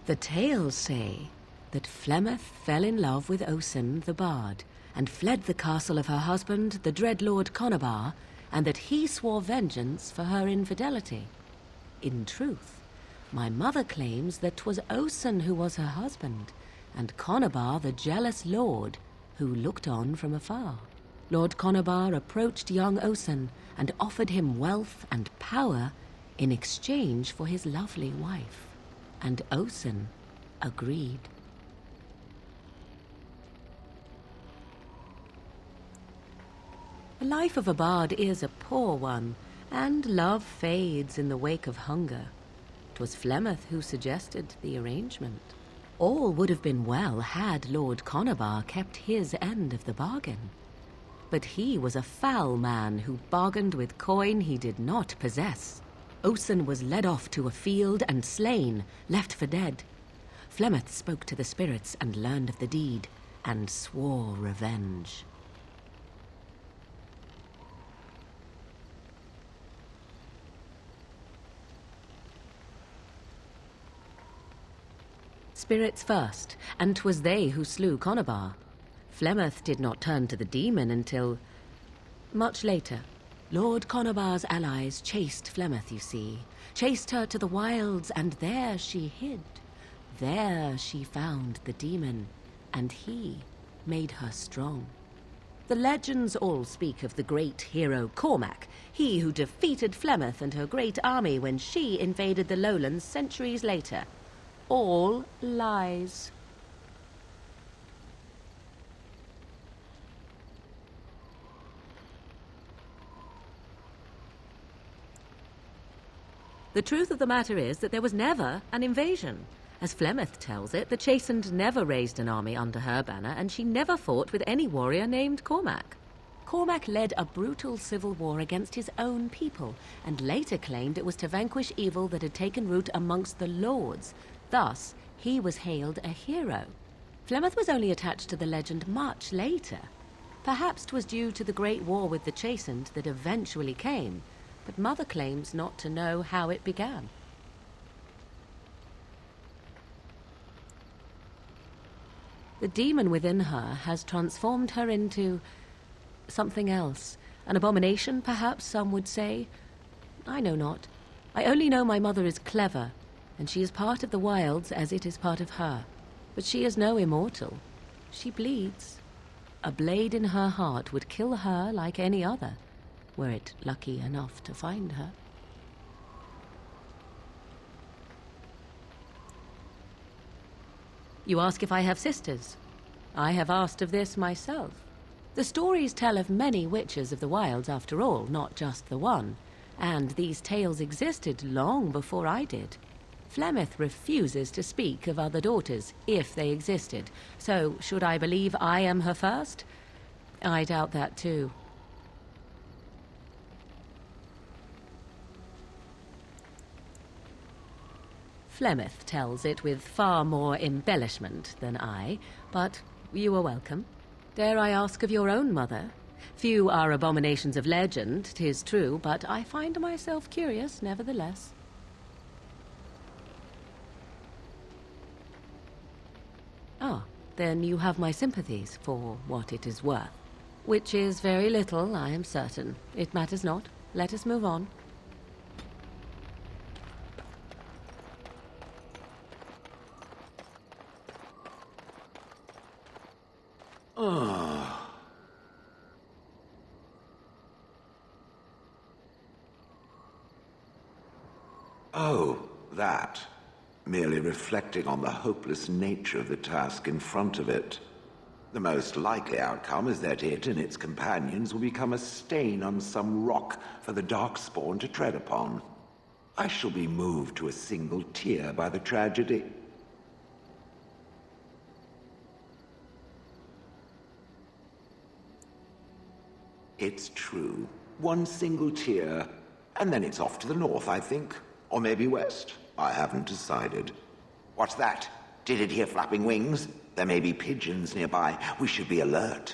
The tales say that Flemeth fell in love with Osen the Bard, and fled the castle of her husband, the dread Lord Conobar, and that he swore vengeance for her infidelity. In truth, my mother claims that 'twas Osen who was her husband, and Conobar the jealous lord who looked on from afar. Lord Conobar approached young Osen and offered him wealth and power in exchange for his lovely wife, and Osen agreed. The life of a bard is a poor one, and love fades in the wake of hunger. 'Twas Flemeth who suggested the arrangement. All would have been well had Lord Conobar kept his end of the bargain. But he was a foul man who bargained with coin he did not possess. Osen was led off to a field and slain, left for dead. Flemeth spoke to the spirits and learned of the deed, and swore revenge. Spirits first, and 'twas they who slew Conobar. Flemeth did not turn to the demon until much later. Lord Conobar's allies chased Flemeth, you see. Chased her to the wilds, and there she hid. There she found the demon, and he made her strong. The legends all speak of the great hero Cormac, he who defeated Flemeth and her great army when she invaded the lowlands centuries later. All lies. The truth of the matter is that there was never an invasion. As Flemeth tells it, the Chastened never raised an army under her banner, and she never fought with any warrior named Cormac. Cormac led a brutal civil war against his own people, and later claimed it was to vanquish evil that had taken root amongst the lords. Thus, he was hailed a hero. Flemeth was only attached to the legend much later. Perhaps 'twas due to the great war with the Chastened that eventually came, but Mother claims not to know how it began. The demon within her has transformed her into something else. An abomination, perhaps some would say. I know not. I only know my mother is clever, and she is part of the wilds as it is part of her. But she is no immortal. She bleeds. A blade in her heart would kill her like any other, were it lucky enough to find her. You ask if I have sisters. I have asked of this myself. The stories tell of many witches of the wilds, after all, not just the one. And these tales existed long before I did. Flemeth refuses to speak of other daughters, if they existed. So, should I believe I am her first? I doubt that too. Flemeth tells it with far more embellishment than I, but you are welcome. Dare I ask of your own mother? Few are abominations of legend, 'tis true, but I find myself curious nevertheless. Ah, then you have my sympathies, for what it is worth. Which is very little, I am certain. It matters not. Let us move on. Oh, that. Merely reflecting on the hopeless nature of the task in front of it. The most likely outcome is that it and its companions will become a stain on some rock for the Darkspawn to tread upon. I shall be moved to a single tear by the tragedy. It's true. One single tear, and then it's off to the north, I think. Or maybe west. I haven't decided. What's that? Did it hear flapping wings? There may be pigeons nearby. We should be alert.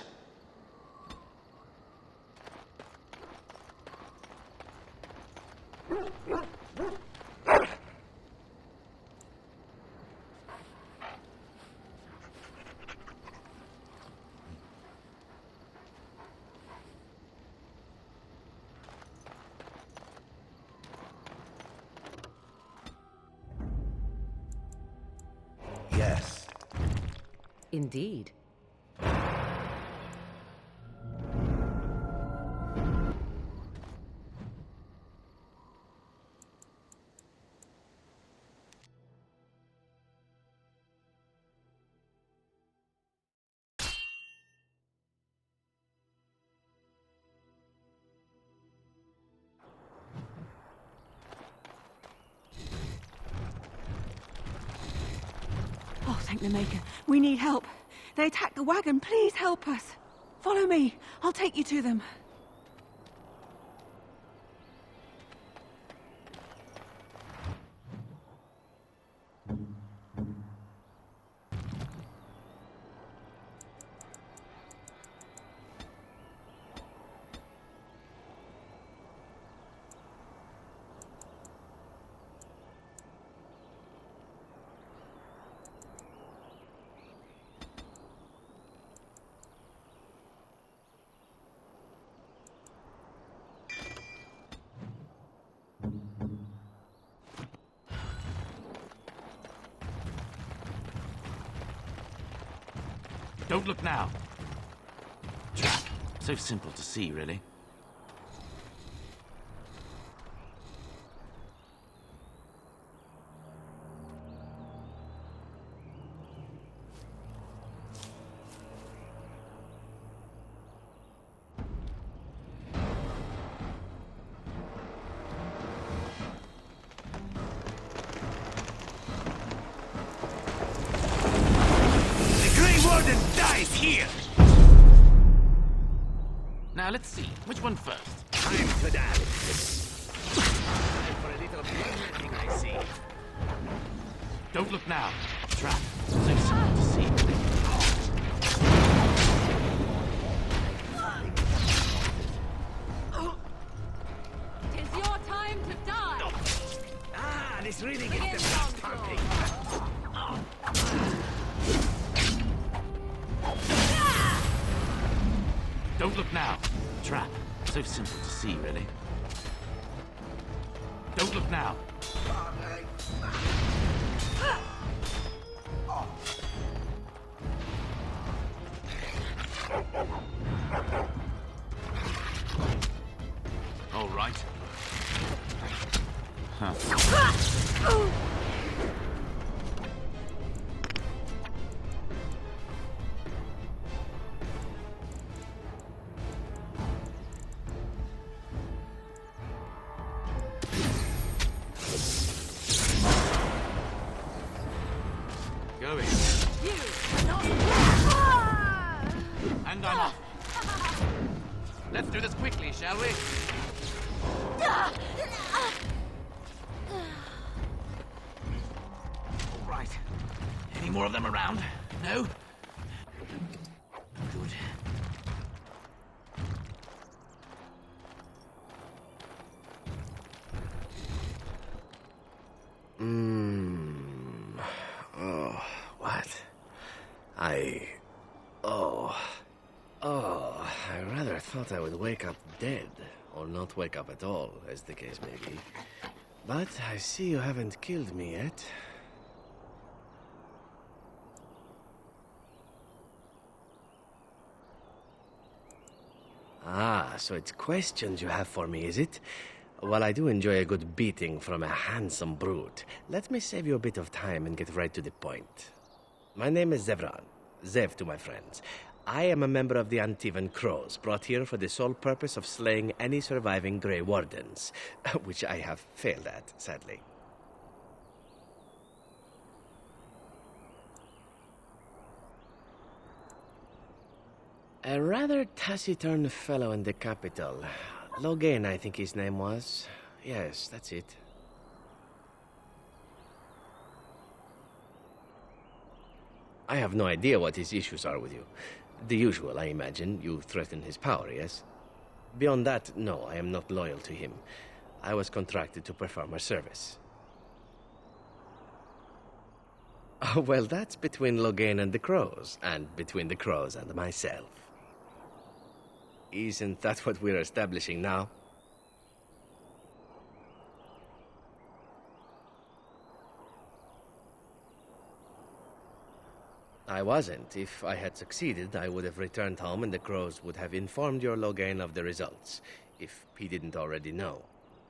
Yes. Indeed. Oh, thank the Maker. We need help. They attacked the wagon. Please help us. Follow me. I'll take you to them. Don't look now. Trap. So simple to see, really. Here! Now let's see. Which one first? Time to dance. Time for a little bloodletting, I see. Don't look now. Trap. So simple to see. Tis yours. really get the blood pumping. Don't look now. Trap. So simple to see, really. Don't look now. All right. Huh. Going. And I'm off. Let's do this quickly, shall we? All right. Any more of them around? No? Good. Oh, what? I rather thought I would wake up dead, or not wake up at all, as the case may be. But I see you haven't killed me yet. Ah, so it's questions you have for me, is it? Well, I do enjoy a good beating from a handsome brute. Let me save you a bit of time and get right to the point. My name is Zevran. Zev to my friends. I am a member of the Antivan Crows, brought here for the sole purpose of slaying any surviving Grey Wardens, which I have failed at, sadly. A rather taciturn fellow in the capital. Logain, I think his name was. Yes, that's it. I have no idea what his issues are with you. The usual, I imagine. You threaten his power, yes? Beyond that, no, I am not loyal to him. I was contracted to perform a service. Oh, well, that's between Logain and the Crows, and between the Crows and myself. Isn't that what we're establishing now? I wasn't. If I had succeeded, I would have returned home and the Crows would have informed your Logain of the results, if he didn't already know.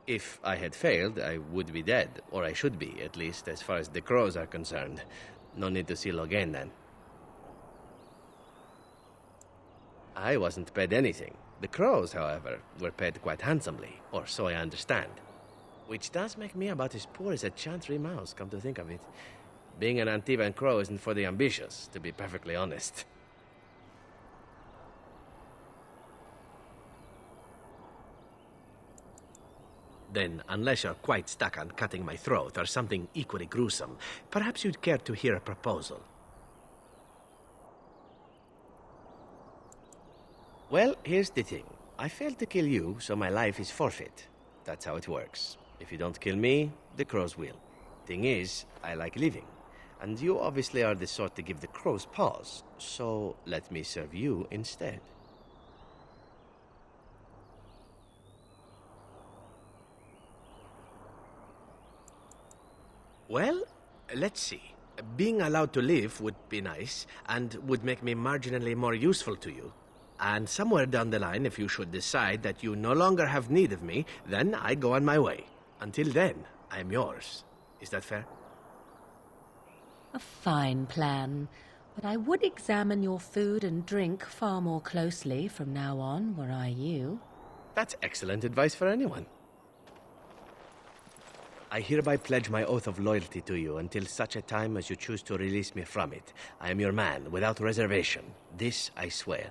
If I had failed, I would be dead, or I should be, at least as far as the Crows are concerned. No need to see Logain then. I wasn't paid anything. The Crows, however, were paid quite handsomely, or so I understand. Which does make me about as poor as a Chantry mouse, come to think of it. Being an Antivan Crow isn't for the ambitious, to be perfectly honest. Then, unless you're quite stuck on cutting my throat or something equally gruesome, perhaps you'd care to hear a proposal. Well, here's the thing. I failed to kill you, so my life is forfeit. That's how it works. If you don't kill me, the Crows will. Thing is, I like living. And you obviously are the sort to give the Crows pause, so let me serve you instead. Well, let's see. Being allowed to live would be nice, and would make me marginally more useful to you. And somewhere down the line, if you should decide that you no longer have need of me, then I go on my way. Until then, I'm yours. Is that fair? A fine plan, but I would examine your food and drink far more closely from now on, were I you. That's excellent advice for anyone. I hereby pledge my oath of loyalty to you until such a time as you choose to release me from it. I am your man, without reservation. This I swear.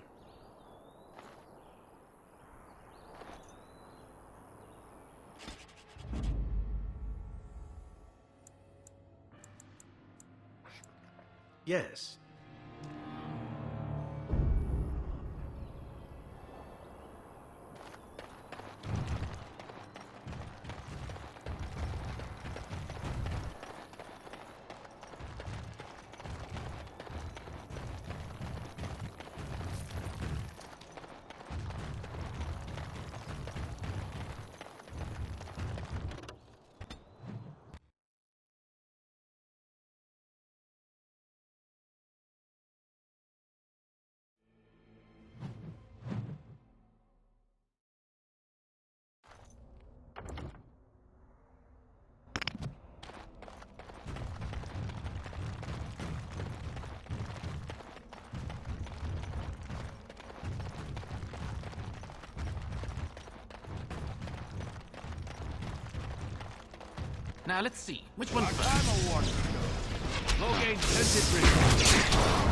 Yes. Now, let's see. Which one I'm first? a warrior. Low gain scented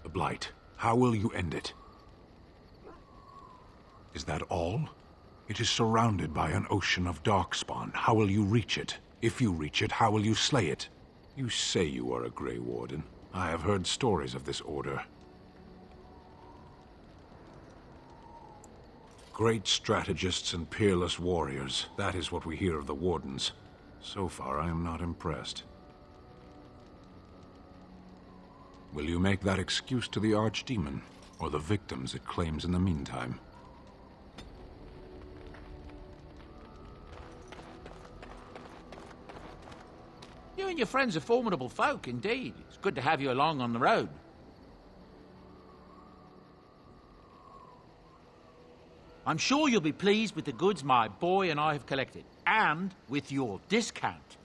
The Blight. How will you end it? Is that all? It is surrounded by an ocean of darkspawn. How will you reach it? If you reach it, how will you slay it? You say you are a Grey Warden. I have heard stories of this order. Great strategists and peerless warriors. That is what we hear of the Wardens. So far, I am not impressed. Will you make that excuse to the Archdemon, or the victims it claims in the meantime? You and your friends are formidable folk, indeed. It's good to have you along on the road. I'm sure you'll be pleased with the goods my boy and I have collected, and with your discount.